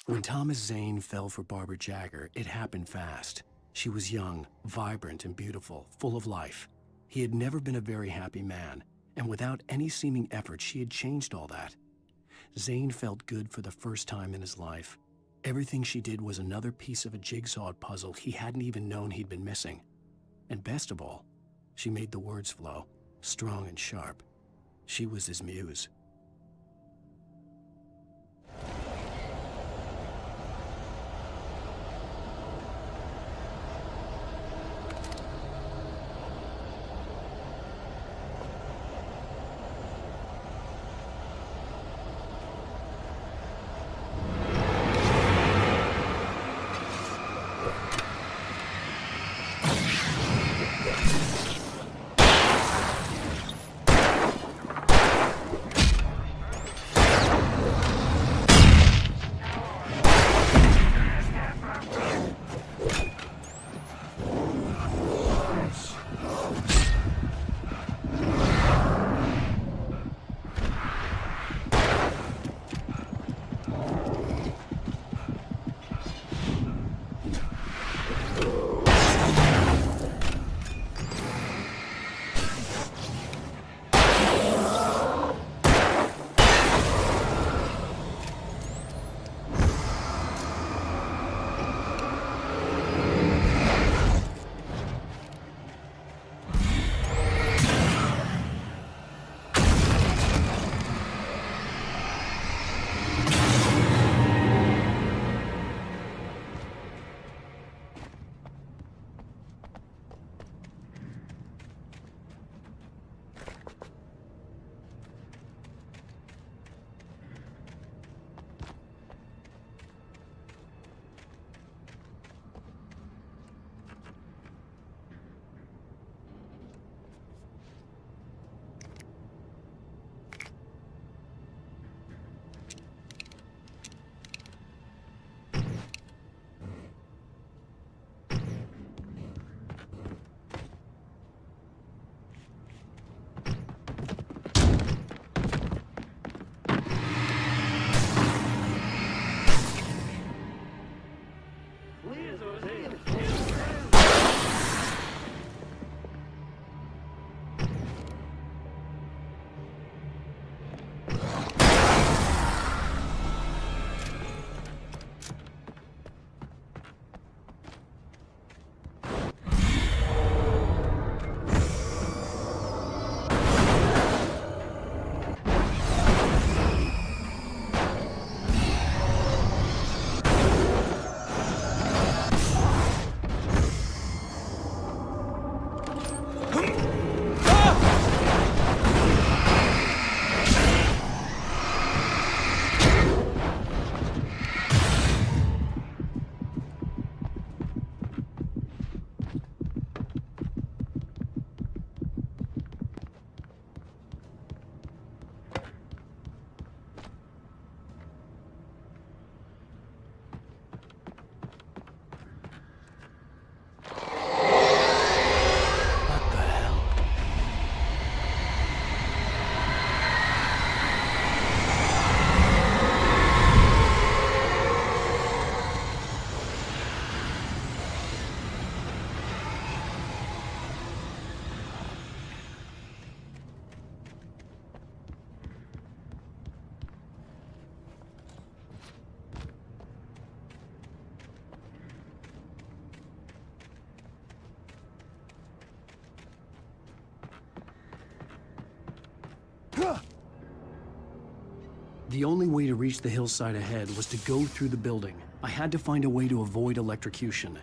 When Thomas Zane fell for Barbara Jagger, it happened fast. She was young, vibrant, and beautiful, full of life. He had never been a very happy man, and without any seeming effort, she had changed all that. Zane felt good for the first time in his life. Everything she did was another piece of a jigsaw puzzle he hadn't even known he'd been missing. And best of all, she made the words flow, strong and sharp. She was his muse. The only way to reach the hillside ahead was to go through the building. I had to find a way to avoid electrocution.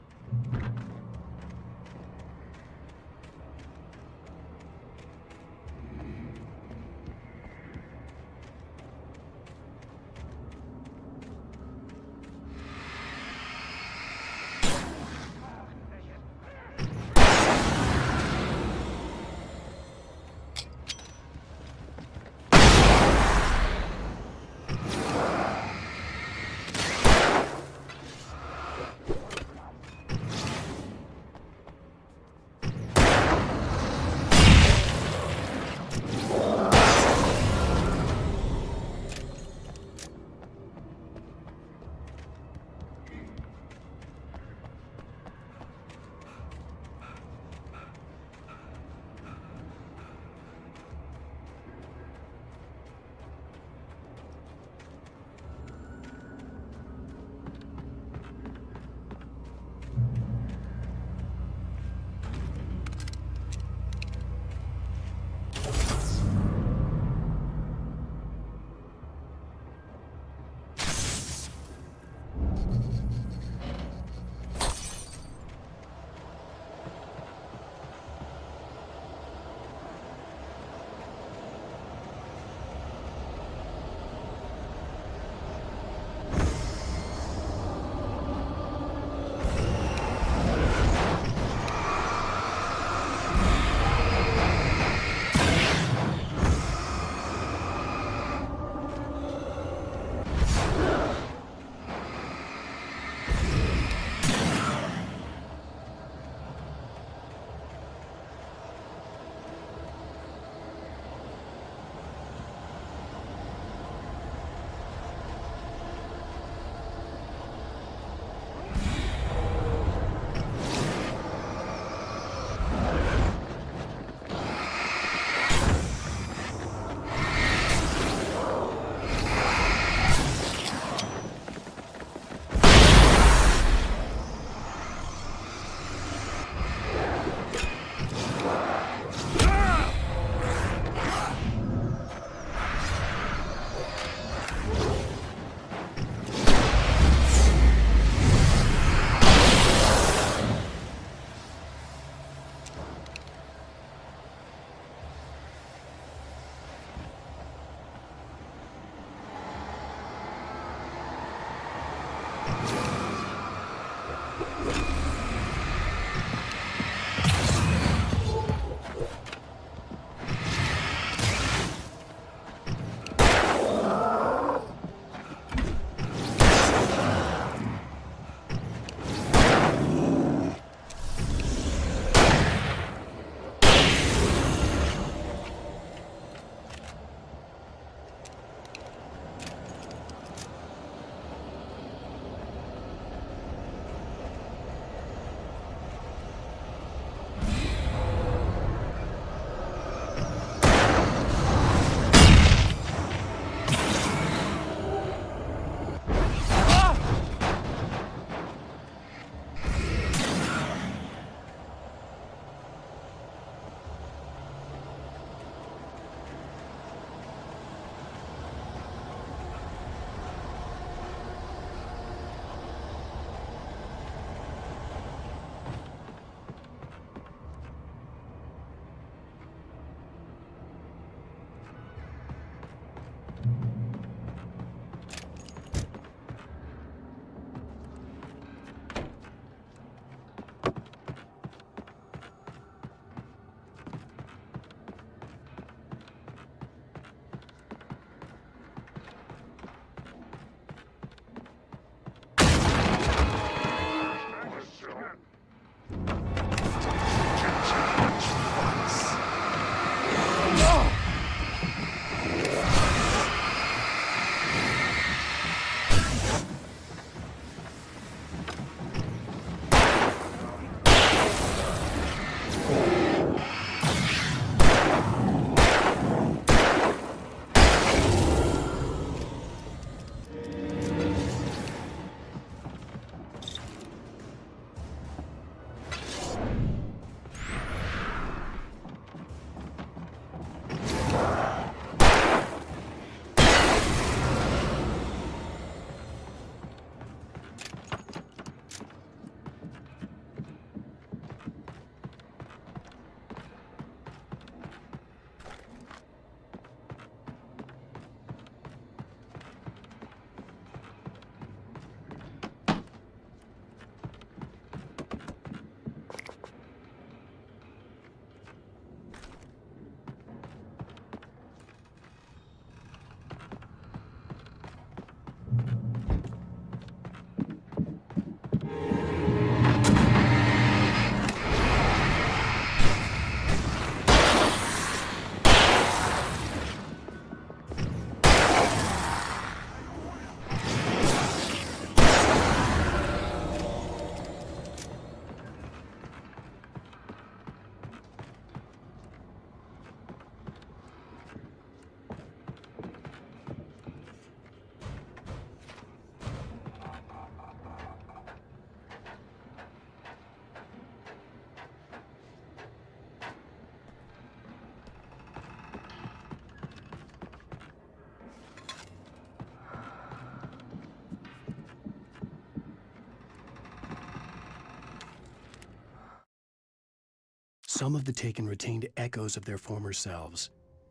Some of the taken retained echoes of their former selves,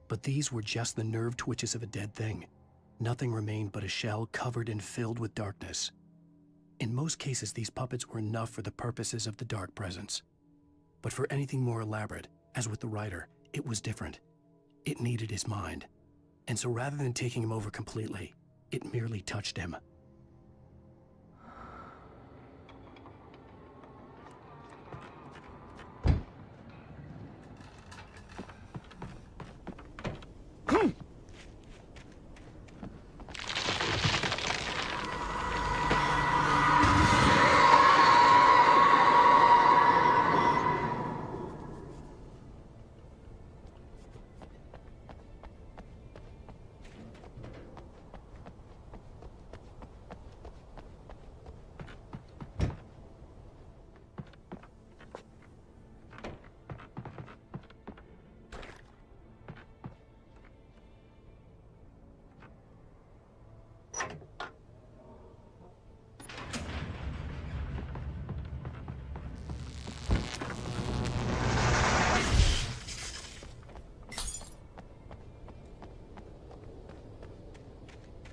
but these were just the nerve twitches of a dead thing. Nothing remained but a shell covered and filled with darkness. In most cases, these puppets were enough for the purposes of the dark presence. But for anything more elaborate, as with the writer, it was different. It needed his mind. And so rather than taking him over completely, it merely touched him.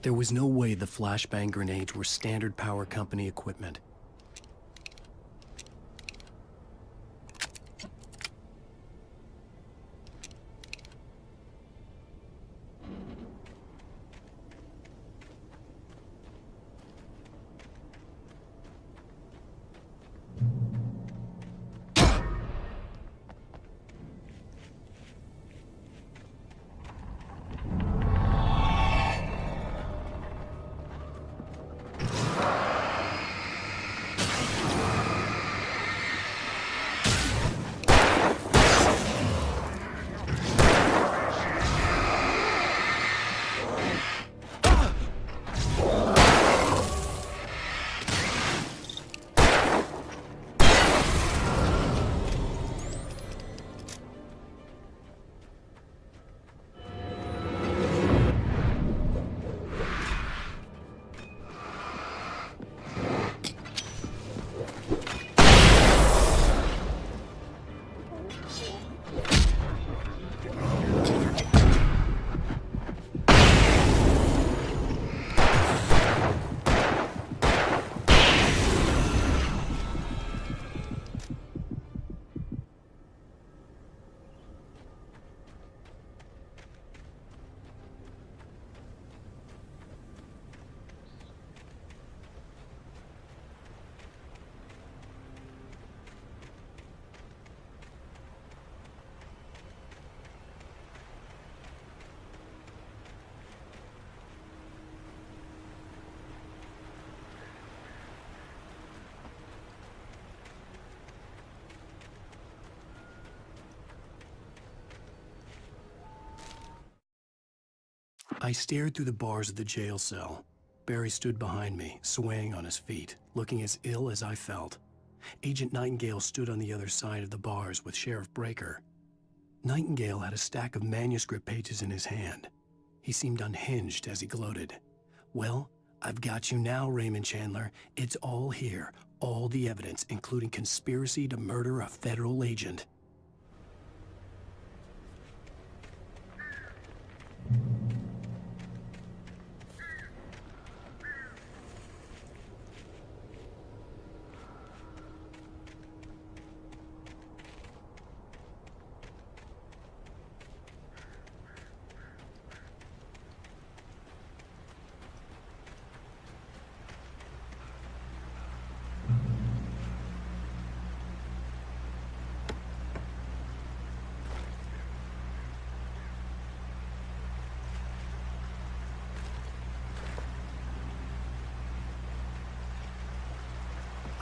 There was no way the flashbang grenades were standard power company equipment. I stared through the bars of the jail cell. Barry stood behind me, swaying on his feet, looking as ill as I felt. Agent Nightingale stood on the other side of the bars with Sheriff Breaker. Nightingale had a stack of manuscript pages in his hand. He seemed unhinged as he gloated. "Well, I've got you now, Raymond Chandler. It's all here. All the evidence, including conspiracy to murder a federal agent."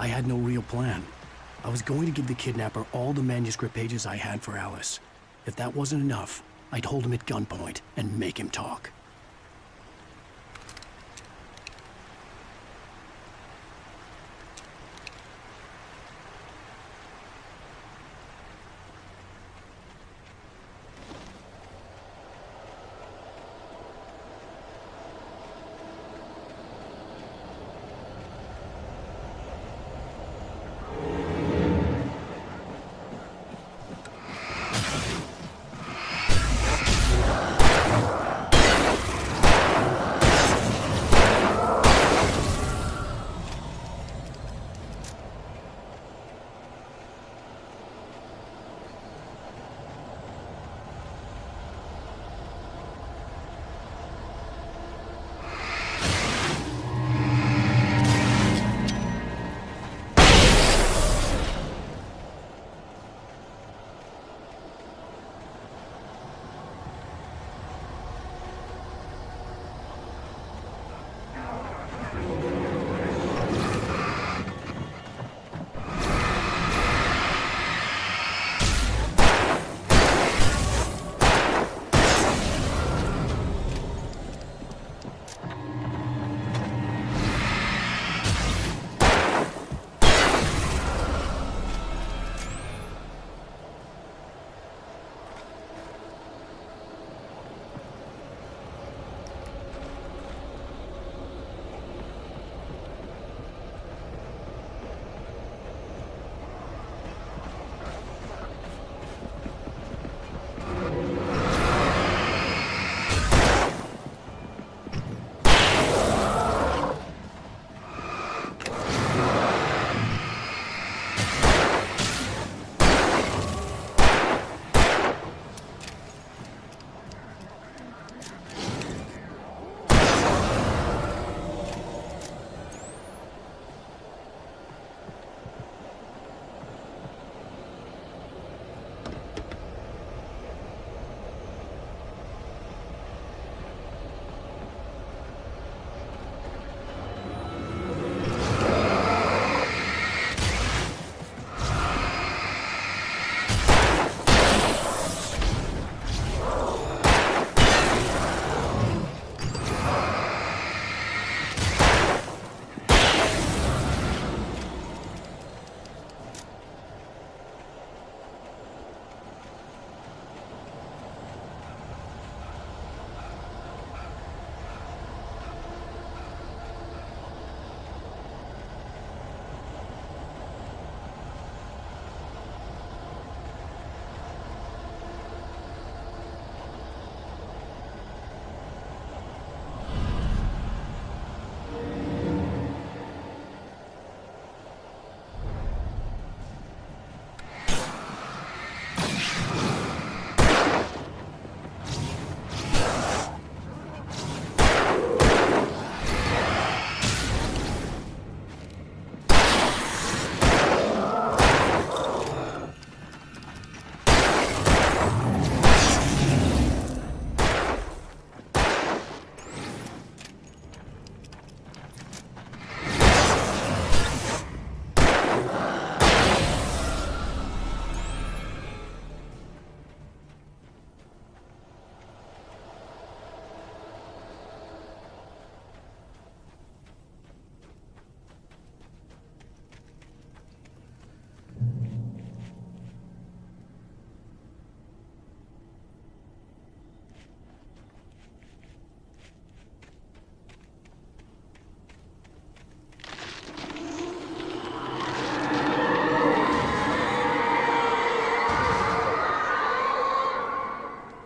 I had no real plan. I was going to give the kidnapper all the manuscript pages I had for Alice. If that wasn't enough, I'd hold him at gunpoint and make him talk.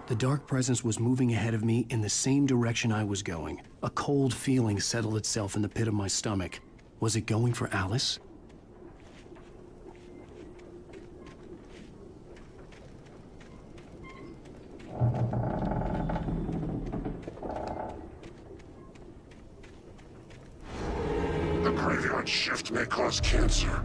The dark presence was moving ahead of me in the same direction I was going. A cold feeling settled itself in the pit of my stomach. Was it going for Alice? The graveyard shift may cause cancer.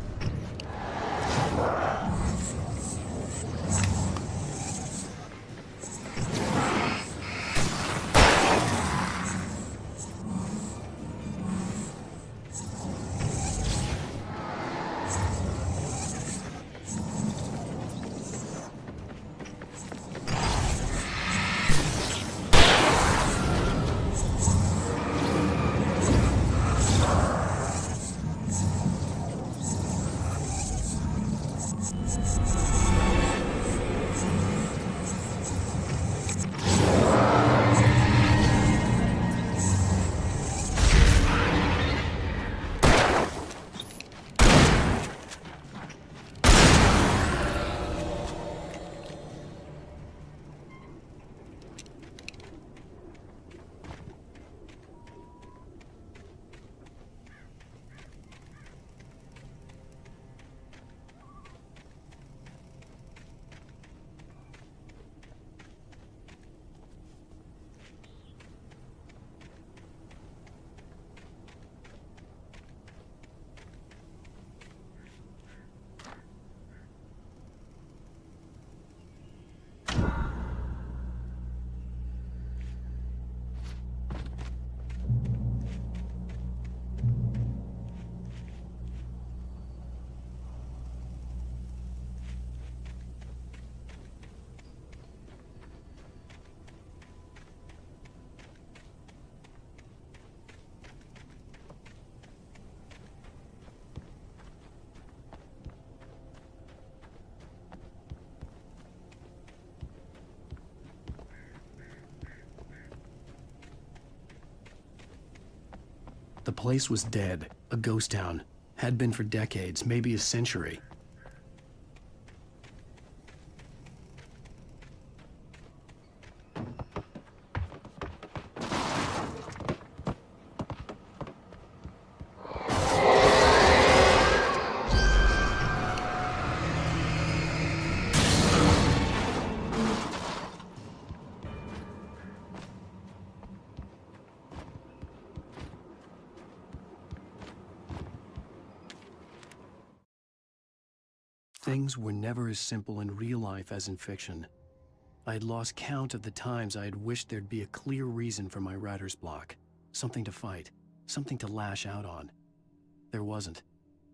The place was dead, a ghost town. Had been for decades, maybe a century. Things were never as simple in real life as in fiction. I had lost count of the times I had wished there'd be a clear reason for my writer's block. Something to fight, something to lash out on. There wasn't.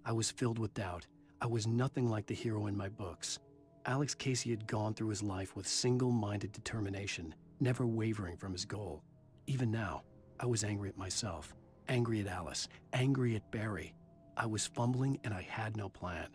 I was filled with doubt. I was nothing like the hero in my books. Alex Casey had gone through his life with single-minded determination, never wavering from his goal. Even now, I was angry at myself, angry at Alice, angry at Barry. I was fumbling and I had no plan.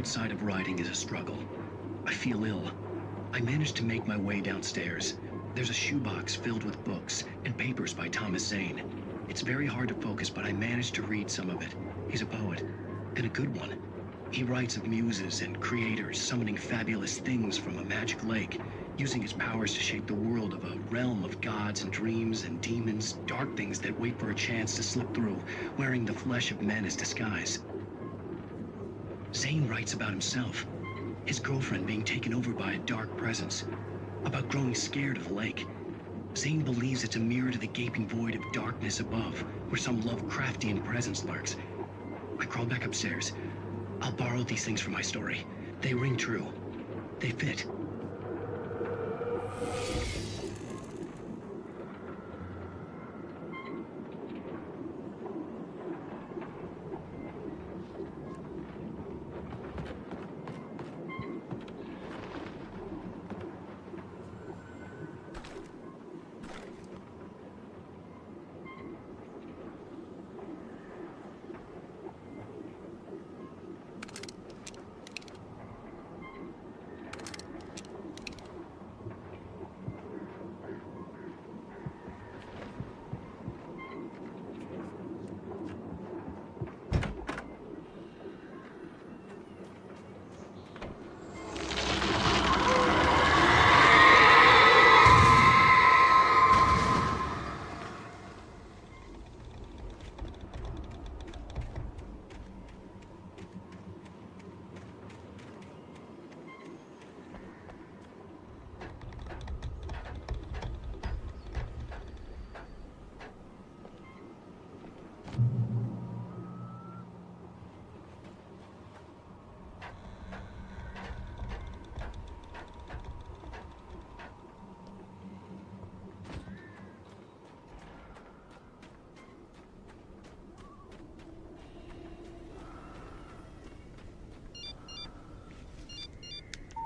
outside of riding is a struggle. I feel ill. I managed to make my way downstairs. There's a shoebox filled with books and papers by Thomas Zane. It's very hard to focus, but I managed to read some of it. He's a poet, and a good one. He writes of muses and creators summoning fabulous things from a magic lake, using his powers to shape the world of a realm of gods and dreams and demons, dark things that wait for a chance to slip through, wearing the flesh of men as disguise. Zane writes about himself, his girlfriend being taken over by a dark presence, about growing scared of the lake. Zane believes it's a mirror to the gaping void of darkness above, where some Lovecraftian presence lurks. I crawled back upstairs. I'll borrow these things for my story. They ring true. They fit.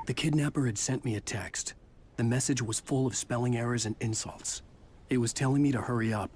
The kidnapper had sent me a text. The message was full of spelling errors and insults. It was telling me to hurry up.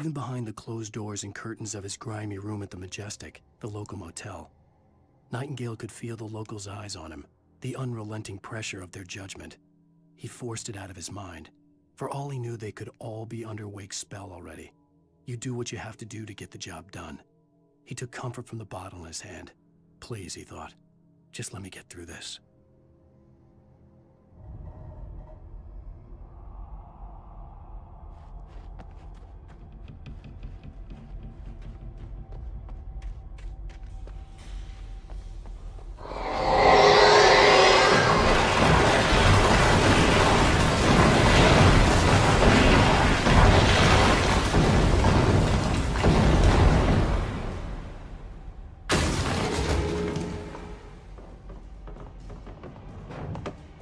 even behind the closed doors and curtains of his grimy room at the Majestic, the local motel. Nightingale could feel the locals' eyes on him, the unrelenting pressure of their judgment. He forced it out of his mind. For all he knew, they could all be under Wake's spell already. You do what you have to do to get the job done. He took comfort from the bottle in his hand. Please, he thought, just let me get through this.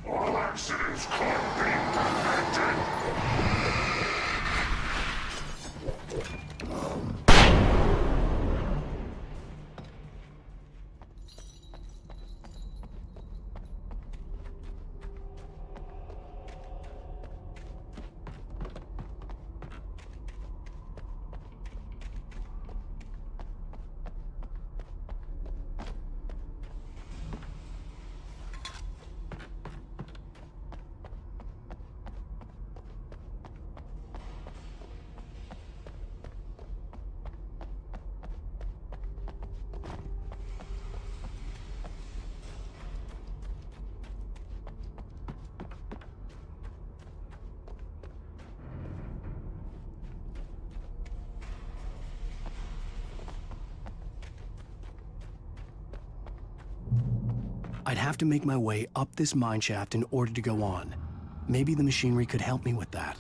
All accidents can't be prevented. I'd have to make my way up this mine shaft in order to go on. Maybe the machinery could help me with that.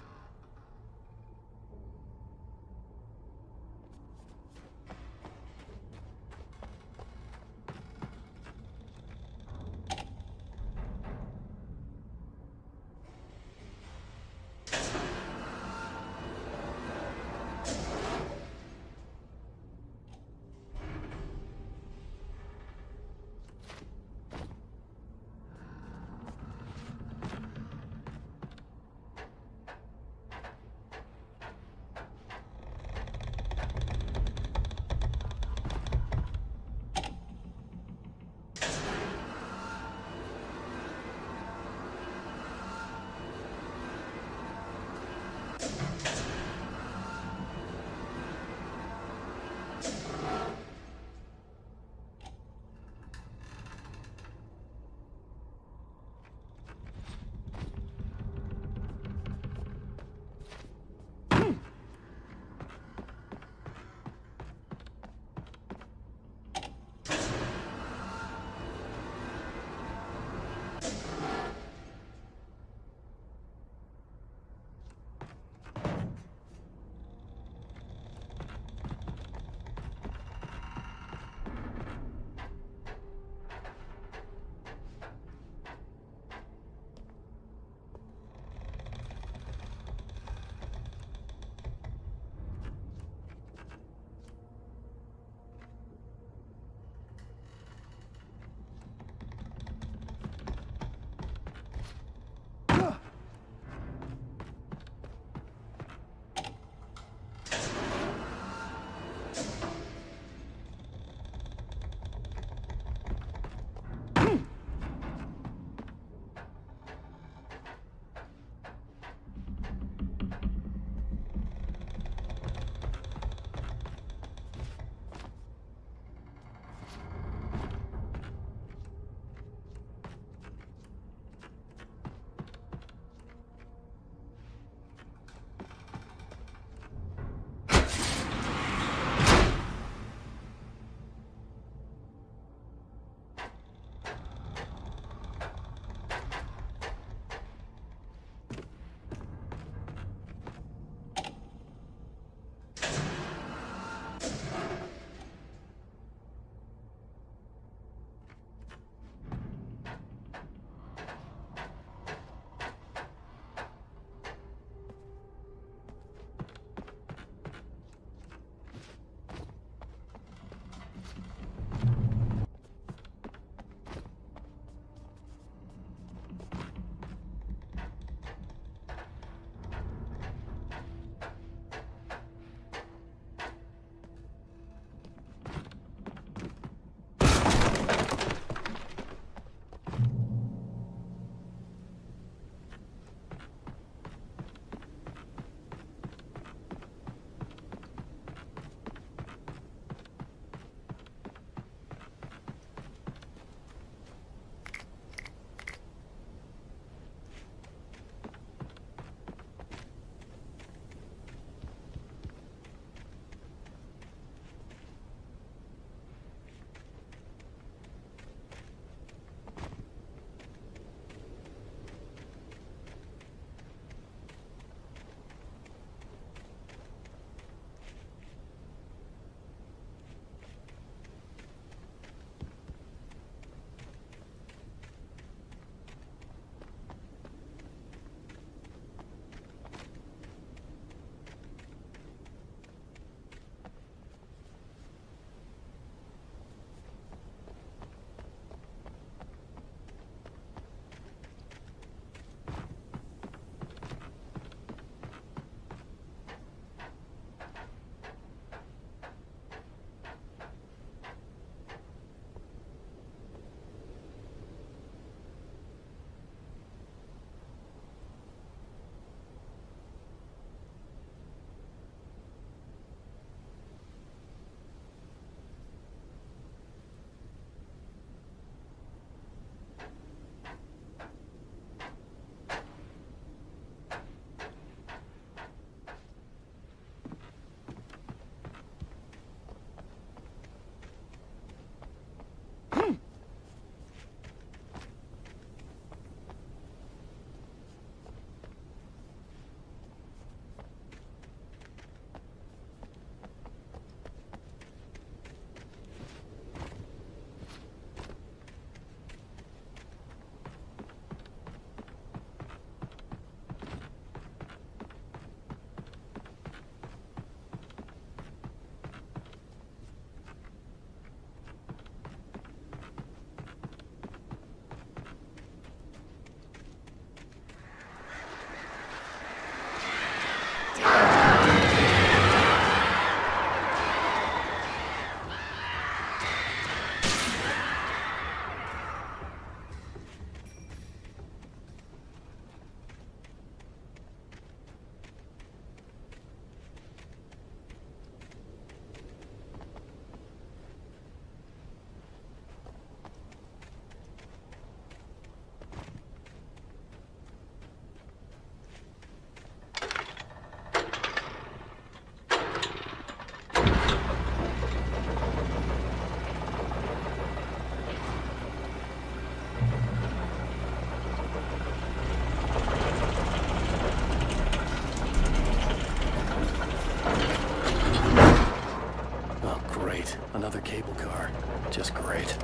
cable car. Just great.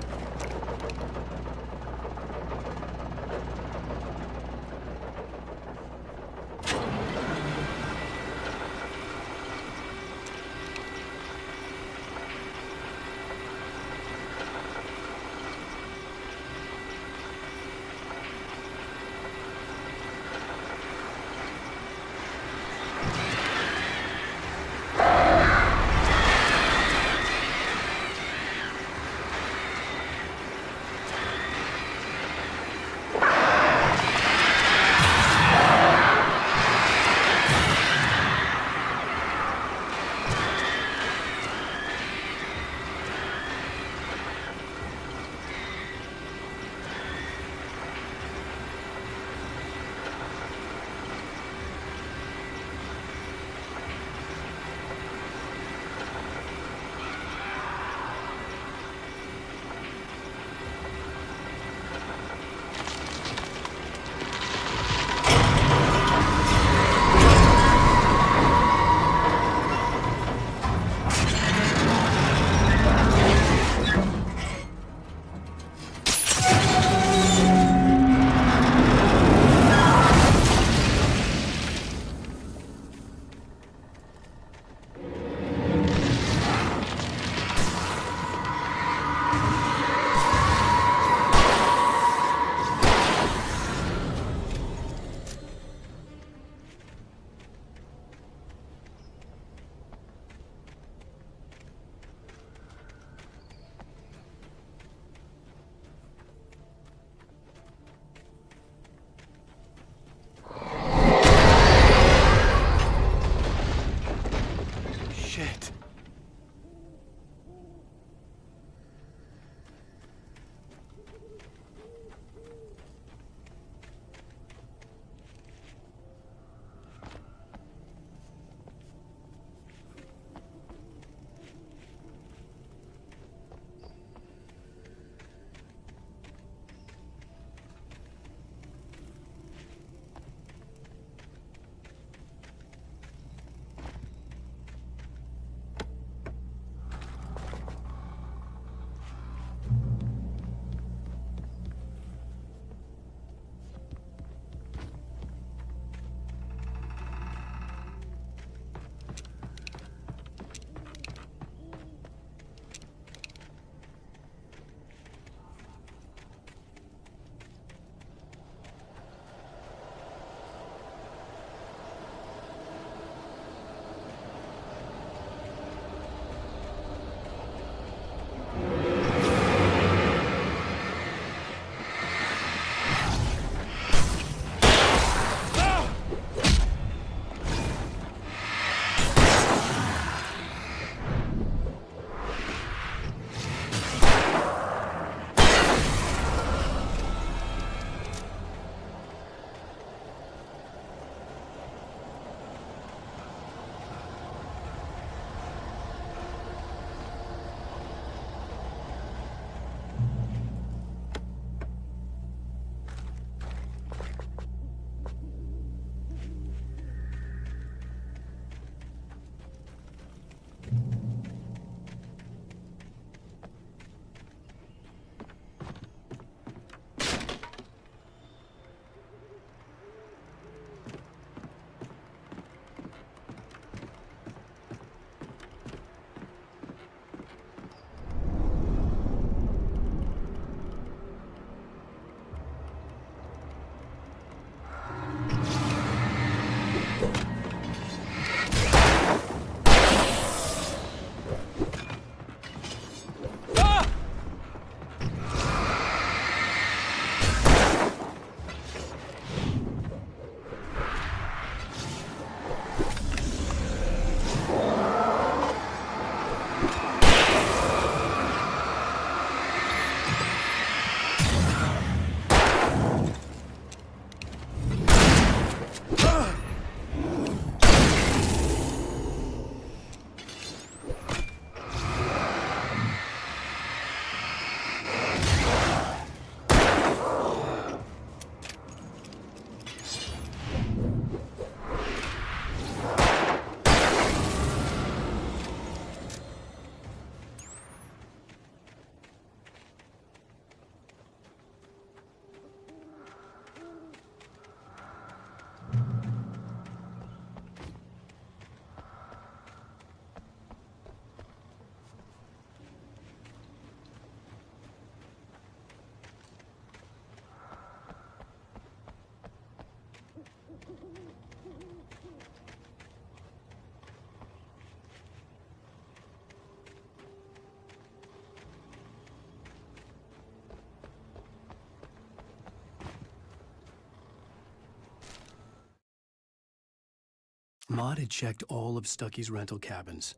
Maud had checked all of Stucky's rental cabins.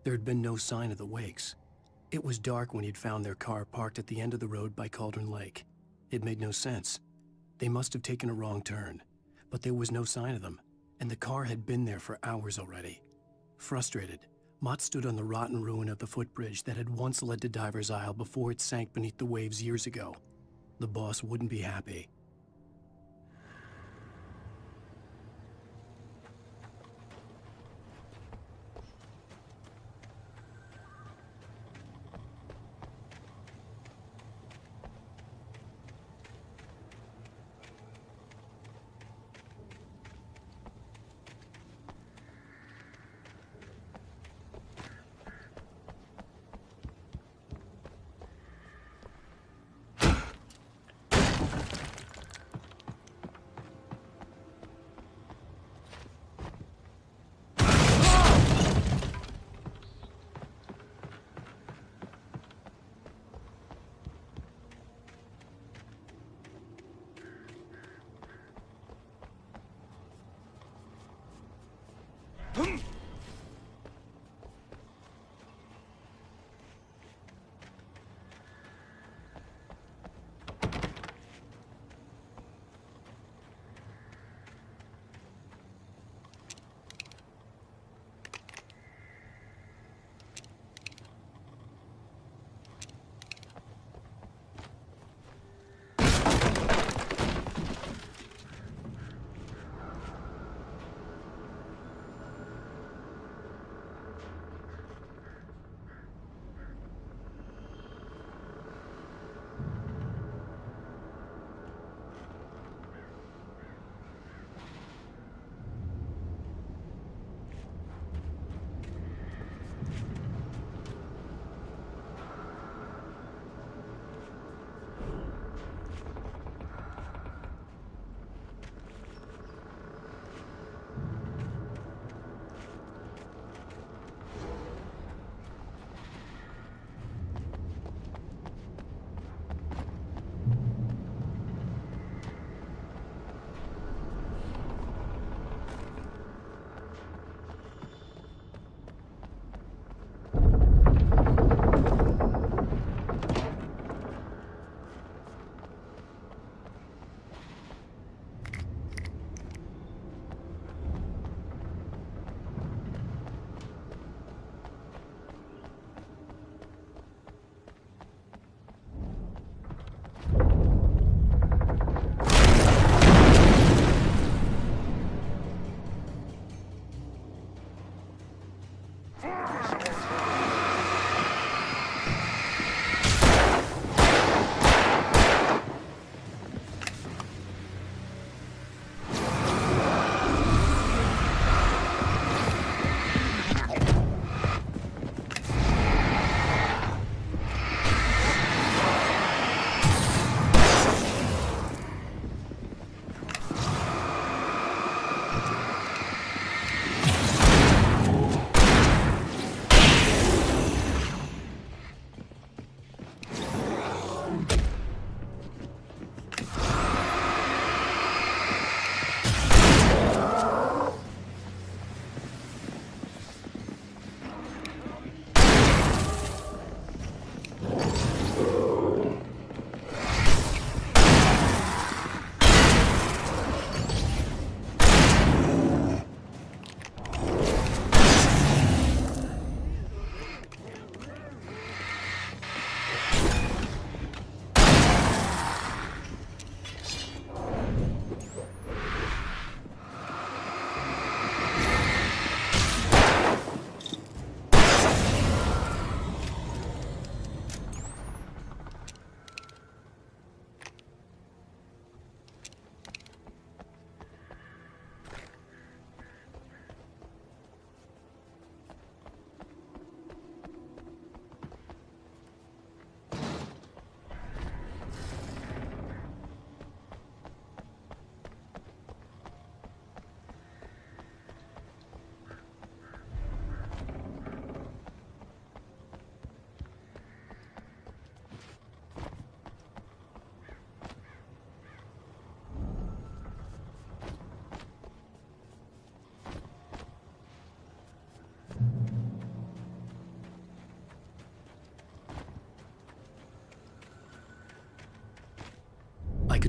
There had been no sign of the Wakes. It was dark when he'd found their car parked at the end of the road by Cauldron Lake. It made no sense. They must have taken a wrong turn, but there was no sign of them, and the car had been there for hours already. Frustrated, Mott stood on the rotten ruin of the footbridge that had once led to Diver's Isle before it sank beneath the waves years ago. The boss wouldn't be happy.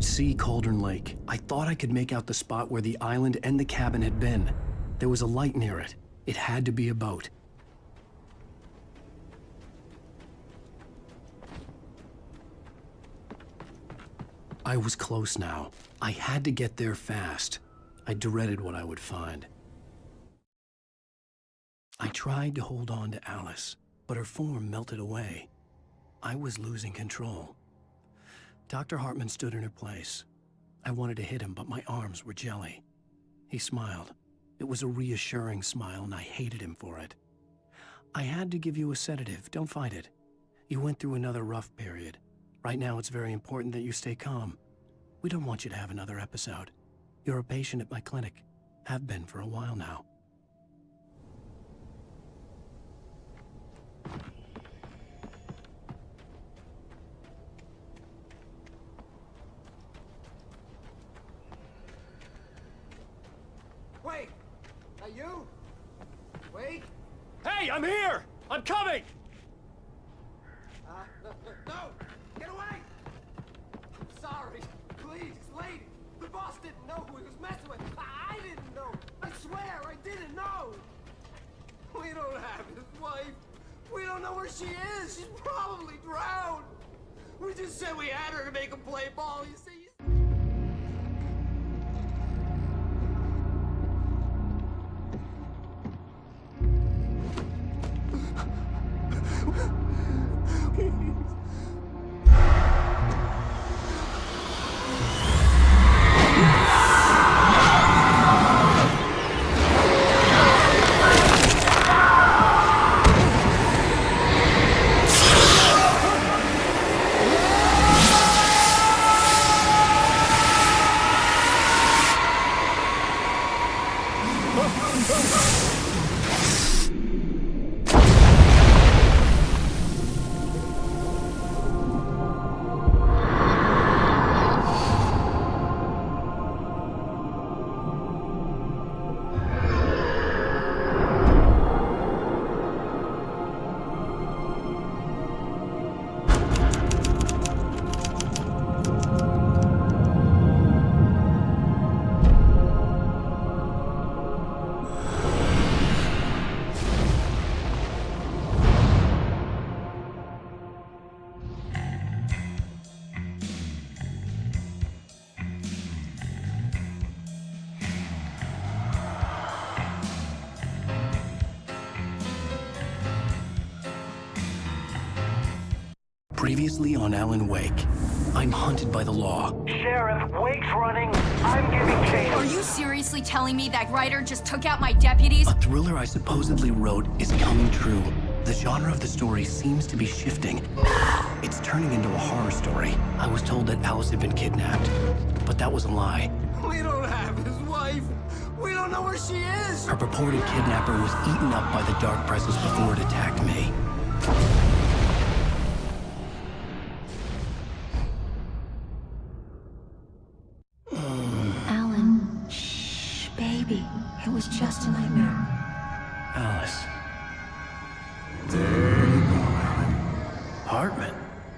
could see Cauldron Lake. I thought I could make out the spot where the island and the cabin had been. There was a light near it. It had to be a boat. I was close now. I had to get there fast. I dreaded what I would find. I tried to hold on to Alice, but her form melted away. I was losing control. Dr. Hartman stood in her place. I wanted to hit him, but my arms were jelly. He smiled. It was a reassuring smile, and I hated him for it. I had to give you a sedative. Don't fight it. You went through another rough period. Right now, it's very important that you stay calm. We don't want you to have another episode. You're a patient at my clinic. Have been for a while now. Wait! Are you? Wait! Hey, I'm here! I'm coming! No! Get away! I'm sorry. Please, lady. The boss didn't know who he was messing with. I didn't know. I swear, I didn't know. We don't have his wife. We don't know where she is. She's probably drowned. We just said we had her to make him play ball, you see? Previously on Alan Wake, I'm hunted by the law. Sheriff, Wake's running. I'm giving chase. Are you seriously telling me that writer just took out my deputies? A thriller I supposedly wrote is coming true. The genre of the story seems to be shifting. It's turning into a horror story. I was told that Alice had been kidnapped, but that was a lie. We don't have his wife. We don't know where she is. Her purported kidnapper was eaten up by the dark presence before it attacked me. Alan, shh, baby. It was just a nightmare. Alice. There you go, Alan. Hartman,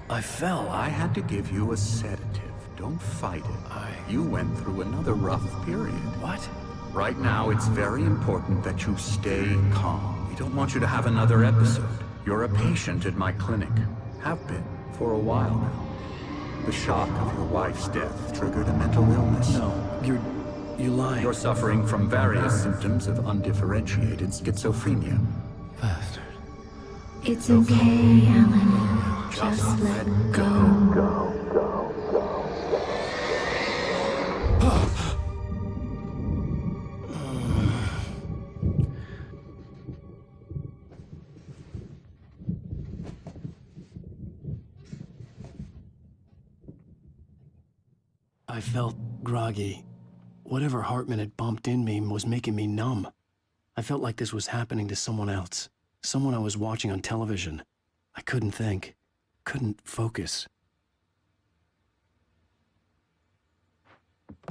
I fell. I had to give you a sedative. Don't fight it. You went through another rough period. What? Right now, it's very important that you stay calm. We don't want you to have another episode. You're a patient at my clinic. Have been for a while now. The shock of your wife's death triggered a mental illness. No, you're lying. You're suffering from various symptoms of undifferentiated schizophrenia. Bastard. It's okay, Alan. Just let go. I felt groggy. Whatever Hartman had bumped in me was making me numb. I felt like this was happening to someone else. Someone I was watching on television. I couldn't think. Couldn't focus.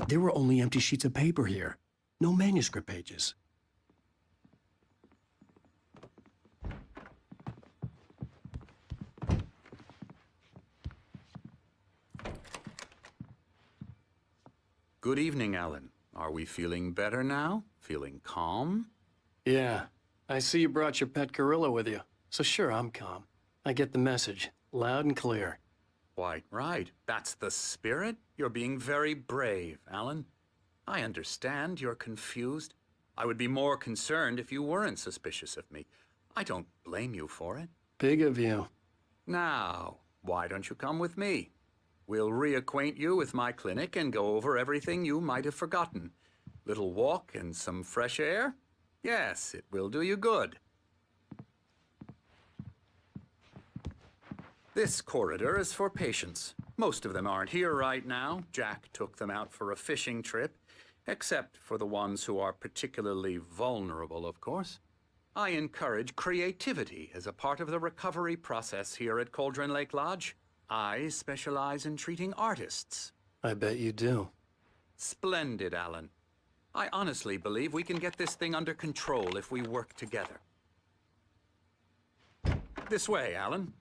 There were only empty sheets of paper here. No manuscript pages. Good evening, Alan. Are we feeling better now? Feeling calm? Yeah. I see you brought your pet gorilla with you. So sure, I'm calm. I get the message. Loud and clear. Quite right. That's the spirit. You're being very brave, Alan. I understand you're confused. I would be more concerned if you weren't suspicious of me. I don't blame you for it. Big of you. Now, why don't you come with me? We'll reacquaint you with my clinic and go over everything you might have forgotten. Little walk and some fresh air? Yes, it will do you good. This corridor is for patients. Most of them aren't here right now. Jack took them out for a fishing trip, except for the ones who are particularly vulnerable, of course. I encourage creativity as a part of the recovery process here at Cauldron Lake Lodge. I specialize in treating artists. I bet you do. Splendid, Alan. I honestly believe we can get this thing under control if we work together. This way, Alan.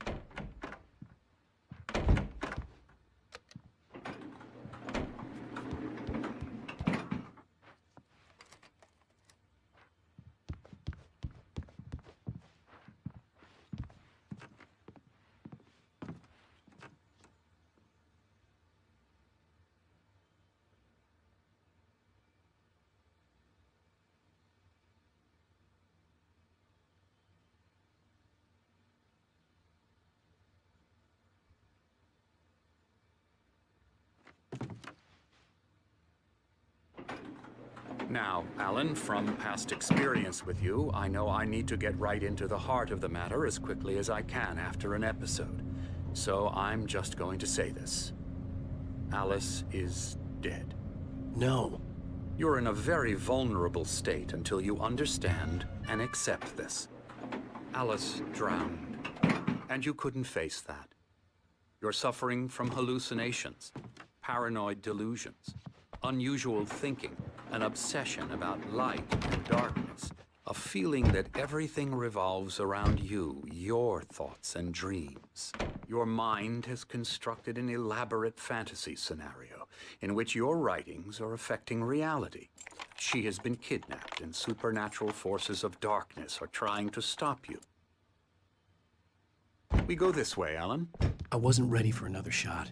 Now, Alan, from past experience with you, I know I need to get right into the heart of the matter as quickly as I can after an episode. So I'm just going to say this. Alice is dead. No. You're in a very vulnerable state until you understand and accept this. Alice drowned, and you couldn't face that. You're suffering from hallucinations, paranoid delusions, unusual thinking, an obsession about light and darkness, a feeling that everything revolves around you, your thoughts and dreams. Your mind has constructed an elaborate fantasy scenario in which your writings are affecting reality. She has been kidnapped and supernatural forces of darkness are trying to stop you. We go this way, Alan. I wasn't ready for another shot,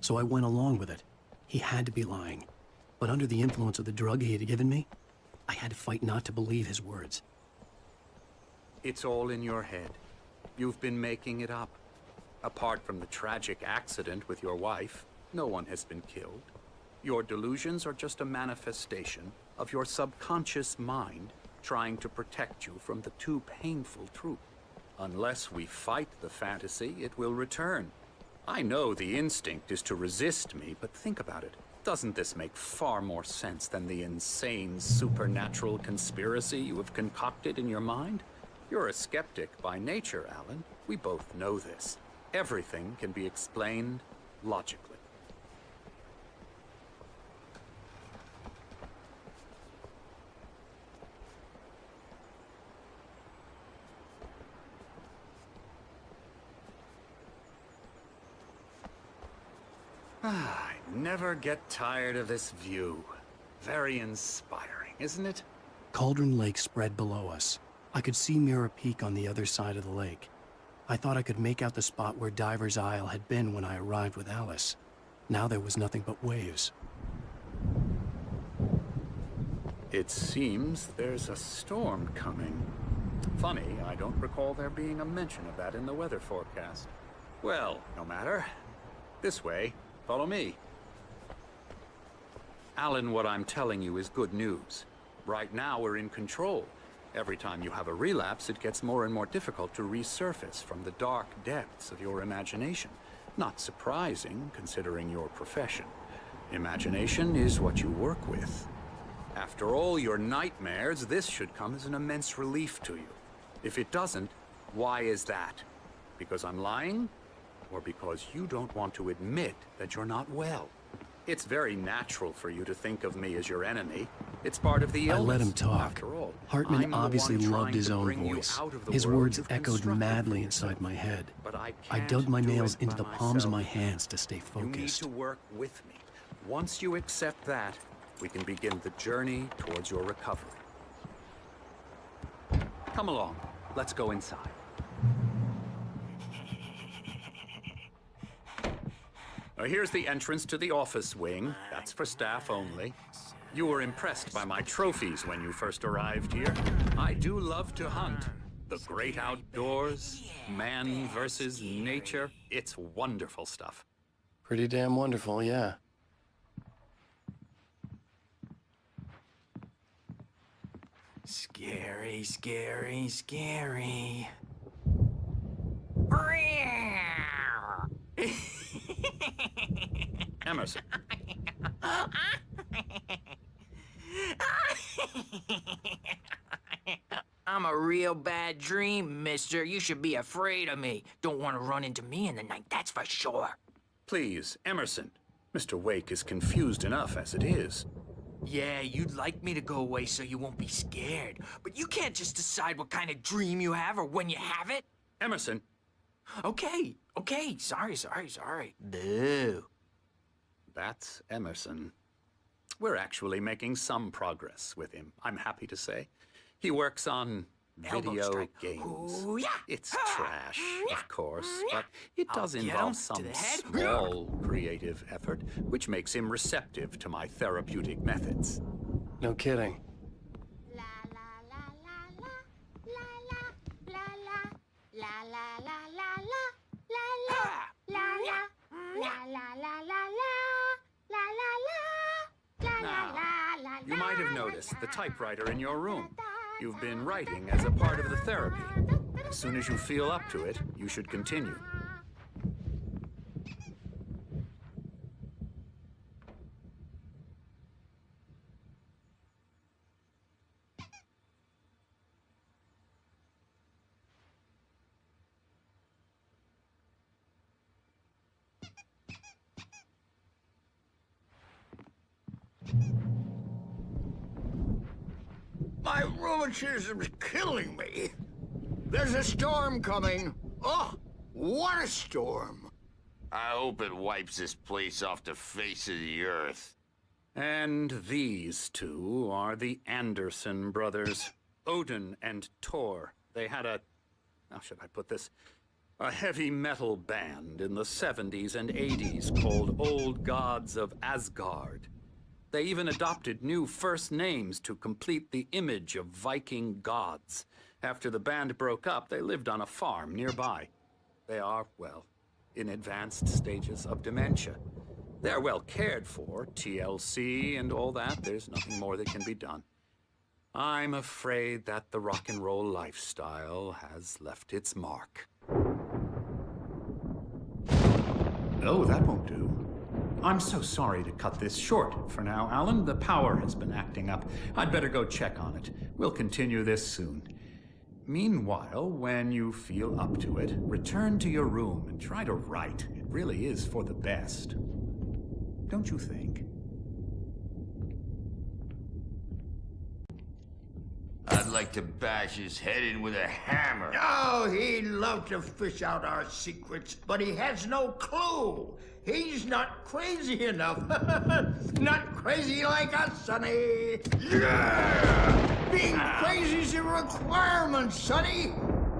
so I went along with it. He had to be lying. But under the influence of the drug he had given me, I had to fight not to believe his words. It's all in your head. You've been making it up. Apart from the tragic accident with your wife, no one has been killed. Your delusions are just a manifestation of your subconscious mind trying to protect you from the too painful truth. Unless we fight the fantasy, it will return. I know the instinct is to resist me, but think about it. Doesn't this make far more sense than the insane supernatural conspiracy you have concocted in your mind? You're a skeptic by nature, Alan. We both know this. Everything can be explained logically. I never get tired of this view. Very inspiring, isn't it? Cauldron Lake spread below us. I could see Mirror Peak on the other side of the lake. I thought I could make out the spot where Diver's Isle had been when I arrived with Alice. Now there was nothing but waves. It seems there's a storm coming. Funny, I don't recall there being a mention of that in the weather forecast. Well, no matter. This way. Follow me. Alan, what I'm telling you is good news. Right now, we're in control. Every time you have a relapse, it gets more and more difficult to resurface from the dark depths of your imagination. Not surprising, considering your profession. Imagination is what you work with. After all your nightmares, this should come as an immense relief to you. If it doesn't, why is that? Because I'm lying? Or because you don't want to admit that you're not well? It's very natural for you to think of me as your enemy. It's part of the illness. I let him talk. After all, Hartman obviously loved his own voice. His words echoed madly inside my head. But I dug my nails into the palms of my hands to stay focused. You need to work with me. Once you accept that, we can begin the journey towards your recovery. Come along. Let's go inside. Now, here's the entrance to the office wing. That's for staff only. You were impressed by my trophies when you first arrived here. I do love to hunt. The great outdoors, man versus nature. It's wonderful stuff. Pretty damn wonderful, yeah. Scary, scary, scary. Emerson. I'm a real bad dream, mister. You should be afraid of me. Don't want to run into me in the night, that's for sure. Please, Emerson. Mr. Wake is confused enough as it is. Yeah, you'd like me to go away so you won't be scared. But you can't just decide what kind of dream you have or when you have it. Emerson. Okay. Sorry. Boo. That's Emerson. We're actually making some progress with him, I'm happy to say. He works on video games. Ooh, yeah. It's trash, of course, but it does I'll get involve him some to the head. small creative effort, which makes him receptive to my therapeutic methods. No kidding. You might have noticed the typewriter in your room. You've been writing as a part of the therapy. As soon as you feel up to it, you should continue. My rheumatism's killing me. There's a storm coming. Oh, what a storm. I hope it wipes this place off the face of the earth. And these two are the Anderson brothers, Odin and Tor. They had how should I put this? A heavy metal band in the 70s and 80s called Old Gods of Asgard. They even adopted new first names to complete the image of Viking gods. After the band broke up, they lived on a farm nearby. They are, well, in advanced stages of dementia. They're well cared for, TLC and all that. There's nothing more that can be done. I'm afraid that the rock and roll lifestyle has left its mark. No, that won't do. I'm so sorry to cut this short for now, Alan. The power has been acting up. I'd better go check on it. We'll continue this soon. Meanwhile, when you feel up to it, return to your room and try to write. It really is for the best. Don't you think? I'd like to bash his head in with a hammer. Oh, he'd love to fish out our secrets, but he has no clue. He's not crazy enough. Not crazy like us, Sonny. Yeah! Being crazy's a requirement, Sonny.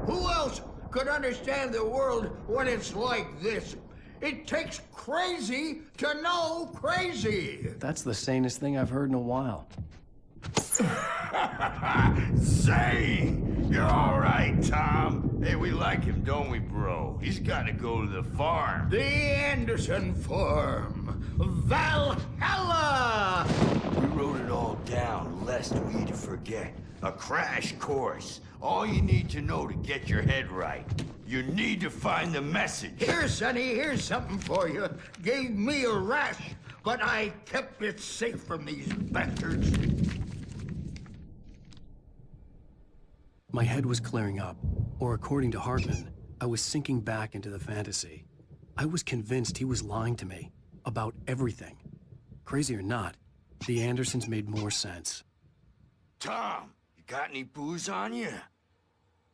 Who else could understand the world when it's like this? It takes crazy to know crazy. That's the sanest thing I've heard in a while. Say, you're all right, Tom. Hey, we like him, don't we, bro? He's got to go to the farm. The Anderson farm. Valhalla! We wrote it all down, lest we forget. A crash course. All you need to know to get your head right. You need to find the message. Here, Sonny, here's something for you. Gave me a rash, but I kept it safe from these bastards. My head was clearing up, or according to Hartman, I was sinking back into the fantasy. I was convinced he was lying to me about everything. Crazy or not, the Andersons made more sense. Tom, you got any booze on you?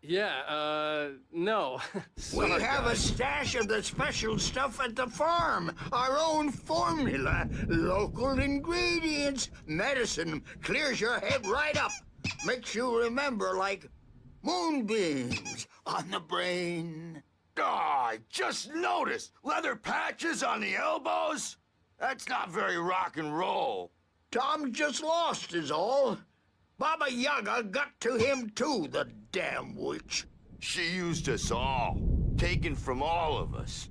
Yeah, no. We Sorry, have a guys. stash of the special stuff at the farm. Our own formula. Local ingredients. Medicine. Clears your head right up. Makes you remember like moonbeams on the brain. Ah, I just noticed. Leather patches on the elbows? That's not very rock and roll. Tom just lost is all. Baba Yaga got to him too, the damn witch. She used us all. Taken from all of us.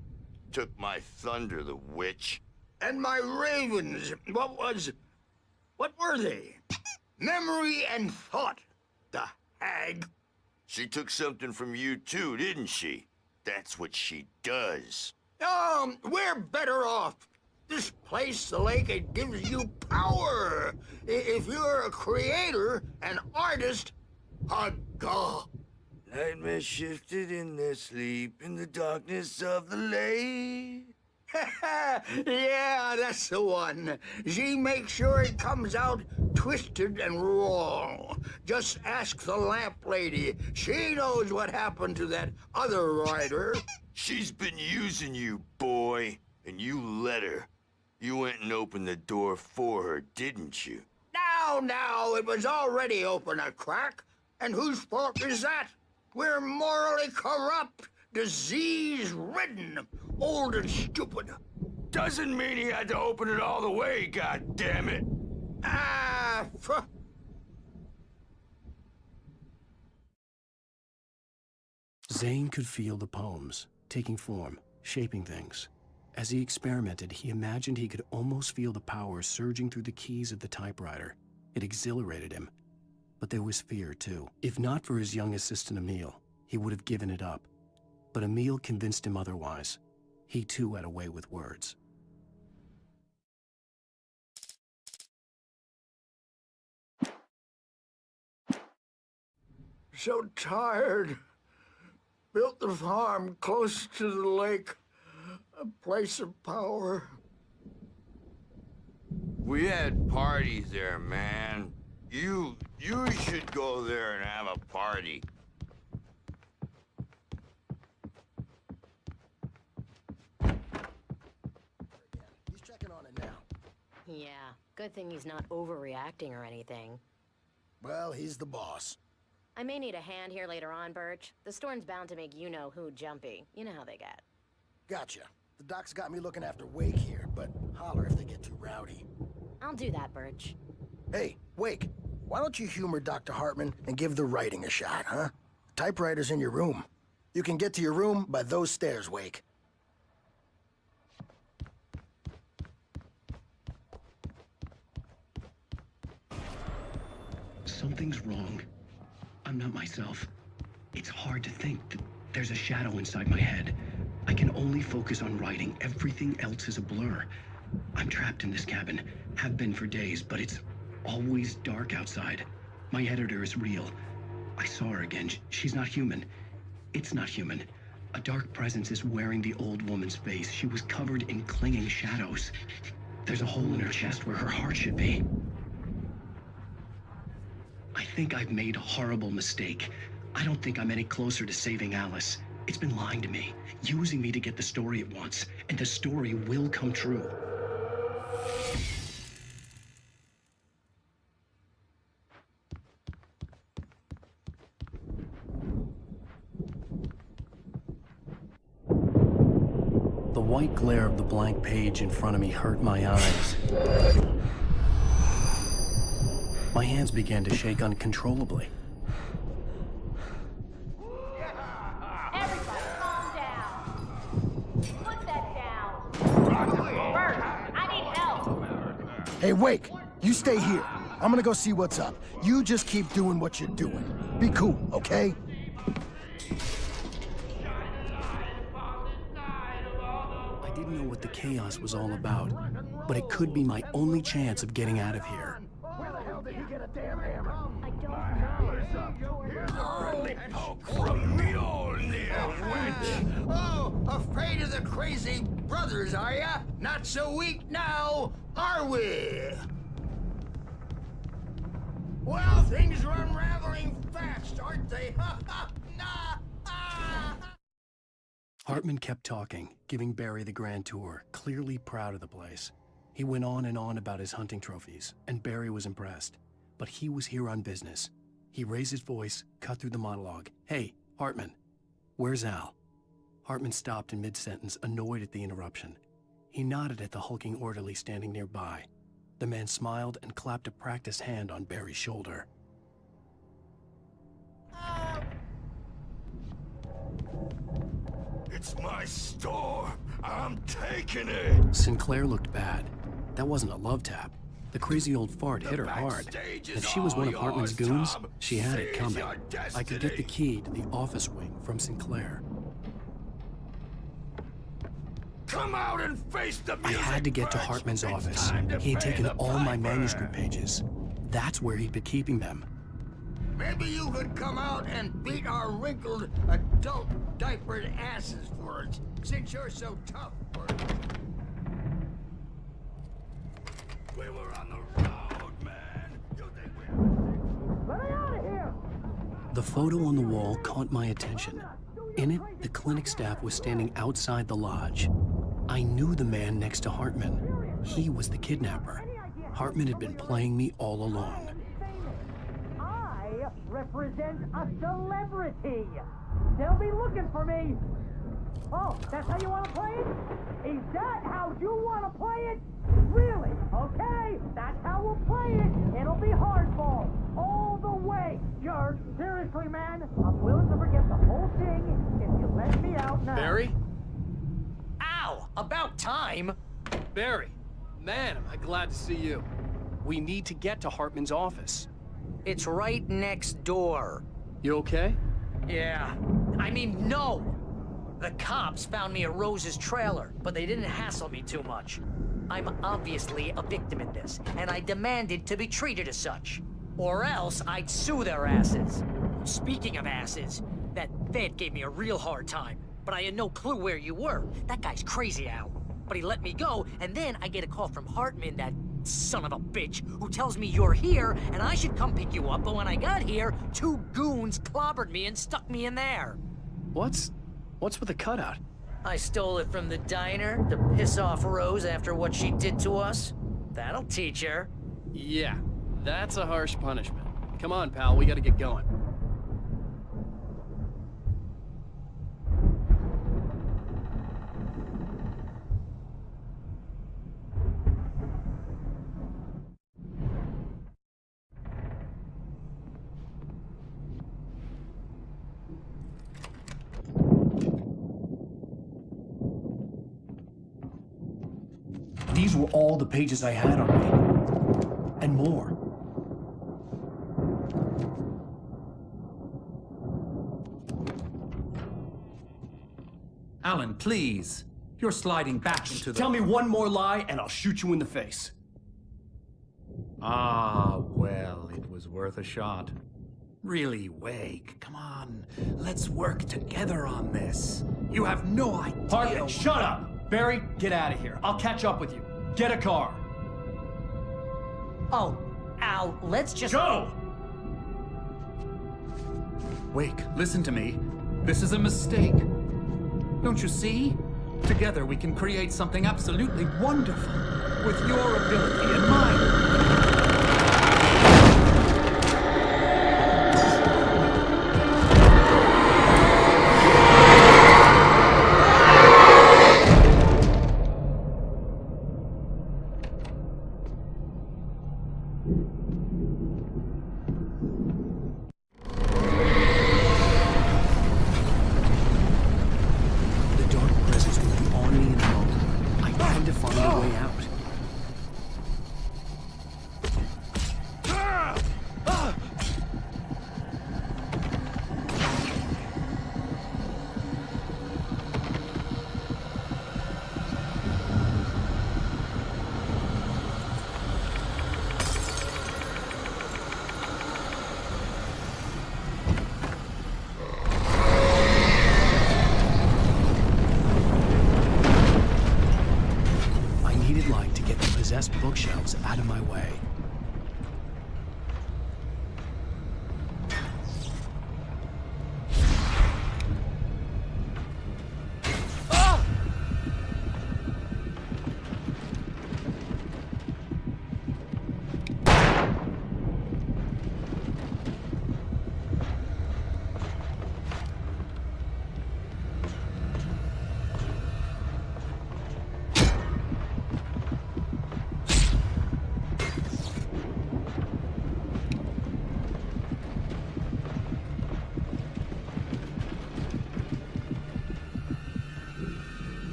Took my thunder, the witch. And my ravens. What were they? Memory and thought. The hag. She took something from you too, didn't she? That's what she does. We're better off. This place, the lake, it gives you power. If you're a creator, an artist, a god. Nightmares shifted in their sleep in the darkness of the lake. Yeah, that's the one. She makes sure it comes out twisted and raw. Just ask the lamp lady. She knows what happened to that other writer. She's been using you, boy, and you let her. You went and opened the door for her, didn't you? Now, it was already open a crack. And whose fault is that? We're morally corrupt, disease-ridden, old and stupid. Doesn't mean he had to open it all the way, goddammit. Zane could feel the poems, taking form, shaping things. As he experimented, he imagined he could almost feel the power surging through the keys of the typewriter. It exhilarated him. But there was fear, too. If not for his young assistant, Emil, he would have given it up. But Emil convinced him otherwise. He, too, had a way with words. So tired. Built the farm close to the lake. A place of power. We had parties there, man. You should go there and have a party. He's checking on it now. Yeah, good thing he's not overreacting or anything. Well, he's the boss. I may need a hand here later on, Birch. The storm's bound to make you-know-who jumpy. You know how they get. Gotcha. The doc's got me looking after Wake here, but holler if they get too rowdy. I'll do that, Birch. Hey, Wake, why don't you humor Dr. Hartman and give the writing a shot, huh? Typewriter's in your room. You can get to your room by those stairs, Wake. Something's wrong. I'm not myself. It's hard to think that there's a shadow inside my head. I can only focus on writing. Everything else is a blur. I'm trapped in this cabin. Have been for days, but it's always dark outside. My editor is real. I saw her again. She's not human. It's not human. A dark presence is wearing the old woman's face. She was covered in clinging shadows. There's a hole in her chest where her heart should be. I think I've made a horrible mistake. I don't think I'm any closer to saving Alice. It's been lying to me, using me to get the story it wants, and the story will come true. The white glare of the blank page in front of me hurt my eyes. My hands began to shake uncontrollably. Everybody calm down. Put that down. Bert, I need help. Hey, Wake, you stay here. I'm gonna go see what's up. You just keep doing what you're doing. Be cool, okay? I didn't know what the chaos was all about, but it could be my only chance of getting out of here. Where the hell did he get a damn hammer? I don't know. Oh, afraid of the crazy brothers, are ya? Not so weak now, are we? Well, things are unraveling fast, aren't they? Hartman kept talking, giving Barry the grand tour, clearly proud of the place. He went on and on about his hunting trophies, and Barry was impressed. But he was here on business. He raised his voice, cut through the monologue. "Hey, Hartman, where's Al?" Hartman stopped in mid-sentence, annoyed at the interruption. He nodded at the hulking orderly standing nearby. The man smiled and clapped a practiced hand on Barry's shoulder. It's my store. I'm taking it. Sinclair looked bad. That wasn't a love tap. The crazy old fart hit her hard. If she was one of Hartman's goons, she had it coming. I could get the key to the office wing from Sinclair. Come out and face the I music. had to get to Hartman's office. He had taken all my manuscript pages. That's where he'd been keeping them. Maybe you could come out and beat our wrinkled adult diapered asses for us, since you're so tough for it. We were on the road, man. You think we... Let me out of here! The photo on the wall caught my attention. In it, the clinic staff was standing outside the lodge. I knew the man next to Hartman. He was the kidnapper. Hartman had been playing me all along. I represent a celebrity. They'll be looking for me. Oh, that's how you want to play it? Is that how you want to play it? Really? Okay, that's how we'll play it. It'll be hardball all the way. You're seriously, man. I'm willing to forget the whole thing if you let me out now. Barry? Ow! About time! Barry, man, am I glad to see you. We need to get to Hartman's office. It's right next door. You okay? Yeah. I mean, no! The cops found me at Rose's trailer, but they didn't hassle me too much. I'm obviously a victim in this, and I demanded to be treated as such. Or else I'd sue their asses. Speaking of asses, that Fed gave me a real hard time, but I had no clue where you were. That guy's crazy, Al. But he let me go, and then I get a call from Hartman, that son of a bitch, who tells me you're here, and I should come pick you up, but when I got here, 2 goons clobbered me and stuck me in there. What's with the cutout? I stole it from the diner to piss off Rose after what she did to us. That'll teach her. Yeah, that's a harsh punishment. Come on, pal, we gotta get going. These were all the pages I had on me. And more. Alan, please. You're sliding back into the... Tell me one more lie and I'll shoot you in the face. Ah, well, it was worth a shot. Really, Wake, come on. Let's work together on this. You have no idea... Hartman, shut up! Barry, get out of here. I'll catch up with you. Get a car. Oh, Al, let's just... Go! Wake, listen to me. This is a mistake. Don't you see? Together we can create something absolutely wonderful. With your ability and mine.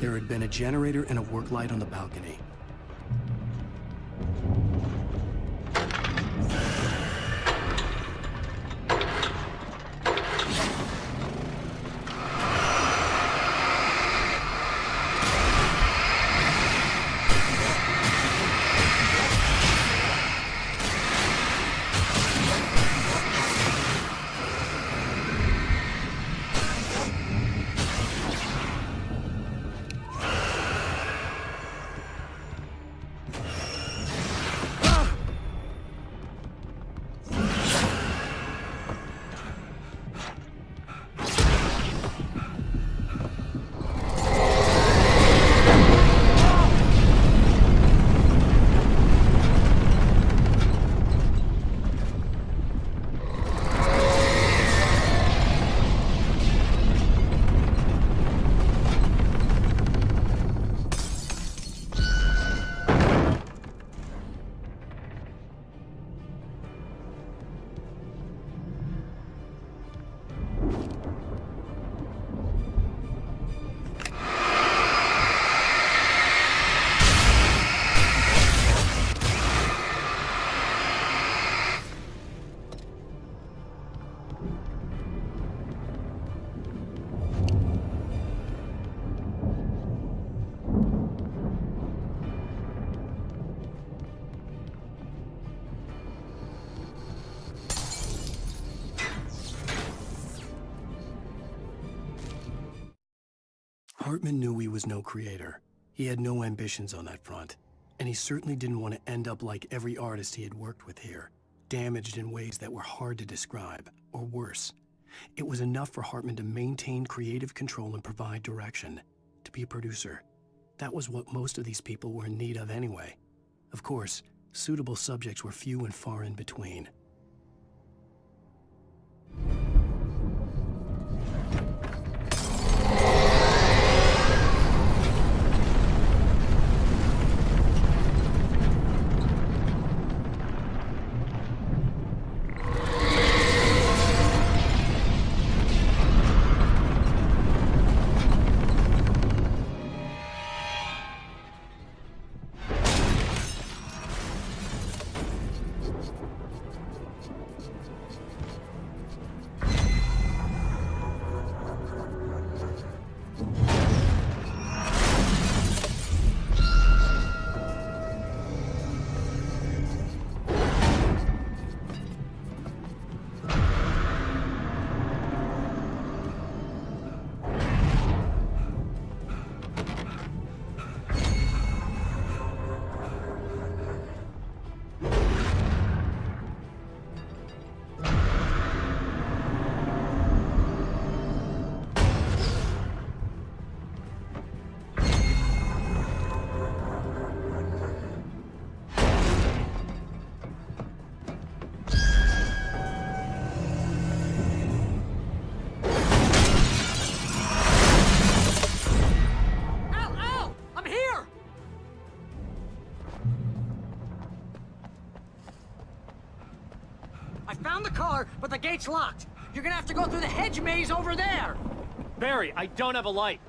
There had been a generator and a work light on the balcony. Hartman knew he was no creator. He had no ambitions on that front. And he certainly didn't want to end up like every artist he had worked with here, damaged in ways that were hard to describe, or worse. It was enough for Hartman to maintain creative control and provide direction, to be a producer. That was what most of these people were in need of anyway. Of course, suitable subjects were few and far in between. Found the car, but the gate's locked. You're gonna have to go through the hedge maze over there. Barry, I don't have a light.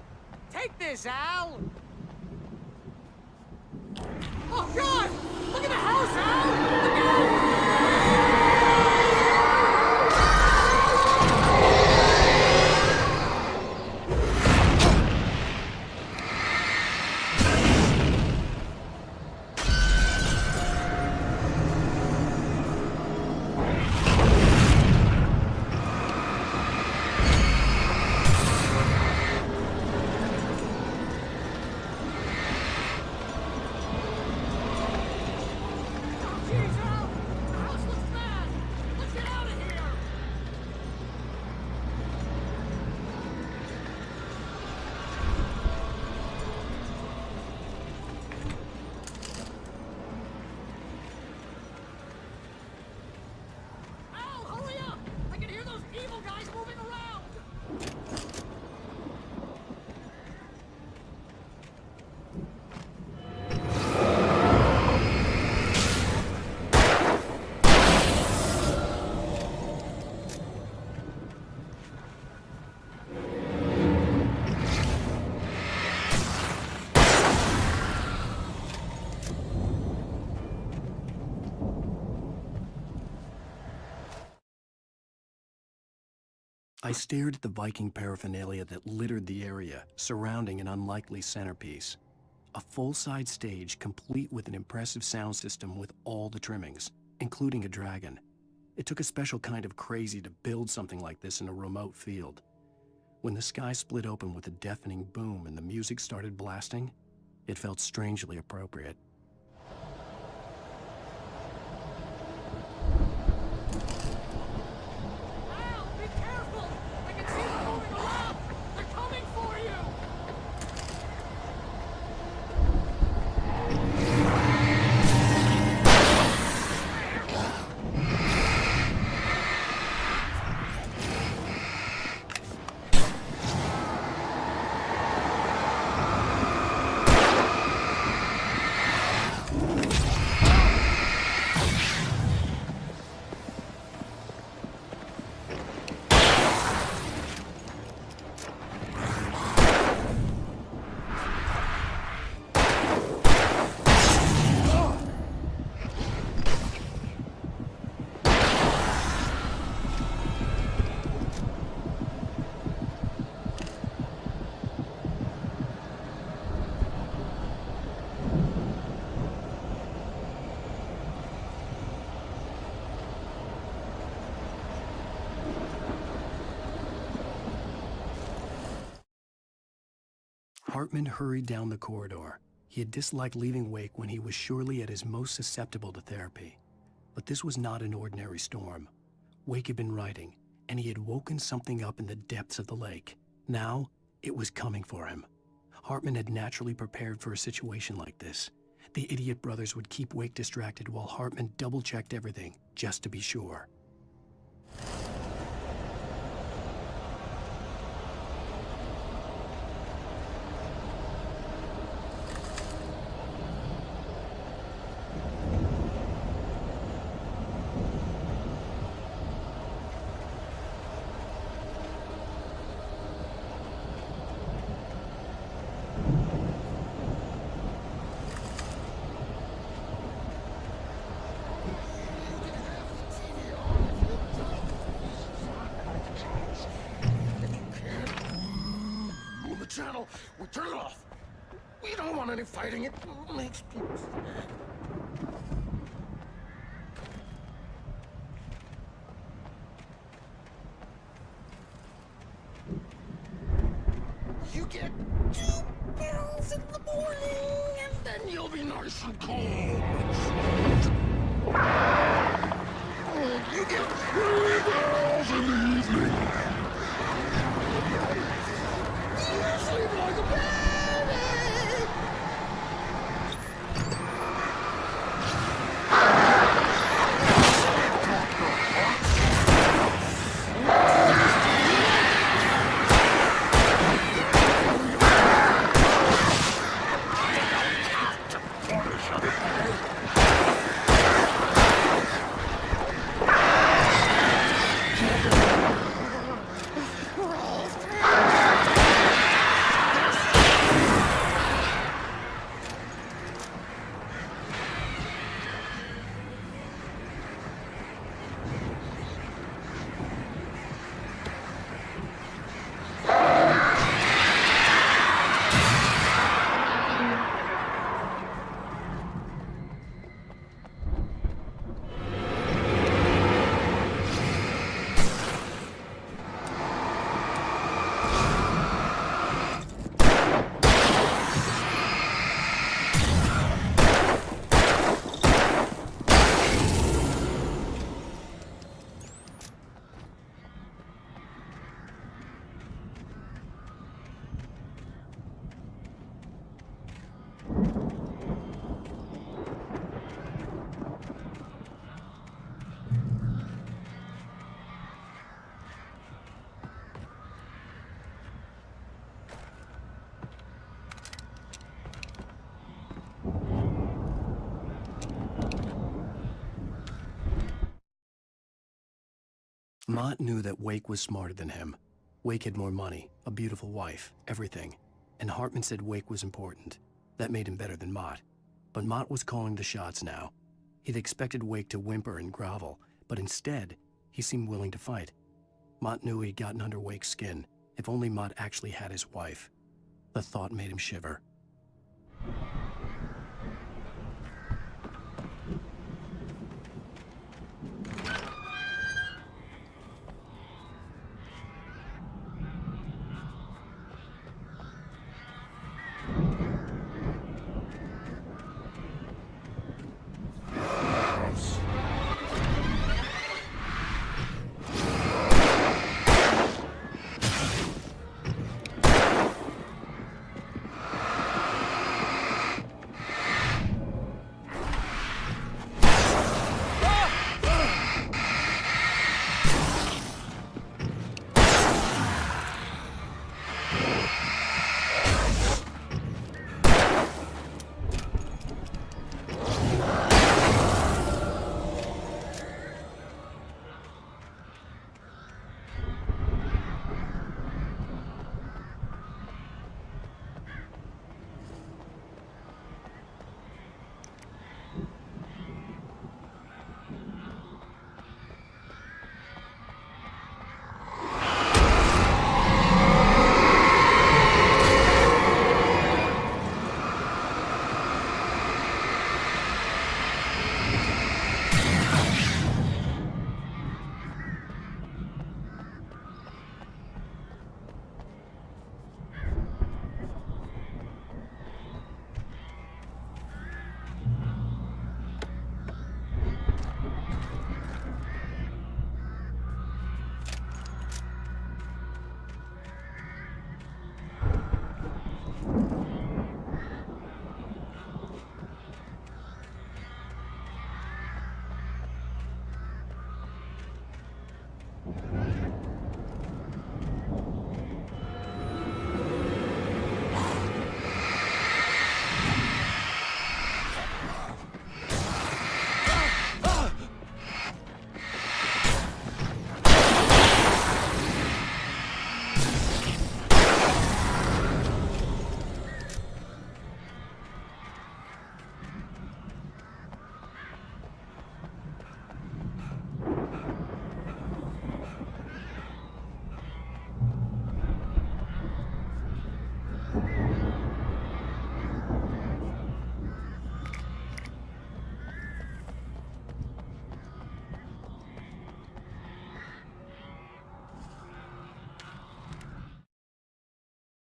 Take this, Al. Oh, God! Look at the house, Al! Look out! Jesus! I stared at the Viking paraphernalia that littered the area, surrounding an unlikely centerpiece. A full-size stage complete with an impressive sound system with all the trimmings, including a dragon. It took a special kind of crazy to build something like this in a remote field. When the sky split open with a deafening boom and the music started blasting, it felt strangely appropriate. Hartman hurried down the corridor. He had disliked leaving Wake when he was surely at his most susceptible to therapy. But this was not an ordinary storm. Wake had been writing, and he had woken something up in the depths of the lake. Now, it was coming for him. Hartman had naturally prepared for a situation like this. The idiot brothers would keep Wake distracted while Hartman double-checked everything, just to be sure. Channel, we turn it off. We don't want any fighting. It makes people sad. You get 2 pills in the morning, and then you'll be nice and cold. You get 3 pills in the evening. Sleep like a baby! Mott knew that Wake was smarter than him. Wake had more money, a beautiful wife, everything. And Hartman said Wake was important. That made him better than Mott. But Mott was calling the shots now. He'd expected Wake to whimper and grovel, but instead, he seemed willing to fight. Mott knew he'd gotten under Wake's skin. If only Mott actually had his wife. The thought made him shiver.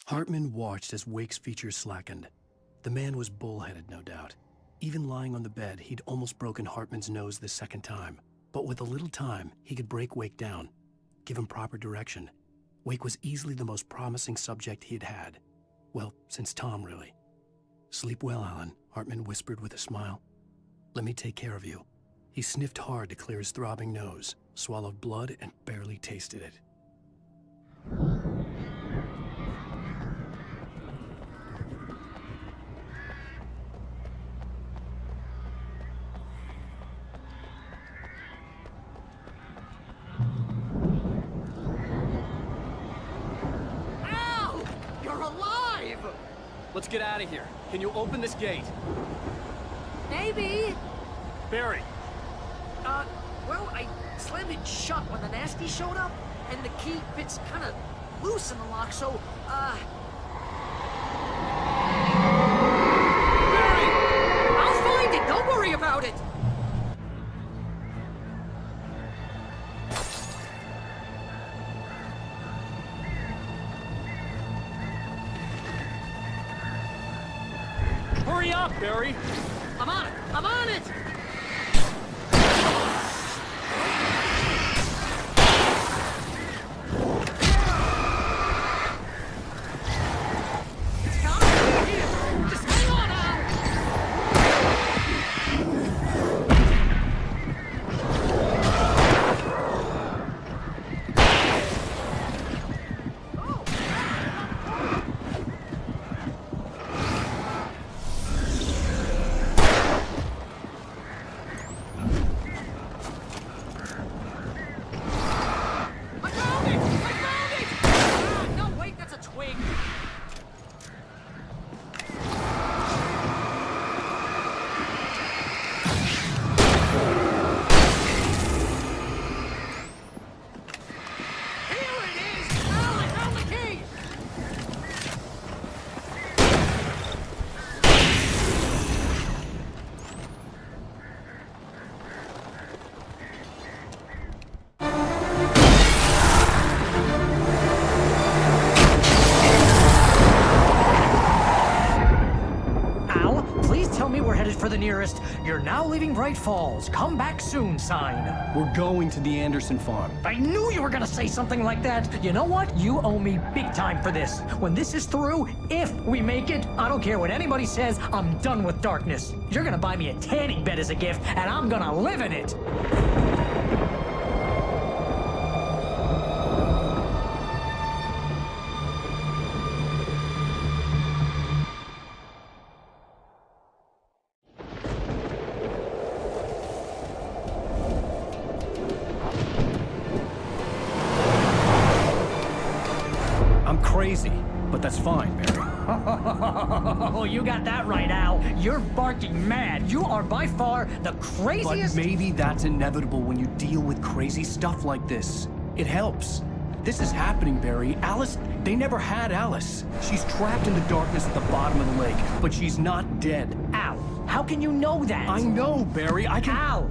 Hartman watched as Wake's features slackened. The man was bullheaded, no doubt. Even lying on the bed, he'd almost broken Hartman's nose the second time. But with a little time, he could break Wake down, give him proper direction. Wake was easily the most promising subject he'd had. Well, since Tom, really. "Sleep well, Alan," Hartman whispered with a smile. "Let me take care of you." He sniffed hard to clear his throbbing nose, swallowed blood, and barely tasted it. Let's get out of here. Can you open this gate? Maybe. Barry. Well, I slammed it shut when the nasty showed up, and the key fits kind of loose in the lock, so, Barry! I'll find it! Don't worry about it! Hurry up, Barry! I'm on it! I'm on it! You're now leaving Bright Falls. Come back soon sign. We're going to the Anderson farm. I knew you were gonna say something like that. You know what? You owe me big time for this. When this is through, if we make it, I don't care what anybody says, I'm done with darkness. You're gonna buy me a tanning bed as a gift, and I'm gonna live in it. Crazy, but that's fine, Barry. Oh, you got that right, Al. You're barking mad. You are by far the craziest... But maybe that's inevitable when you deal with crazy stuff like this. It helps. This is happening, Barry. Alice, they never had Alice. She's trapped in the darkness at the bottom of the lake, but she's not dead. Al, how can you know that? I know, Barry. I can... Al,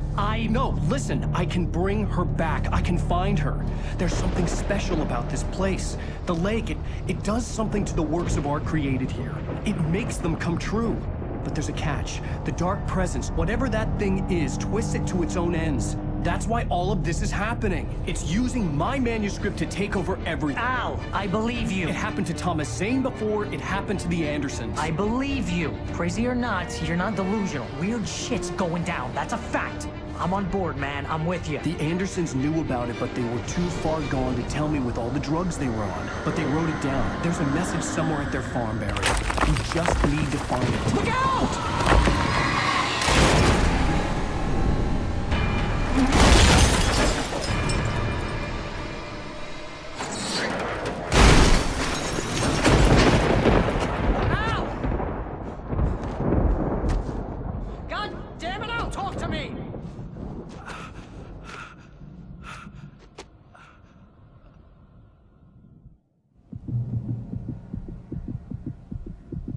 No, listen. I can bring her back. I can find her. There's something special about this place. The lake, it does something to the works of art created here. It makes them come true. But there's a catch. The dark presence, whatever that thing is, twists it to its own ends. That's why all of this is happening. It's using my manuscript to take over everything. Al, I believe you. It happened to Thomas Zane before, it happened to the Andersons. I believe you. Crazy or not, you're not delusional. Weird shit's going down. That's a fact. I'm on board, man. I'm with you. The Andersons knew about it, but they were too far gone to tell me with all the drugs they were on. But they wrote it down. There's a message somewhere at their farm, Barry. We just need to find it. Look out!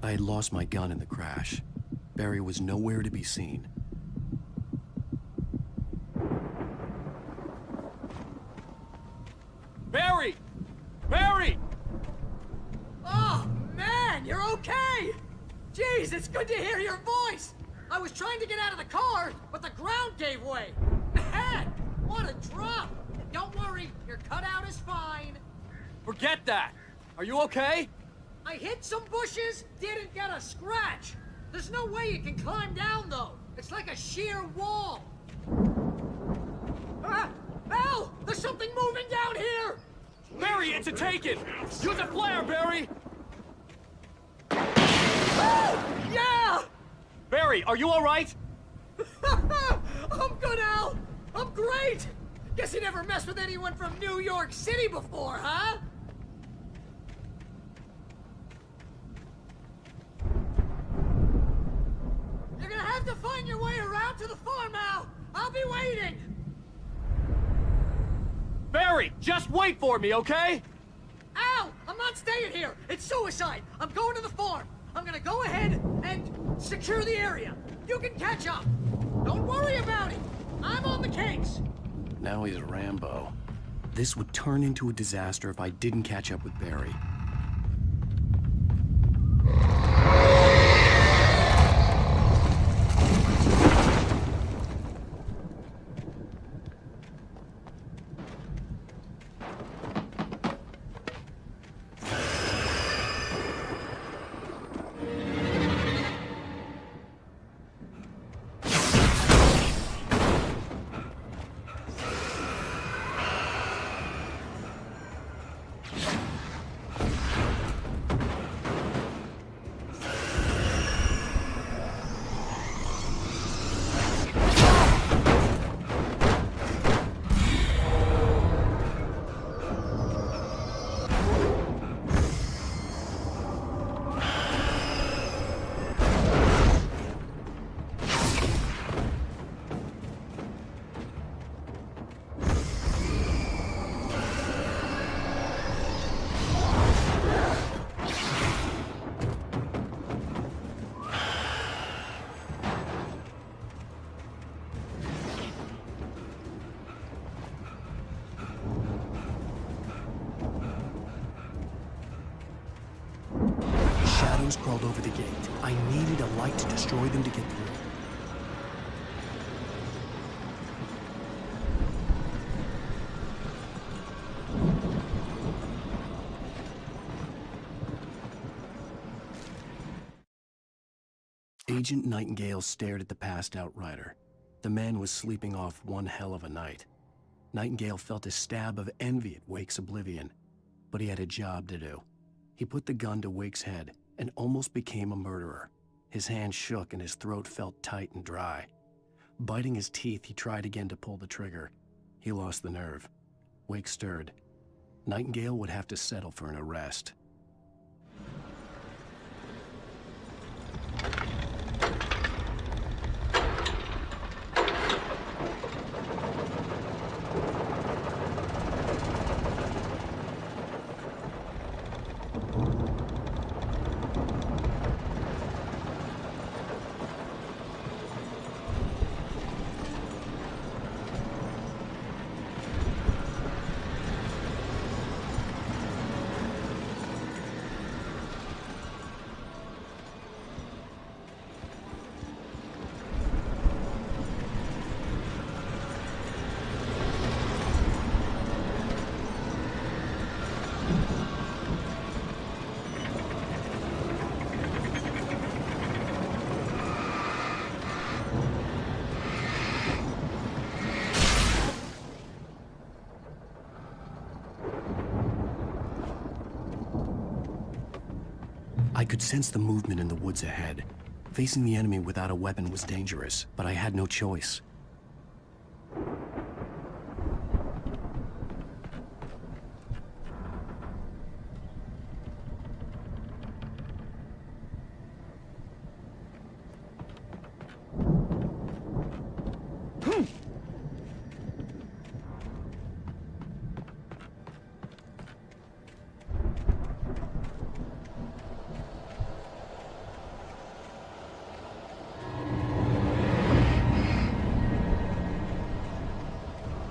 I had lost my gun in the crash. Barry was nowhere to be seen. Barry! Barry! Oh, man, you're okay! Jeez, it's good to hear your voice! I was trying to get out of the car, but the ground gave way. Man, what a drop! Don't worry, your cutout is fine. Forget that! Are you okay? I hit some bushes, didn't get a scratch. There's no way you can climb down, though. It's like a sheer wall. Al! There's something moving down here! Barry, it's a take-it! Use a flare, Barry! Yeah! Barry, are you all right? I'm good, Al! I'm great! Guess you never messed with anyone from New York City before, huh? You're gonna have to find your way around to the farm, Al! I'll be waiting! Barry, just wait for me, okay? Al! I'm not staying here! It's suicide! I'm going to the farm! I'm gonna go ahead and secure the area. You can catch up. Don't worry about it. I'm on the case. Now he's Rambo. This would turn into a disaster if I didn't catch up with Barry. Shadows crawled over the gate. I needed a light to destroy them to get through. Agent Nightingale stared at the passed-out rider. The man was sleeping off one hell of a night. Nightingale felt a stab of envy at Wake's oblivion, but he had a job to do. He put the gun to Wake's head and almost became a murderer. His hand shook and his throat felt tight and dry. Biting his teeth, he tried again to pull the trigger. He lost the nerve. Wake stirred. Nightingale would have to settle for an arrest. I could sense the movement in the woods ahead. Facing the enemy without a weapon was dangerous, but I had no choice.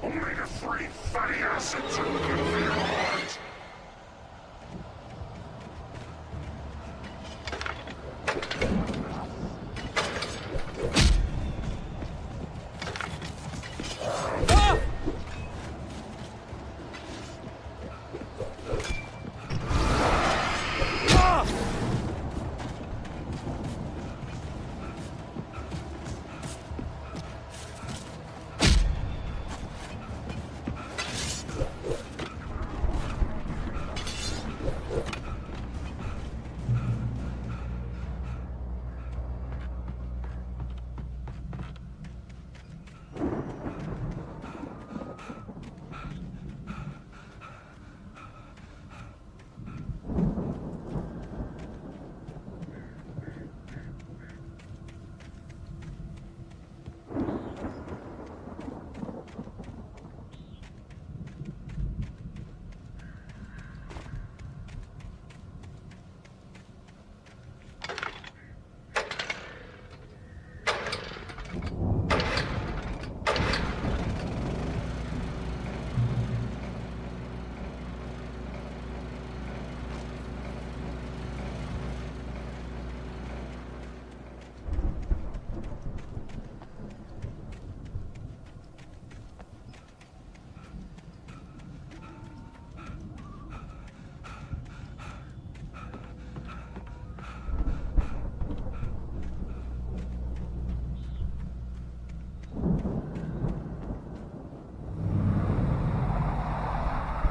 Omega-3 fatty acids are good for your heart.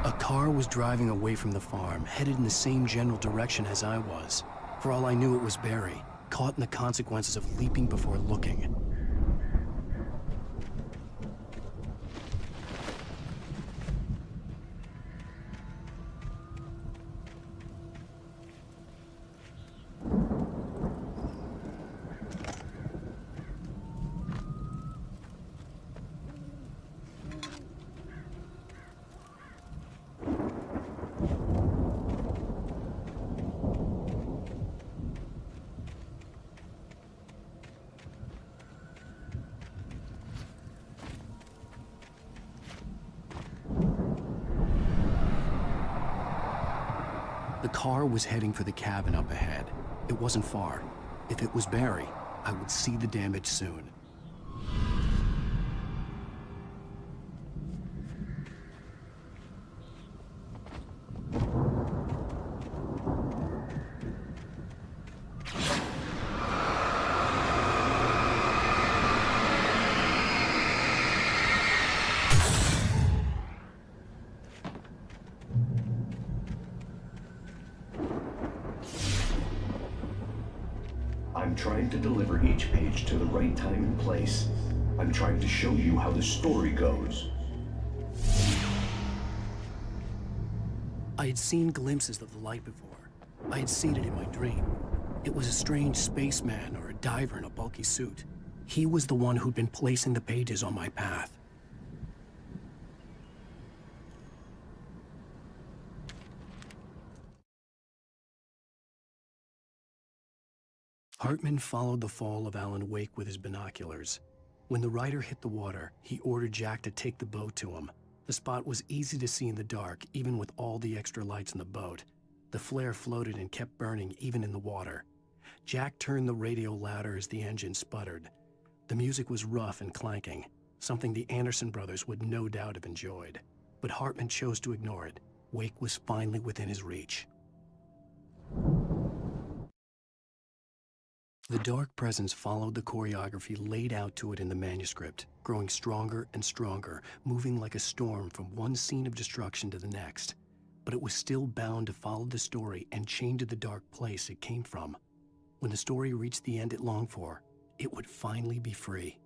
A car was driving away from the farm, headed in the same general direction as I was. For all I knew, it was Barry, caught in the consequences of leaping before looking. The car was heading for the cabin up ahead. It wasn't far. If it was Barry, I would see the damage soon. I'm trying to deliver each page to the right time and place. I'm trying to show you how the story goes. I had seen glimpses of the light before. I had seen it in my dream. It was a strange spaceman or a diver in a bulky suit. He was the one who'd been placing the pages on my path. Hartman followed the fall of Alan Wake with his binoculars. When the rider hit the water, he ordered Jack to take the boat to him. The spot was easy to see in the dark, even with all the extra lights in the boat. The flare floated and kept burning even in the water. Jack turned the radio louder as the engine sputtered. The music was rough and clanking, something the Anderson brothers would no doubt have enjoyed. But Hartman chose to ignore it. Wake was finally within his reach. The dark presence followed the choreography laid out to it in the manuscript, growing stronger and stronger, moving like a storm from one scene of destruction to the next. But it was still bound to follow the story and chained to the dark place it came from. When the story reached the end it longed for, it would finally be free.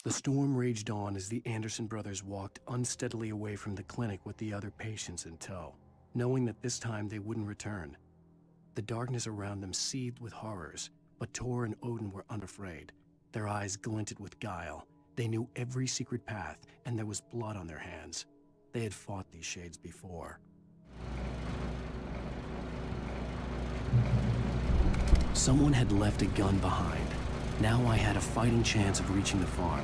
The storm raged on as the Anderson brothers walked unsteadily away from the clinic with the other patients in tow, knowing that this time they wouldn't return. The darkness around them seethed with horrors, but Tor and Odin were unafraid. Their eyes glinted with guile. They knew every secret path, and there was blood on their hands. They had fought these shades before. Someone had left a gun behind. Now I had a fighting chance of reaching the farm.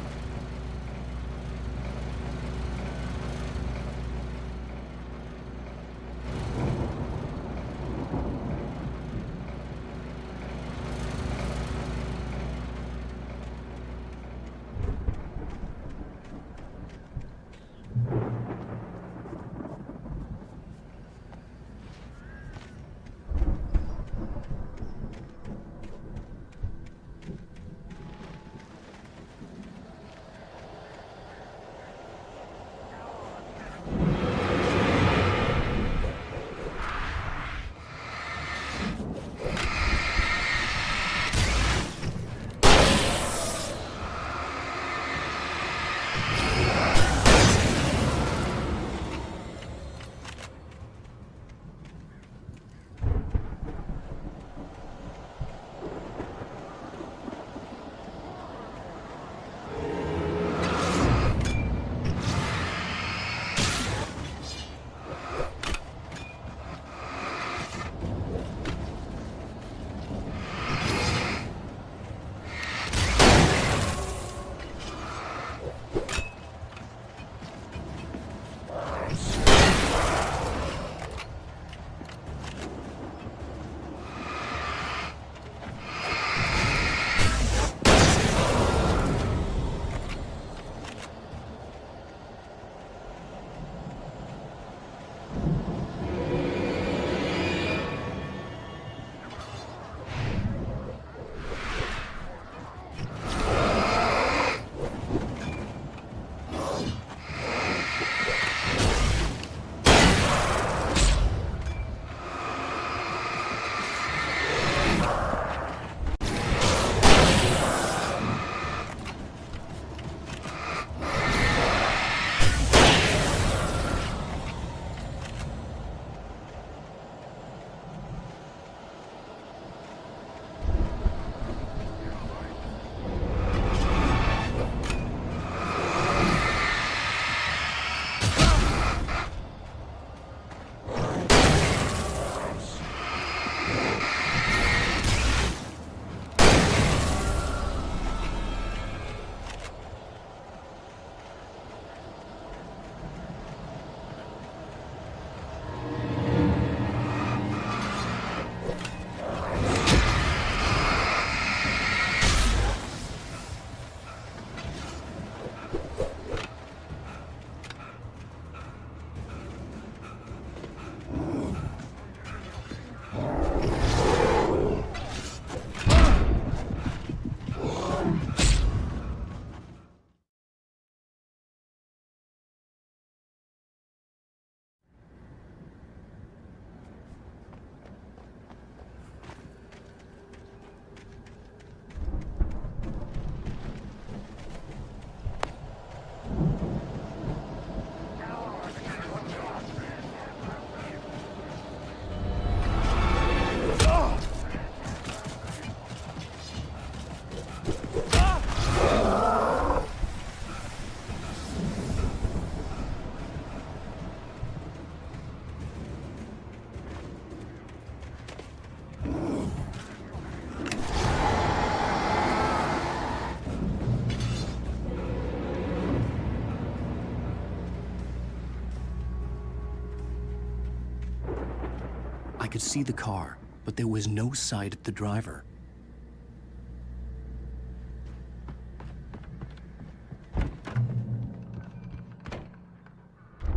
I could see the car, but there was no sight of the driver.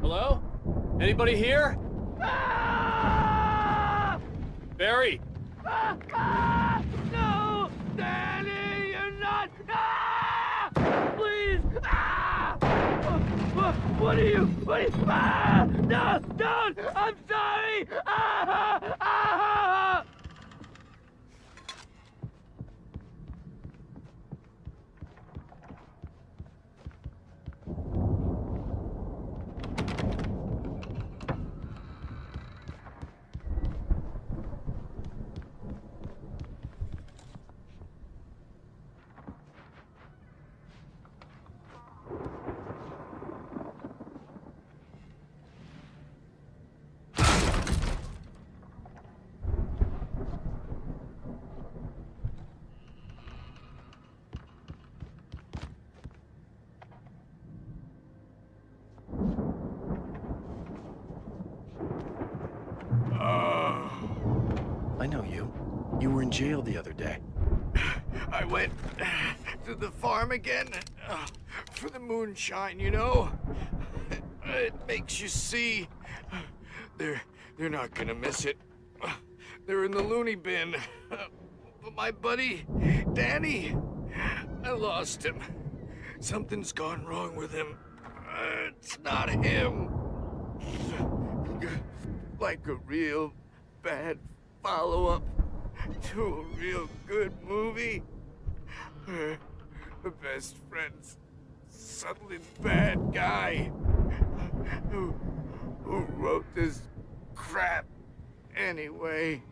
Hello? Anybody here? Barry! No! Danny, you're not! Please! What are you? No! Don't! I'm sorry! I know you. You were in jail the other day. I went to the farm again for the moonshine, you know? It makes you see. They're not gonna miss it. They're in the loony bin. But my buddy, Danny, I lost him. Something's gone wrong with him. It's not him. Like a real bad follow-up to a real good movie. The best friend's suddenly bad guy who wrote this crap anyway.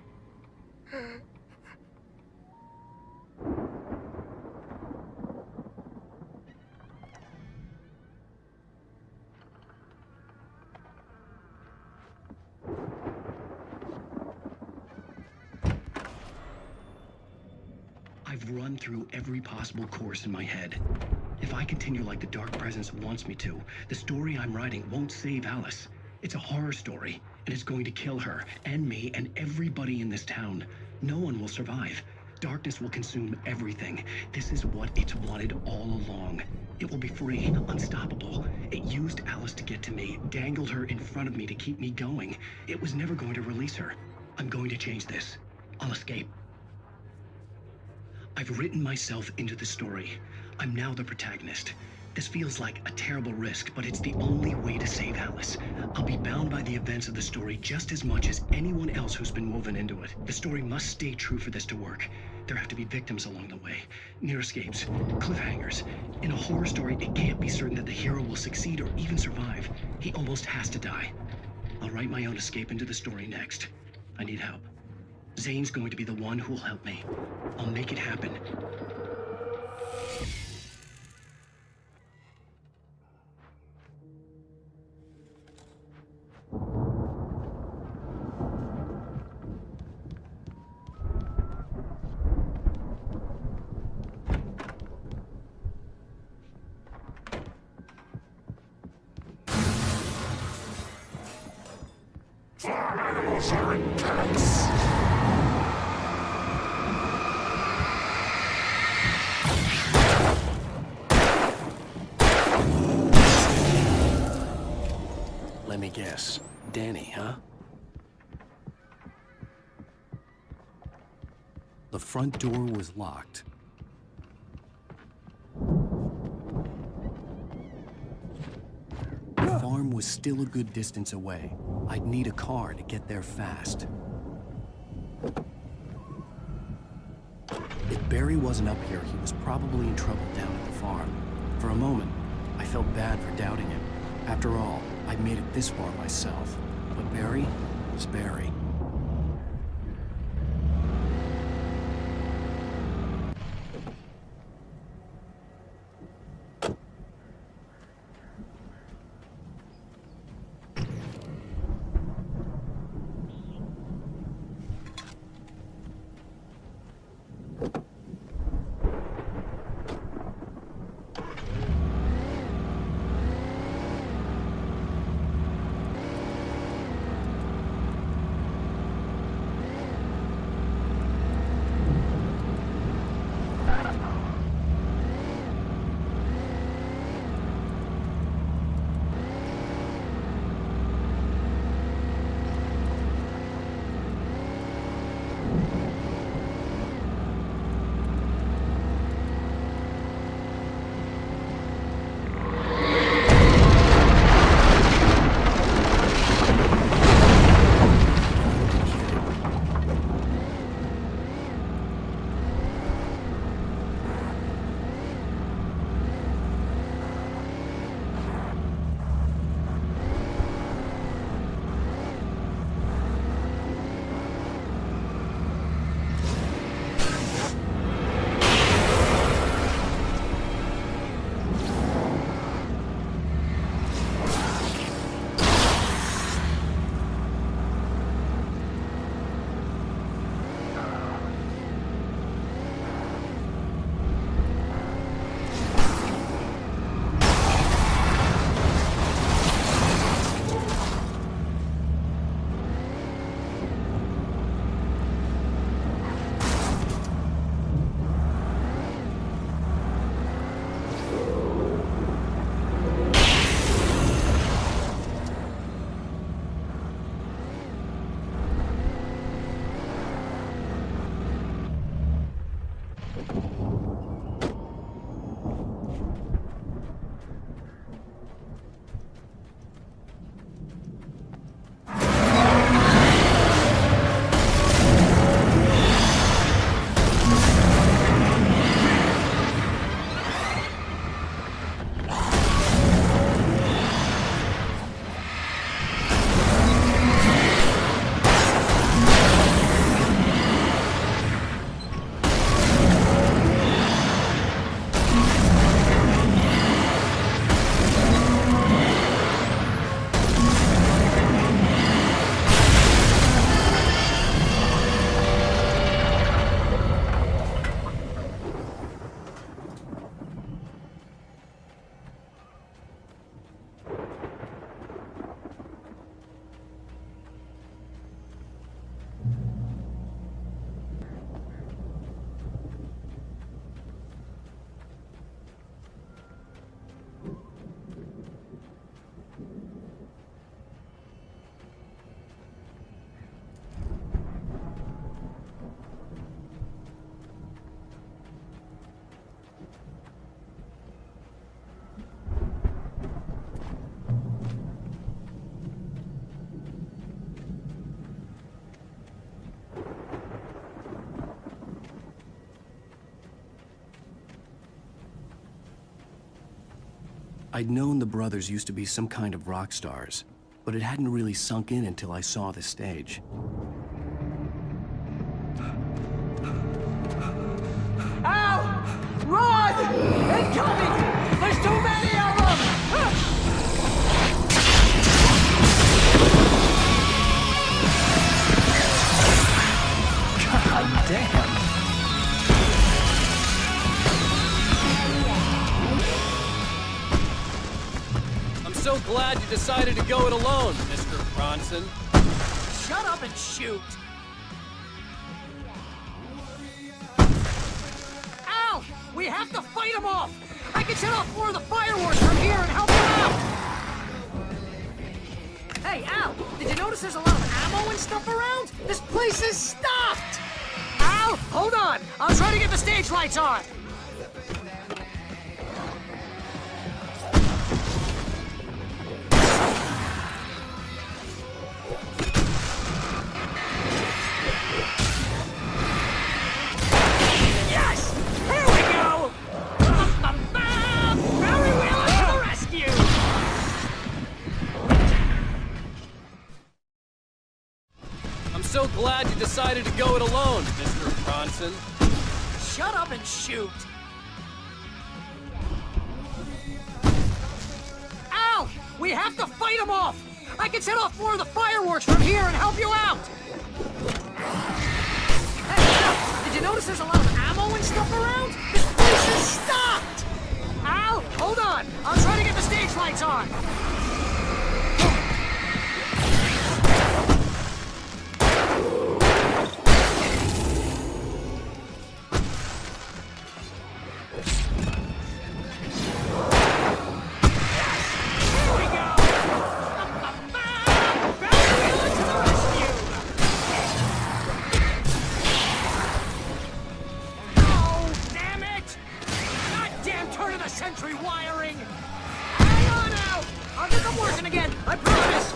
I've run through every possible course in my head. If I continue like the Dark Presence wants me to, the story I'm writing won't save Alice. It's a horror story, and it's going to kill her, and me, and everybody in this town. No one will survive. Darkness will consume everything. This is what it's wanted all along. It will be free, unstoppable. It used Alice to get to me, dangled her in front of me to keep me going. It was never going to release her. I'm going to change this. I'll escape. I've written myself into the story. I'm now the protagonist. This feels like a terrible risk, but it's the only way to save Alice. I'll be bound by the events of the story just as much as anyone else who's been woven into it. The story must stay true for this to work. There have to be victims along the way, near escapes, cliffhangers. In a horror story, it can't be certain that the hero will succeed or even survive. He almost has to die. I'll write my own escape into the story next. I need help. Zane's going to be the one who'll help me. I'll make it happen. Farm animals are intense. Let me guess. Danny, huh? The front door was locked. The farm was still a good distance away. I'd need a car to get there fast. If Barry wasn't up here, he was probably in trouble down at the farm. For a moment, I felt bad for doubting him. After all, I'd made it this far myself. But Barry was Barry. I'd known the brothers used to be some kind of rock stars, but it hadn't really sunk in until I saw the stage. Al! Run! Incoming! There's too many of them! God damn! I'm so glad you decided to go it alone, Mr. Bronson. Shut up and shoot! Al! We have to fight them off! I can set off more of the fireworks from here and help you out! Hey, Al! Did you notice there's a lot of ammo and stuff around? This place is stocked! Al! Hold on! I'll try to get the stage lights on! So glad you decided to go it alone, Mr. Bronson. Shut up and shoot! Al! We have to fight them off! I can set off more of the fireworks from here and help you out! Hey, Al! Did you notice there's a lot of ammo and stuff around? This place is stocked! Al! Hold on! I'll try to get the stage lights on! Century wiring! Hang on now! I'll get them working again, I promise!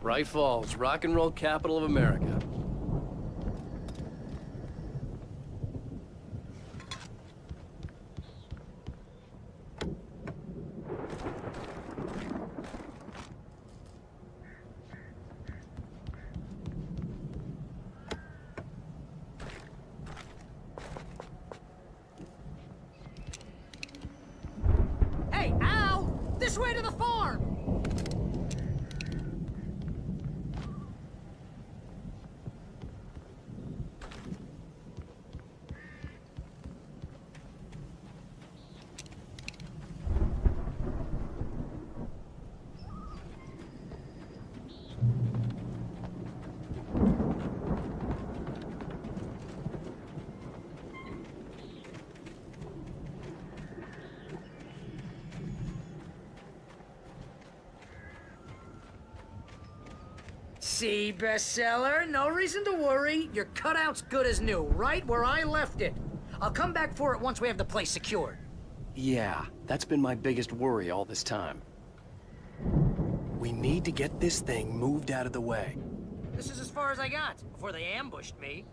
Bright Falls, rock and roll capital of America. Hey, Al! This way to the farm! See, bestseller? No reason to worry. Your cutout's good as new, right where I left it. I'll come back for it once we have the place secured. Yeah, that's been my biggest worry all this time. We need to get this thing moved out of the way. This is as far as I got, before they ambushed me.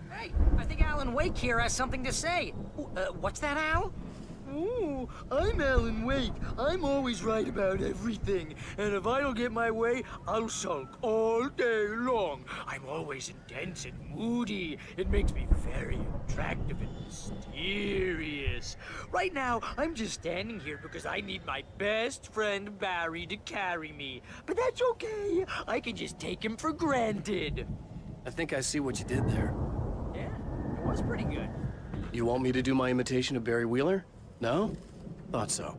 Hey, I think Alan Wake here has something to say. What's that, Al? Ooh, I'm Alan Wake. I'm always right about everything. And if I don't get my way, I'll sulk all day long. I'm always intense and moody. It makes me very attractive and mysterious. Right now, I'm just standing here because I need my best friend Barry to carry me. But that's okay. I can just take him for granted. I think I see what you did there. Yeah, it was pretty good. You want me to do my imitation of Barry Wheeler? No? Thought so.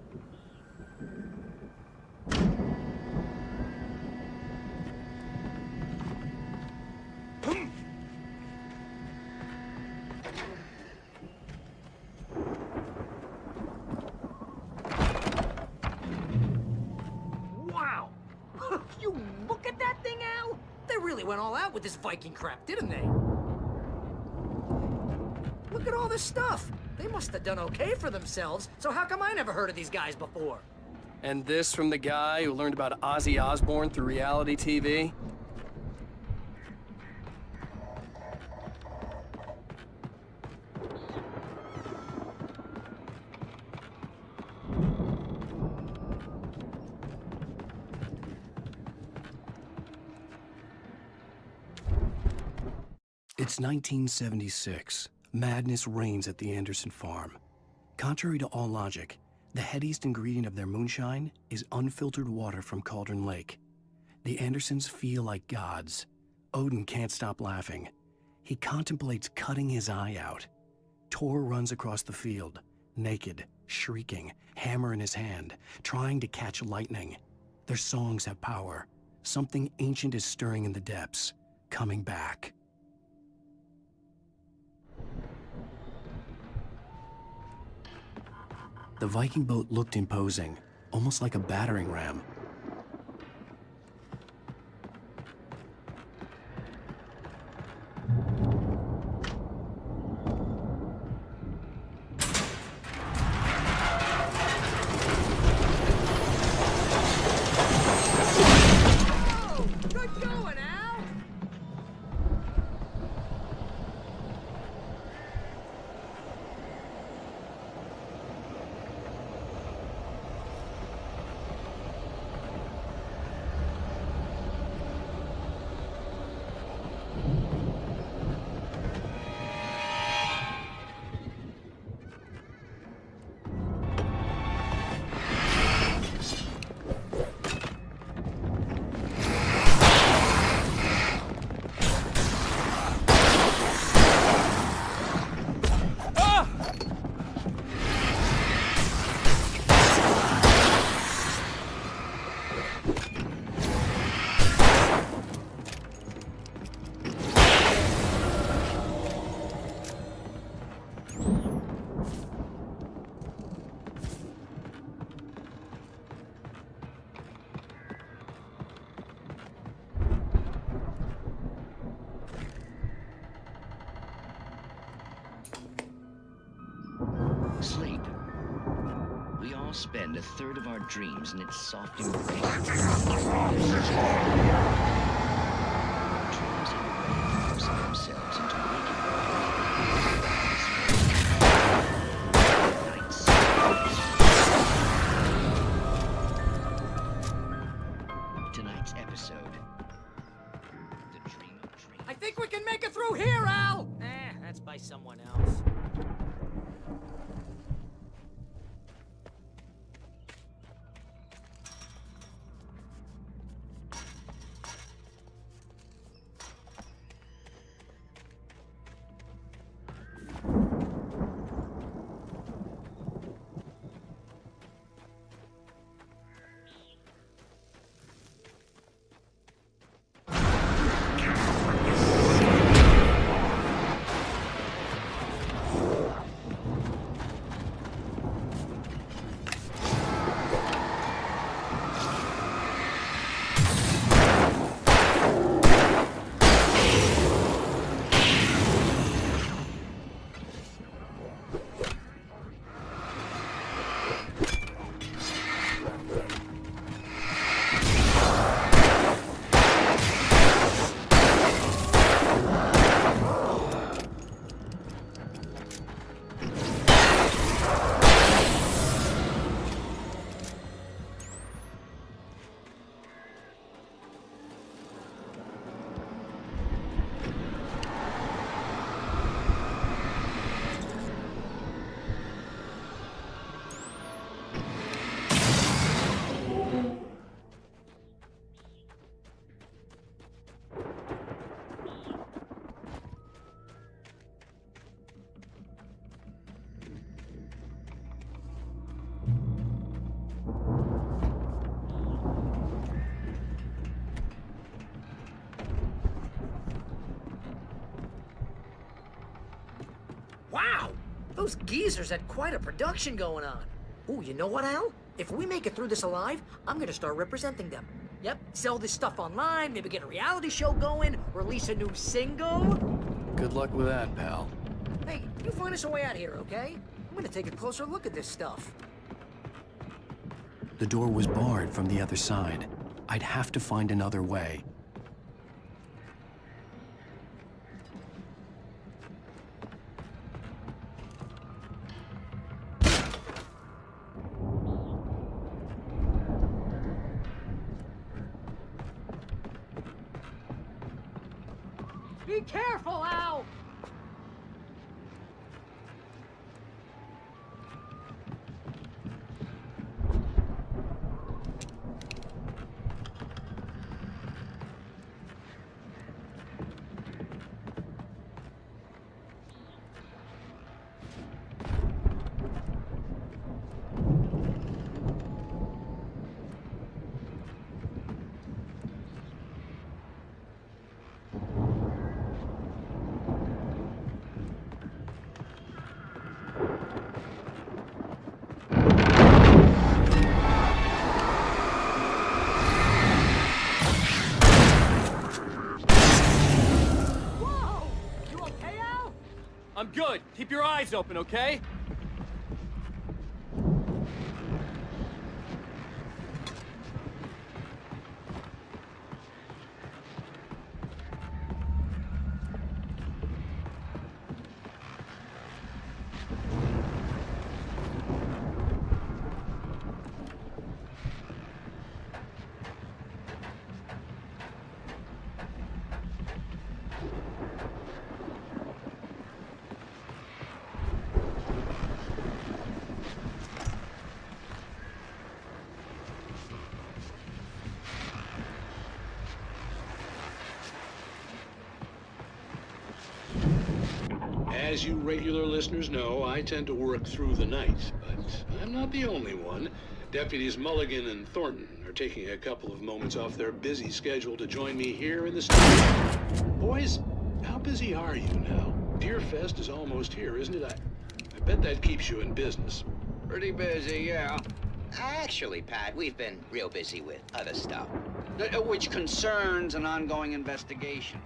Wow! You look at that thing, Al? They really went all out with this Viking crap, didn't they? Look at all this stuff. They must have done okay for themselves, so how come I never heard of these guys before? And this from the guy who learned about Ozzy Osbourne through reality TV? It's 1976. Madness reigns at the Anderson farm. Contrary to all logic, the headiest ingredient of their moonshine is unfiltered water from Cauldron Lake. The Andersons feel like gods. Odin can't stop laughing. He contemplates cutting his eye out. Tor runs across the field, naked, shrieking, hammer in his hand, trying to catch lightning. Their songs have power. Something ancient is stirring in the depths, coming back. The Viking boat looked imposing, almost like a battering ram. Good going, Al! all spend a third of our dreams in its soft embrace. Dreams are forcing themselves into waking tonight's episode. The Dream of Dreams. I think we can make it through here, Al! That's by someone else. Wow! Those geezers had quite a production going on. Ooh, you know what, Al? If we make it through this alive, I'm gonna start representing them. Yep, sell this stuff online, maybe get a reality show going, release a new single. Good luck with that, pal. Hey, you find us a way out here, okay? I'm gonna take a closer look at this stuff. The door was barred from the other side. I'd have to find another way. Be careful, Al! I'm good. Keep your eyes open, okay? As you regular listeners know, I tend to work through the night, but I'm not the only one. Deputies Mulligan and Thornton are taking a couple of moments off their busy schedule to join me here in the studio. Boys, how busy are you now? Deerfest is almost here, isn't it? I bet that keeps you in business. Pretty busy, yeah. Actually, Pat, we've been real busy with other stuff, which concerns an ongoing investigation.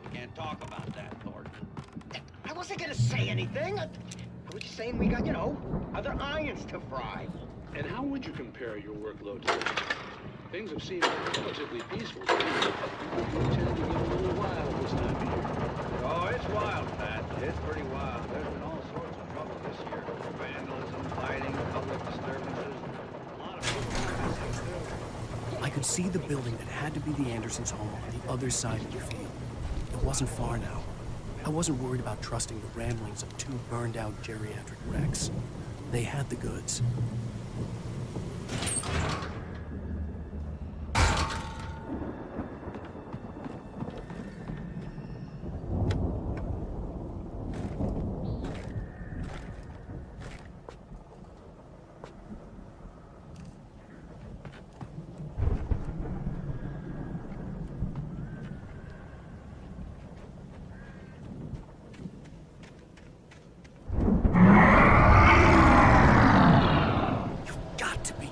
We can't talk about that, Thornton. I wasn't gonna say anything. I was just saying we got, other irons to fry. And how would you compare your workload to theirs? Things have seemed relatively peaceful to me. You tend to get a little wild this time of year. Oh, it's wild, Pat. It's pretty wild. There's been all sorts of trouble this year. Vandalism, fighting, public disturbances. A lot of people missing, too. I could see the building that had to be the Andersons' home on the other side of the field. It wasn't far now. I wasn't worried about trusting the ramblings of two burned-out geriatric wrecks. They had the goods.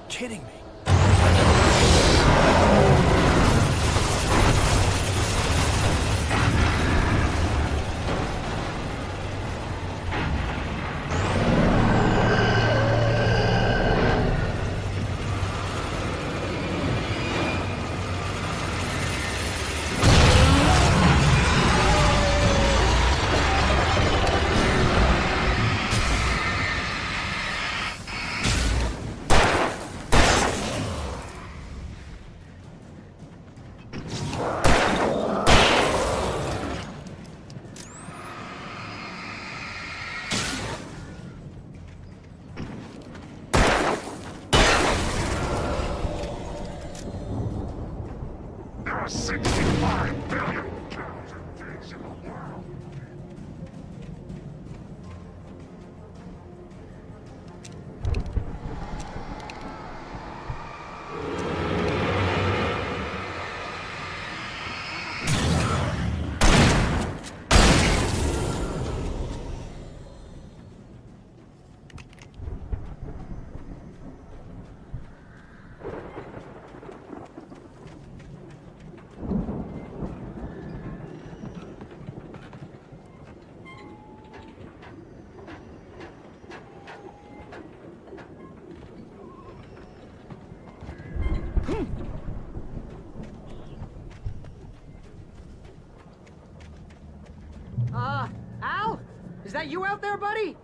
Kidding me. There are 65 billion cows and pigs in the world. Al? Is that you out there, buddy?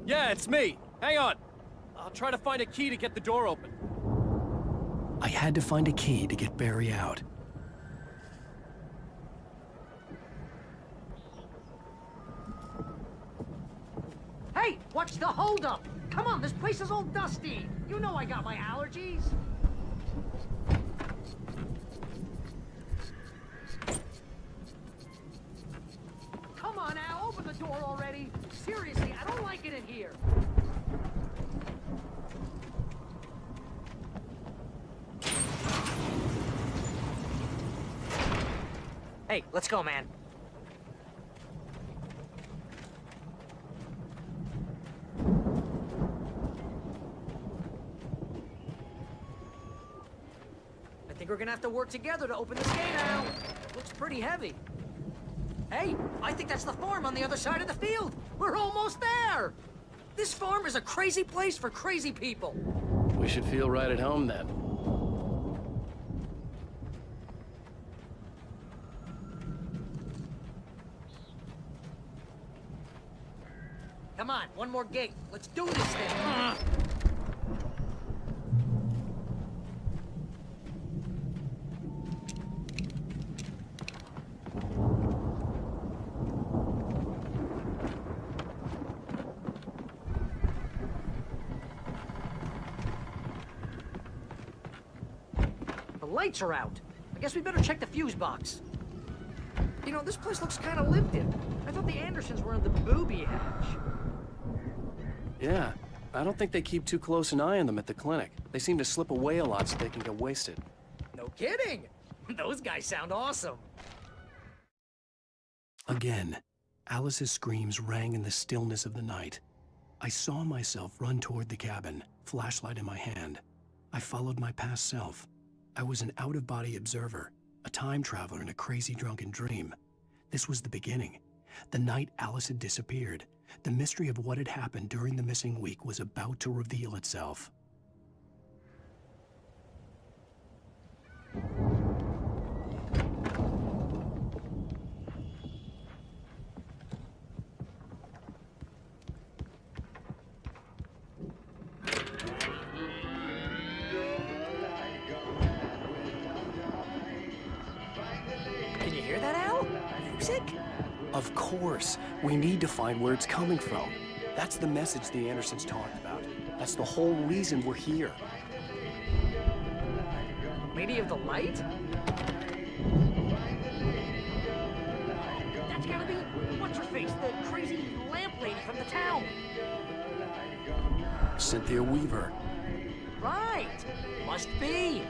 Yeah, it's me. Hang on. I'll try to find a key to get the door open. I had to find a key to get Barry out. Hey, watch the holdup! Come on, this place is all dusty. You know I got my allergies. Come on, Al, open the door already. Seriously, I don't like it in here. Hey, let's go, man. I think we're gonna have to work together to open this gate, Al. Looks pretty heavy. Hey, I think that's the farm on the other side of the field. We're almost there. This farm is a crazy place for crazy people. We should feel right at home then. Come on, one more gate. Let's do this thing. The lights are out. I guess we better check the fuse box. You know, this place looks kind of lived in. I thought the Andersons were on the booby hatch. Yeah, I don't think they keep too close an eye on them at the clinic. They seem to slip away a lot so they can get wasted. No kidding! Those guys sound awesome. Again, Alice's screams rang in the stillness of the night. I saw myself run toward the cabin, flashlight in my hand. I followed my past self. I was an out-of-body observer, a time traveler in a crazy drunken dream. This was the beginning. The night Alice had disappeared. The mystery of what had happened during the missing week was about to reveal itself. course. We need to find where it's coming from. That's the message the Andersons talked about. That's the whole reason we're here. Lady of the Light? That's gotta be what's-her-face, the crazy lamp lady from the town. Cynthia Weaver. Right. Must be.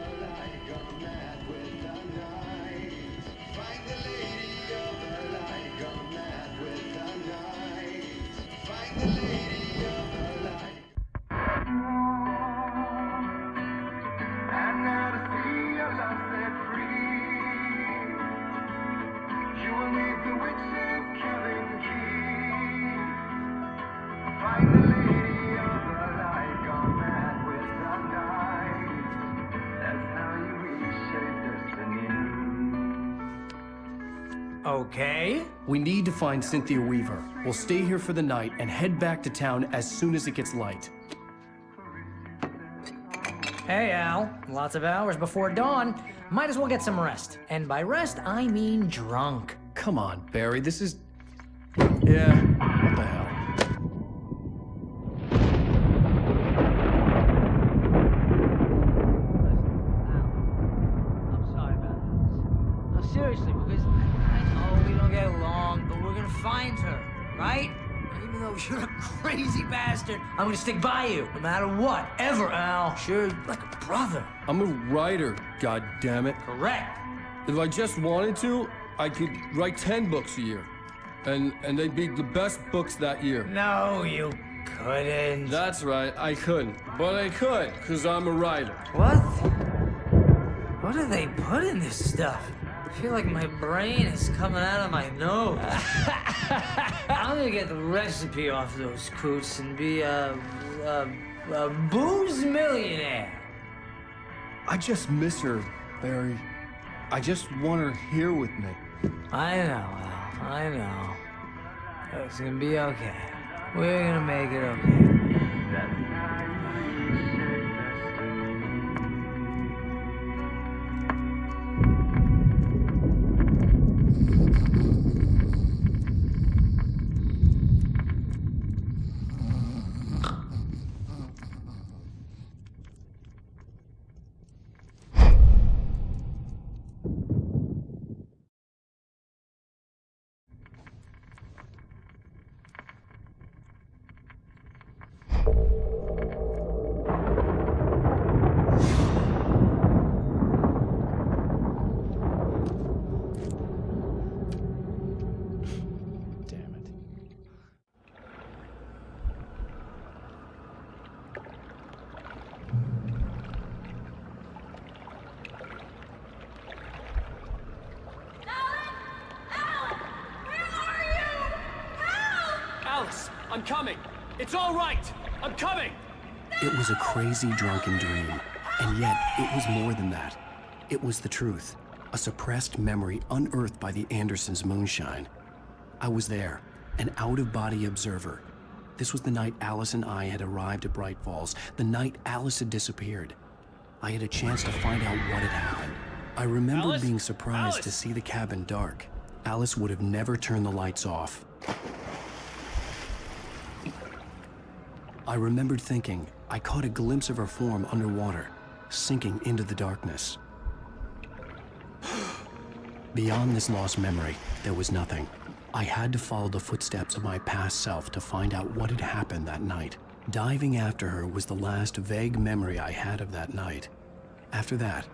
Okay. We need to find Cynthia Weaver. We'll stay here for the night and head back to town as soon as it gets light. Hey, Al. Lots of hours before dawn. Might as well get some rest. And by rest, I mean drunk. Come on, Barry, this is... Yeah, what the hell? I'm sorry about this. No, seriously, because I know we don't get along, but we're gonna find her, right? And even though you're a crazy bastard, I'm gonna stick by you, no matter what, ever, Al. Sure, like a brother. I'm a writer, goddammit. Correct. If I just wanted to, I could write 10 books a year. And they'd be the best books that year. No, you couldn't. That's right, I couldn't. But I could, because I'm a writer. What? What do they put in this stuff? I feel like my brain is coming out of my nose. I'm gonna get the recipe off those coots and be a booze millionaire. I just miss her, Barry. I just want her here with me. I know, Al. I know. It's gonna be okay. We're gonna make it okay. Alice, I'm coming. It's all right. I'm coming. It was a crazy, drunken dream, and yet it was more than that. It was the truth, a suppressed memory unearthed by the Andersons' moonshine. I was there, an out-of-body observer. This was the night Alice and I had arrived at Bright Falls, the night Alice had disappeared. I had a chance to find out what had happened. I remember Alice? being surprised Alice? to see the cabin dark. Alice would have never turned the lights off. I remembered thinking I caught a glimpse of her form underwater, sinking into the darkness. Beyond this lost memory, there was nothing. I had to follow the footsteps of my past self to find out what had happened that night. Diving after her was the last vague memory I had of that night. After that,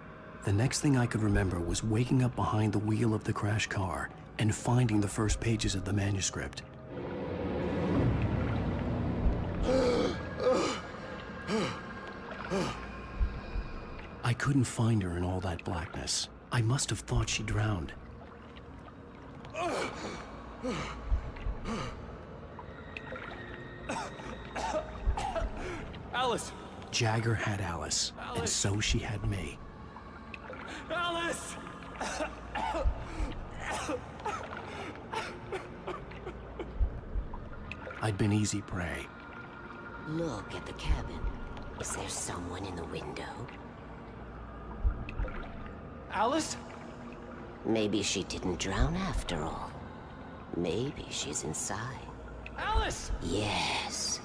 the next thing I could remember was waking up behind the wheel of the crashed car and finding the first pages of the manuscript. I couldn't find her in all that blackness. I must have thought she drowned. Alice! Jagger had Alice, and so she had me. Alice! I'd been easy prey. Look at the cabin. Is there someone in the window? Alice? Maybe she didn't drown after all. Maybe she's inside. Alice! Yes.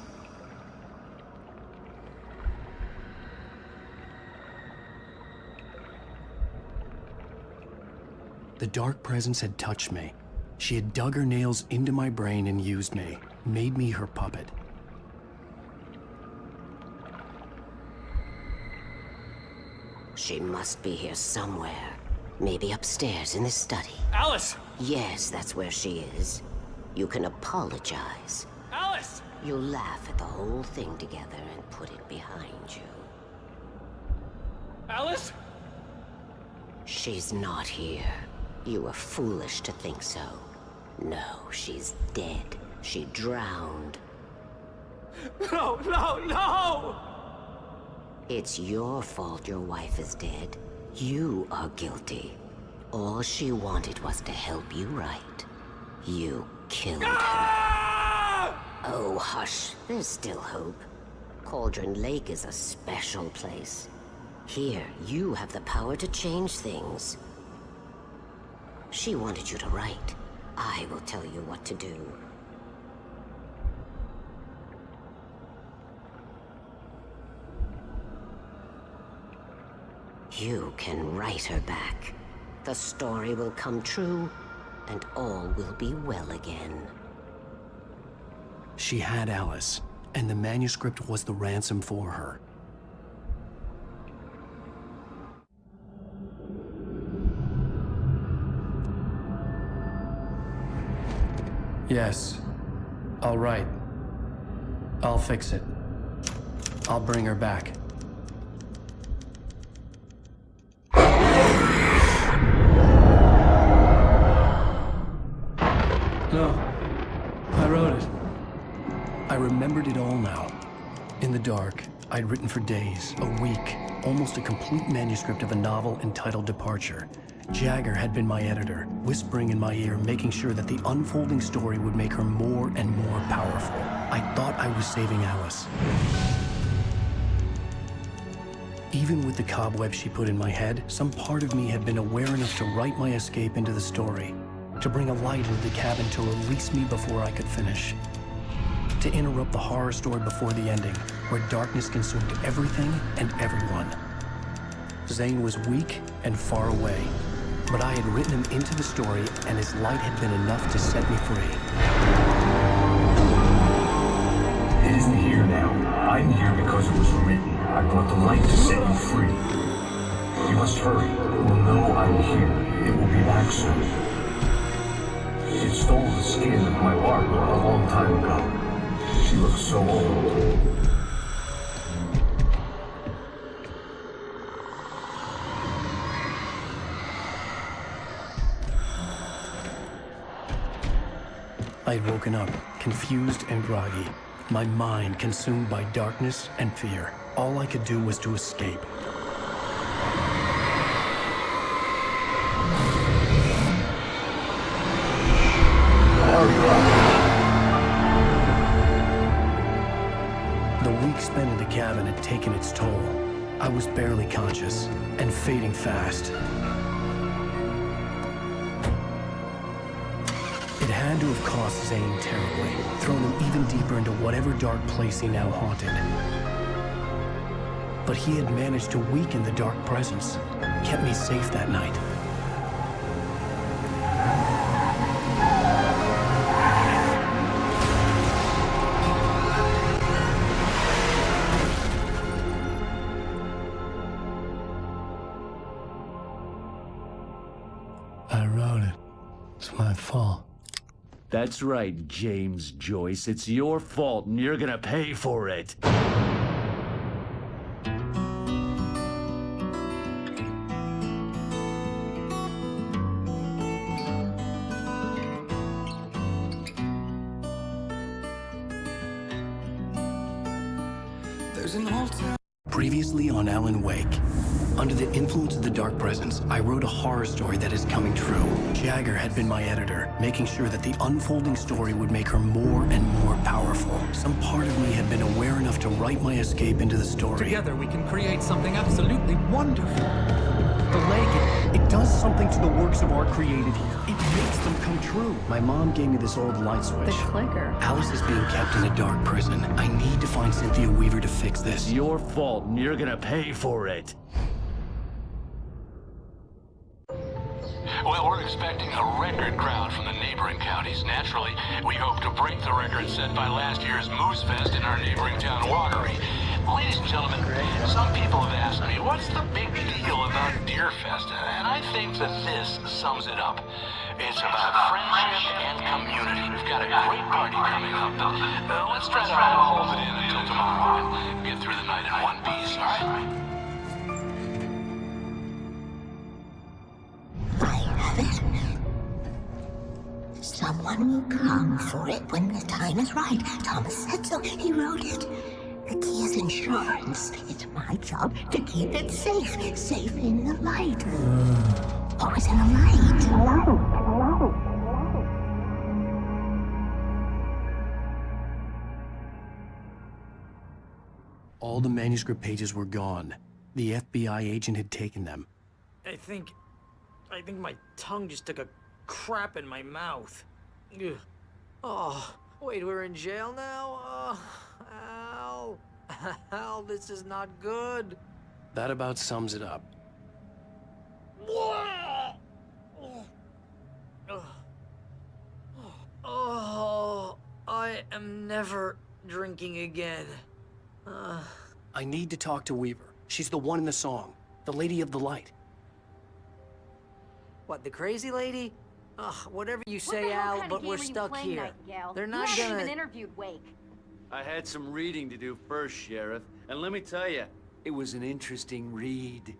The dark presence had touched me. She had dug her nails into my brain and used me, made me her puppet. She must be here somewhere. Maybe upstairs in the study. Alice! Yes, that's where she is. You can apologize. Alice! You'll laugh at the whole thing together and put it behind you. Alice? She's not here. You were foolish to think so. No, she's dead. She drowned. No, no, no! It's your fault your wife is dead. You are guilty. All she wanted was to help you right. You killed her. Oh, hush. There's still hope. Cauldron Lake is a special place. Here, you have the power to change things. She wanted you to write. I will tell you what to do. You can write her back. The story will come true, and all will be well again. She had Alice, and the manuscript was the ransom for her. Yes. All right. I'll fix it. I'll bring her back. No. I wrote it. I remembered it all now. In the dark, I'd written for days, a week, almost a complete manuscript of a novel entitled Departure. Jagger had been my editor, whispering in my ear, making sure that the unfolding story would make her more and more powerful. I thought I was saving Alice. Even with the cobweb she put in my head, some part of me had been aware enough to write my escape into the story, to bring a light into the cabin to release me before I could finish, to interrupt the horror story before the ending, where darkness consumed everything and everyone. Zane was weak and far away, but I had written him into the story, and his light had been enough to set me free. It isn't here now. I'm here because it was written. I brought the light to set you free. You must hurry. It will know I'm here. It will be back soon. It stole the skin of my Barbara a long time ago. She looks so old. I'd woken up, confused and groggy, my mind consumed by darkness and fear. All I could do was to escape. The week spent in the cabin had taken its toll. I was barely conscious, and fading fast. It had to have cost Zane terribly, thrown him even deeper into whatever dark place he now haunted. But he had managed to weaken the dark presence, kept me safe that night. I wrote it. It's my fault. That's right, James Joyce. It's your fault, and you're gonna pay for it. There's an old town. Previously on Alan Wake. Under the influence of the dark presence, I wrote a horror story that is coming true. Jagger had been my editor, making sure that the unfolding story would make her more and more powerful. some part of me had been aware enough to write my escape into the story. Together we can create something absolutely wonderful. The lake, It does something to the works of art created here. It makes them come true. My mom gave me this old light switch. The clicker. Alice is being kept in a dark prison. I need to find Cynthia Weaver to fix this. Your fault, and you're gonna pay for it. Well, we're expecting a record crowd from the neighboring counties. Naturally, we hope to break the record set by last year's Moose Fest in our neighboring town, Watery. Ladies and gentlemen, some people have asked me, what's the big deal about Deer Fest? And I think that this sums it up. It's about friendship and community. We've got a great party coming up. Let's try to hold it in until tomorrow and get through the night in one piece, all right? Someone will come for it when the time is right. Thomas said so. He wrote it. The key is insurance. It's my job to keep it safe. Safe in the light. Always in the light. All the manuscript pages were gone. The FBI agent had taken them. I think my tongue just took a crap in my mouth. Ugh. Oh, wait, we're in jail now? Al. Al, this is not good. That about sums it up. Oh, I am never drinking again. I need to talk to Weaver. She's the one in the song. The Lady of the Light. What, the crazy lady? Ugh, whatever you say, Al, but we're stuck here. They're not you haven't gonna... even interviewed Wake. I had some reading to do first, Sheriff. And let me tell you, it was an interesting read.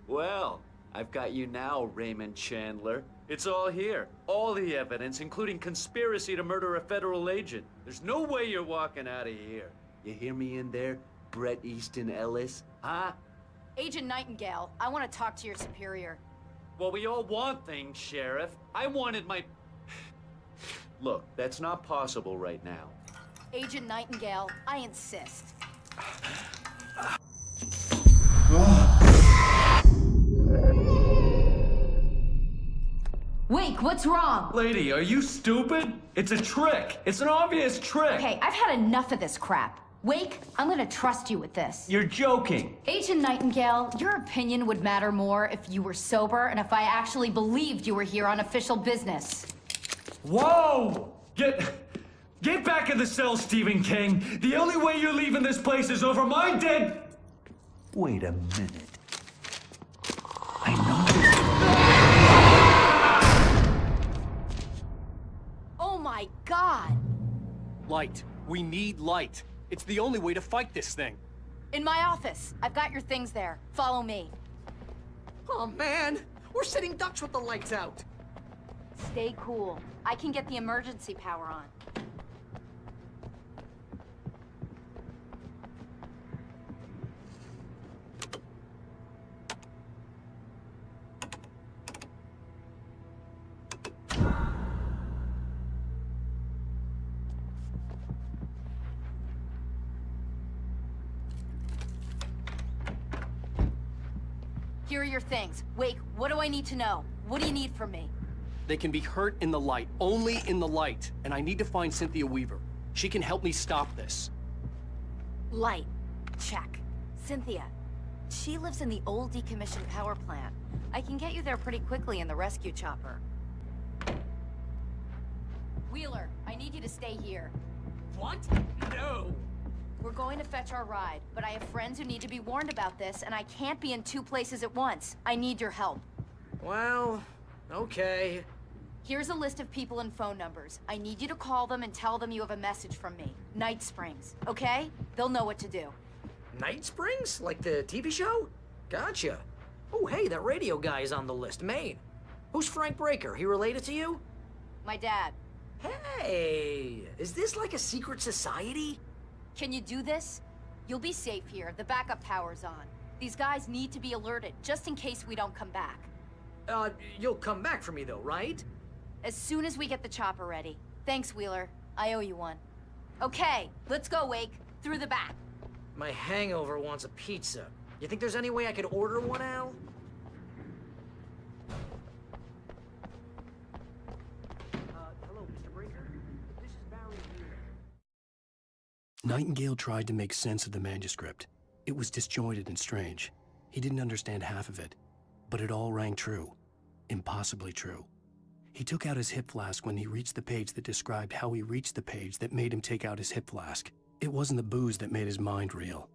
Well, I've got you now, Raymond Chandler. It's all here. All the evidence, including conspiracy to murder a federal agent. There's no way you're walking out of here. You hear me in there, Bret Easton Ellis? Huh? Agent Nightingale, I want to talk to your superior. Well, we all want things, Sheriff. I wanted my... Look, that's not possible right now. Agent Nightingale, I insist. Wake, what's wrong? Lady, are you stupid? It's a trick. It's an obvious trick. Okay, I've had enough of this crap. Wake, I'm gonna trust you with this. You're joking. Agent Nightingale, your opinion would matter more if you were sober and if I actually believed you were here on official business. Whoa! Get back in the cell, Stephen King. The only way you're leaving this place is over my dead... Wait a minute. Oh my God! Light. We need light. It's the only way to fight this thing. In my office. I've got your things there. Follow me. Oh man, we're sitting ducks with the lights out. Stay cool. I can get the emergency power on. Here are your things. Wake, what do I need to know? What do you need from me? They can be hurt in the light, only in the light. And I need to find Cynthia Weaver. She can help me stop this. Light. Check. Cynthia. She lives in the old decommissioned power plant. I can get you there pretty quickly in the rescue chopper. Wheeler, I need you to stay here. What? No. We're going to fetch our ride, but I have friends who need to be warned about this, and I can't be in two places at once. I need your help. Well, okay. Here's a list of people and phone numbers. I need you to call them and tell them you have a message from me. Night Springs, okay? They'll know what to do. Night Springs? Like the TV show? Gotcha. Oh, hey, that radio guy is on the list, Maine. Who's Frank Breaker? He related to you? My dad. Hey, is this like a secret society? Can you do this? You'll be safe here. The backup power's on. These guys need to be alerted, just in case we don't come back. You'll come back for me though, right? As soon as we get the chopper ready. Thanks, Wheeler. I owe you one. Okay, let's go, Wake. Through the back. My hangover wants a pizza. You think there's any way I could order one, Al? Hello, Mr. Brinker? This is Barry here. Nightingale tried to make sense of the manuscript. It was disjointed and strange. He didn't understand half of it, but it all rang true. Impossibly true. He took out his hip flask when he reached the page that described how he reached the page that made him take out his hip flask. It wasn't the booze that made his mind reel.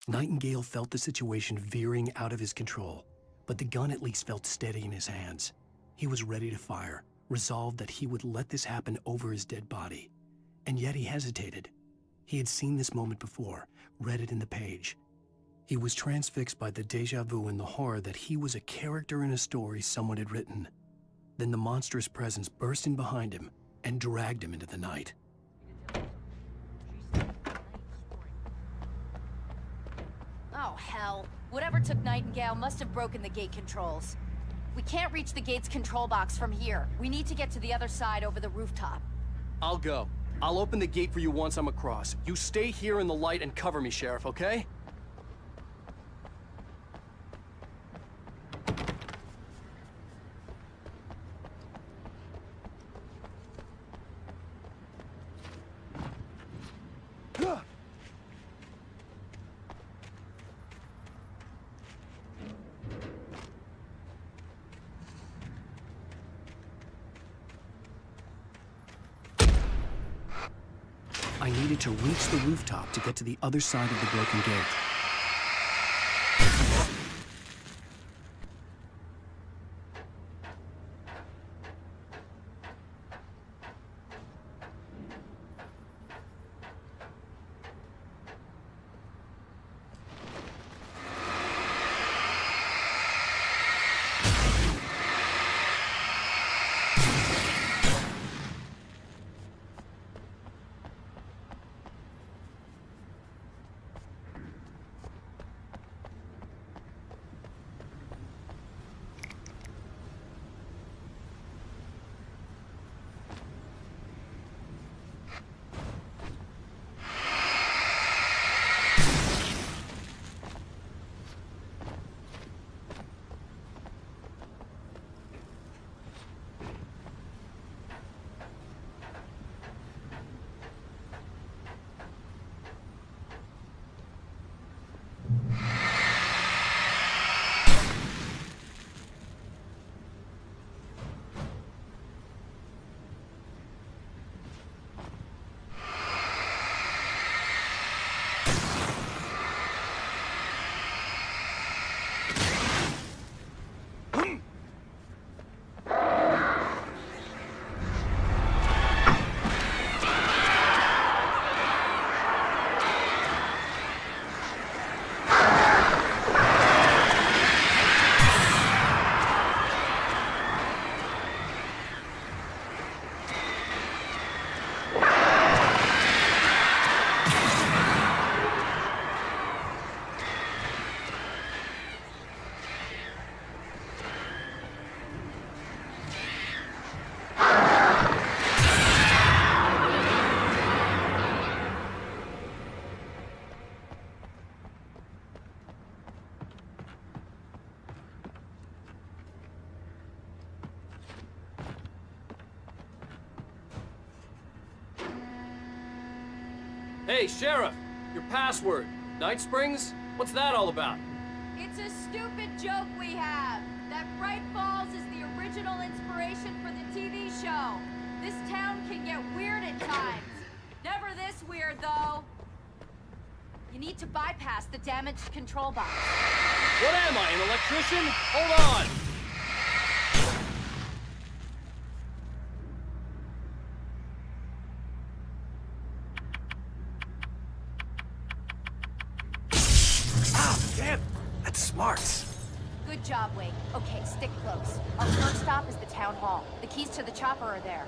Nightingale felt the situation veering out of his control, but the gun at least felt steady in his hands. He was ready to fire, resolved that he would let this happen over his dead body. And yet he hesitated. He had seen this moment before, read it in the page. He was transfixed by the déjà vu and the horror that he was a character in a story someone had written. Then the monstrous presence burst in behind him and dragged him into the night. Oh, hell. Whatever took Nightingale must have broken the gate controls. We can't reach the gate's control box from here. We need to get to the other side over the rooftop. I'll go. I'll open the gate for you once I'm across. You stay here in the light and cover me, Sheriff, okay? I needed to reach the rooftop to get to the other side of the broken gate. Hey, Sheriff! Your password. Night Springs? What's that all about? It's a stupid joke we have. That Bright Falls is the original inspiration for the TV show. This town can get weird at times. Never this weird, though. You need to bypass the damaged control box. What am I, an electrician? Hold on! Ah, damn! That's smart. Good job, Wade. Okay, stick close. Our first stop is the town hall. The keys to the chopper are there.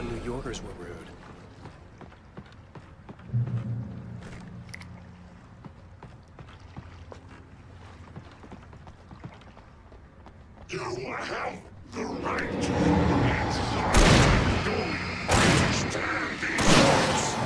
New Yorkers were rude. You have the right to answer. Do you understand these words?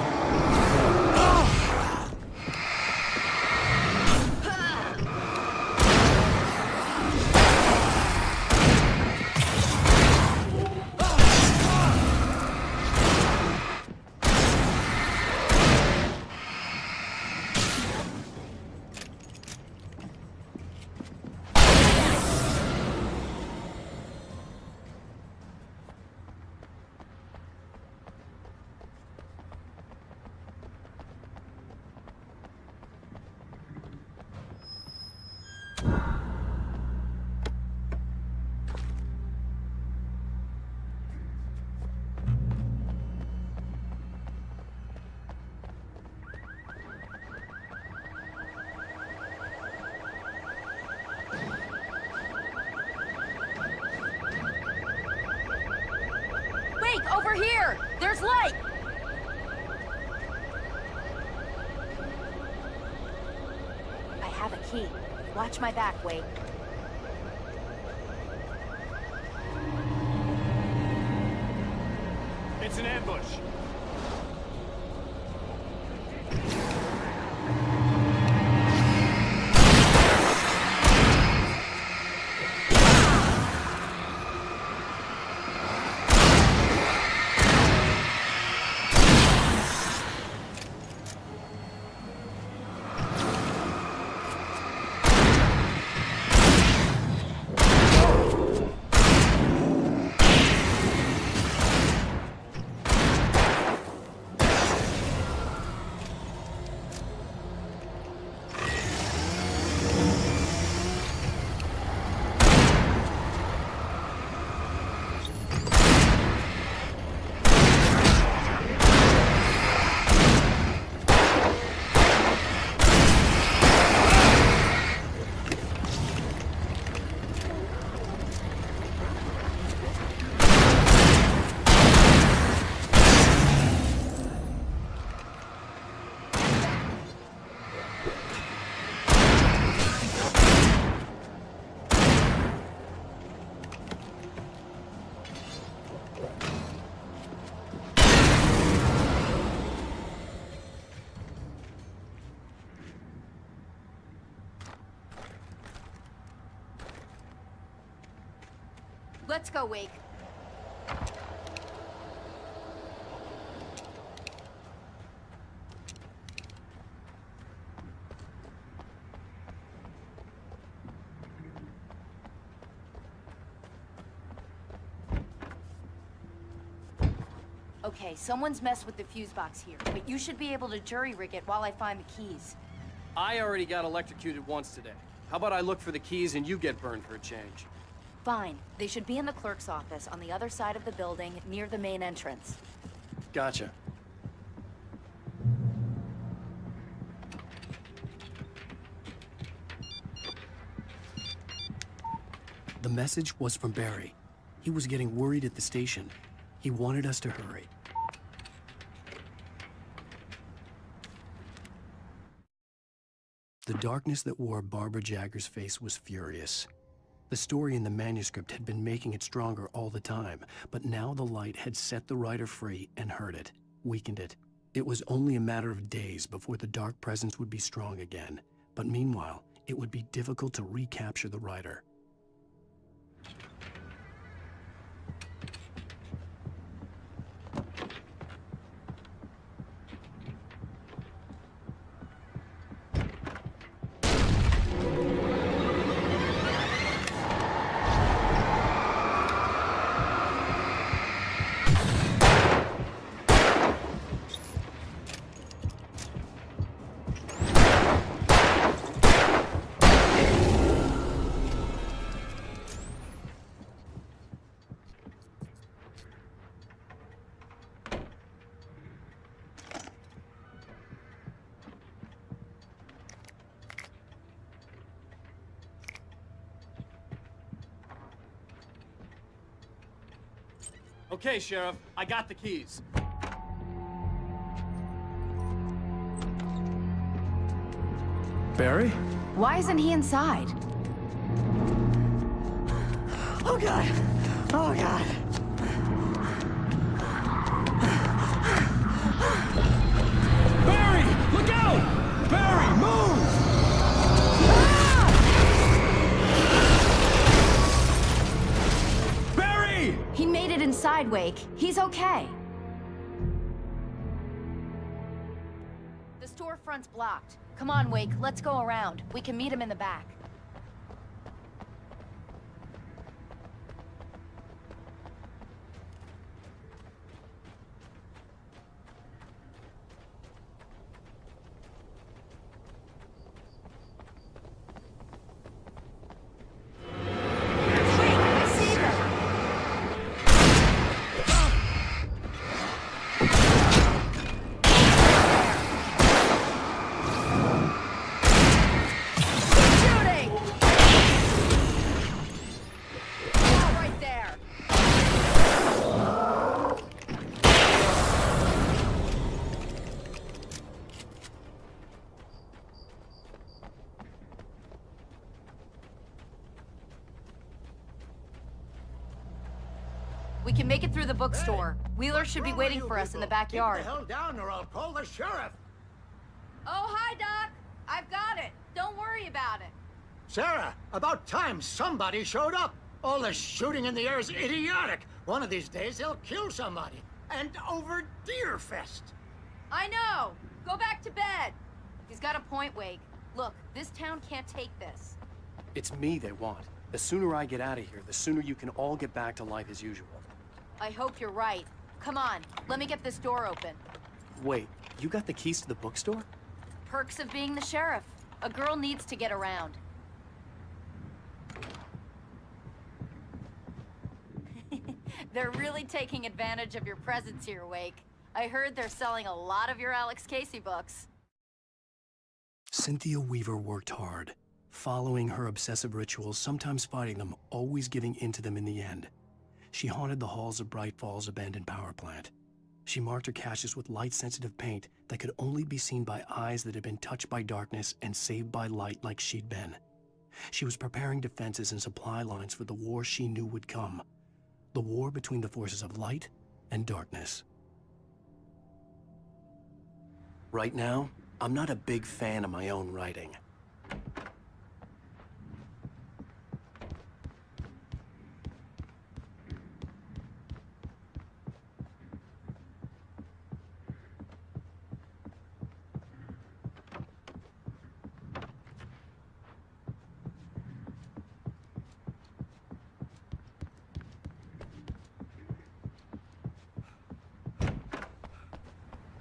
Over here! There's light! I have a key. Watch my back, Wade. It's an ambush. Let's go, Wake. Okay, someone's messed with the fuse box here, but you should be able to jury-rig it while I find the keys. I already got electrocuted once today. How about I look for the keys and you get burned for a change? Fine. They should be in the clerk's office on the other side of the building, near the main entrance. Gotcha. The message was from Barry. He was getting worried at the station. He wanted us to hurry. The darkness that wore Barbara Jagger's face was furious. The story in the manuscript had been making it stronger all the time, but now the light had set the writer free and hurt it, weakened it. It was only a matter of days before the dark presence would be strong again, but meanwhile, it would be difficult to recapture the writer. Okay, Sheriff, I got the keys. Barry? Why isn't he inside? Oh, God! Oh, God! Barry! Look out! Barry, move! Barry! He made it inside, Wake. He's okay. The storefront's blocked. Come on, Wake. Let's go around. We can meet him in the back. We can make it through the bookstore. Wheeler should be waiting for us in the backyard. Keep the hell down or I'll call the sheriff. Oh, hi, Doc. I've got it. Don't worry about it. Sarah, about time somebody showed up. All this shooting in the air is idiotic. One of these days they'll kill somebody. And over Deerfest. I know. Go back to bed. He's got a point, Wake. Look, this town can't take this. It's me they want. The sooner I get out of here, the sooner you can all get back to life as usual. I hope you're right. Come on, let me get this door open. Wait, you got the keys to the bookstore? Perks of being the sheriff. A girl needs to get around. They're really taking advantage of your presence here, Wake. I heard they're selling a lot of your Alex Casey books. Cynthia Weaver worked hard, following her obsessive rituals, sometimes fighting them, always giving in to them in the end. She haunted the halls of Bright Falls' abandoned power plant. She marked her caches with light-sensitive paint that could only be seen by eyes that had been touched by darkness and saved by light like she'd been. She was preparing defenses and supply lines for the war she knew would come. The war between the forces of light and darkness. Right now, I'm not a big fan of my own writing.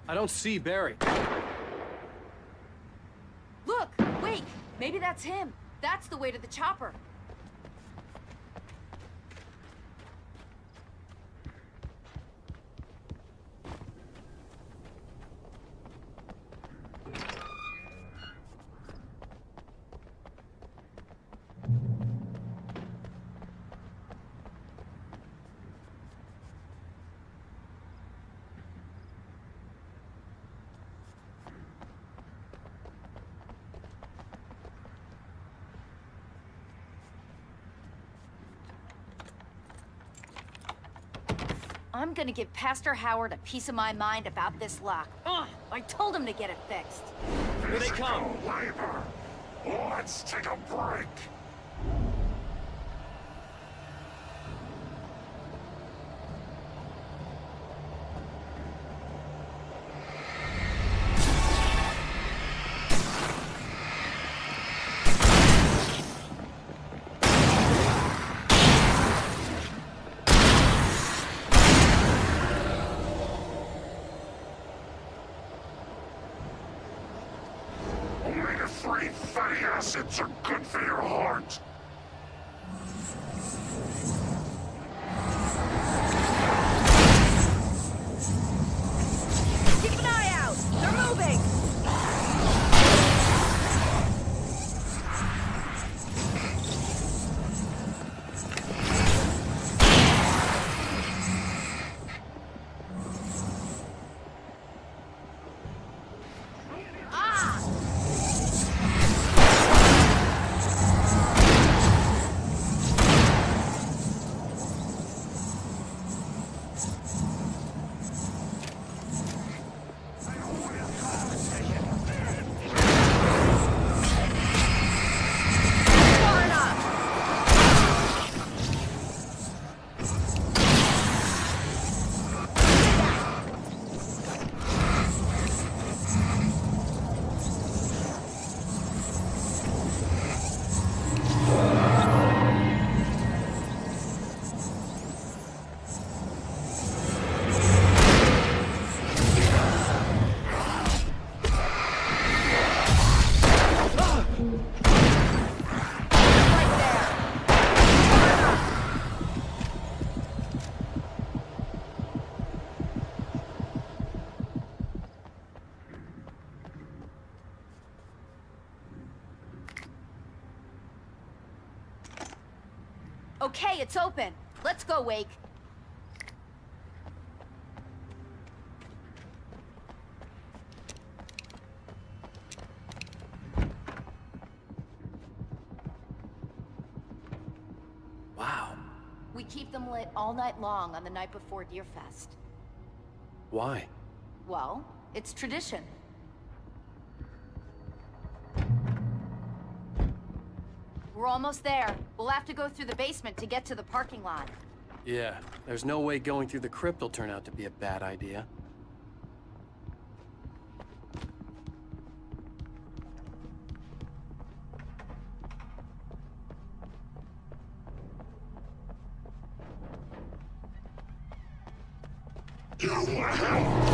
I don't see Barry. Look! Wait! Maybe that's him. That's the way to the chopper. I'm gonna give Pastor Howard a piece of my mind about this lock. Ugh, I told him to get it fixed. Here they come. Labor. Let's take a break. Omega-3 fatty acids are good for your heart. Keep an eye out! They're moving! Okay, it's open. Let's go, Wake. Wow. We keep them lit all night long on the night before Deerfest. Why? Well, it's tradition. We're almost there. We'll have to go through the basement to get to the parking lot. Yeah, there's no way going through the crypt will turn out to be a bad idea. You want help?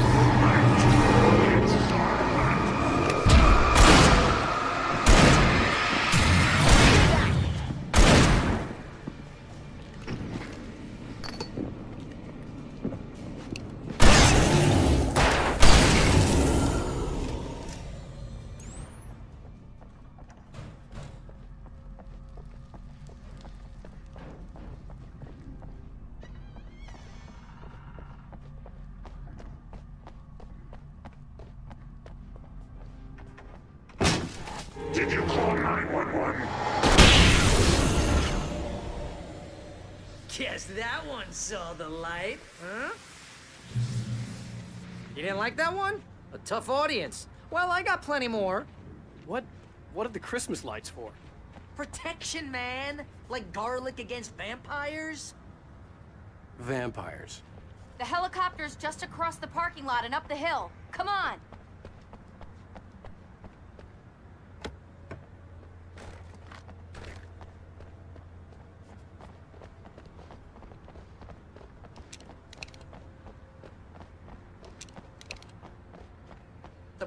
Did you call 911? Guess that one saw the light, huh? You didn't like that one? A tough audience. Well, I got plenty more. What are the Christmas lights for? Protection, man. Like garlic against vampires. Vampires. The helicopter's just across the parking lot and up the hill. Come on!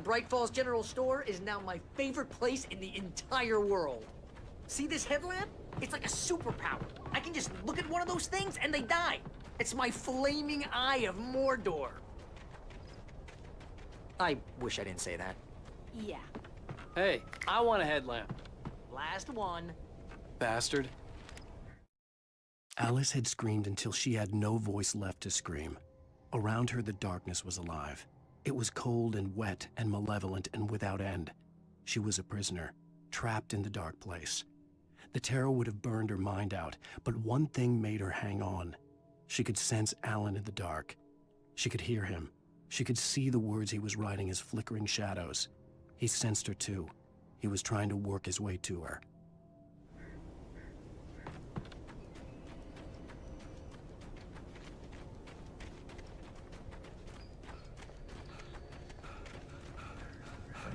Bright Falls General Store is now my favorite place in the entire world. See this headlamp? It's like a superpower. I can just look at one of those things and they die. It's my flaming eye of Mordor. I wish I didn't say that. Yeah. Hey, I want a headlamp. Last one. Bastard. Alice had screamed until she had no voice left to scream. Around her, the darkness was alive. It was cold and wet and malevolent and without end. She was a prisoner, trapped in the dark place. The terror would have burned her mind out, but one thing made her hang on. She could sense Alan in the dark. She could hear him. She could see the words he was writing as flickering shadows. He sensed her too. He was trying to work his way to her.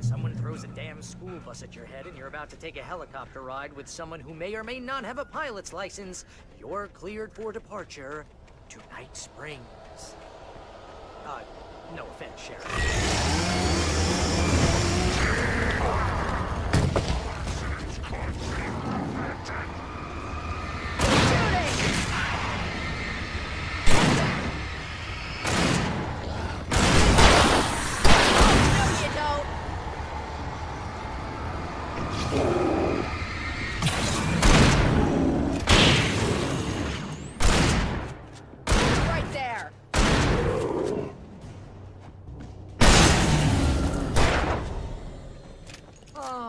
Someone throws a damn school bus at your head and you're about to take a helicopter ride with someone who may or may not have a pilot's license, you're cleared for departure to Night Springs. No offense, Sheriff.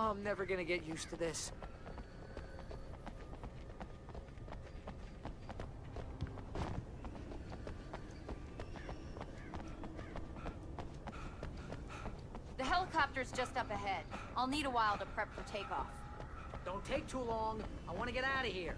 I'm never gonna get used to this. The helicopter's just up ahead. I'll need a while to prep for takeoff. Don't take too long. I want to get out of here.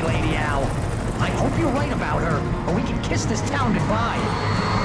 Lady Al. I hope you're right about her, or we can kiss this town goodbye.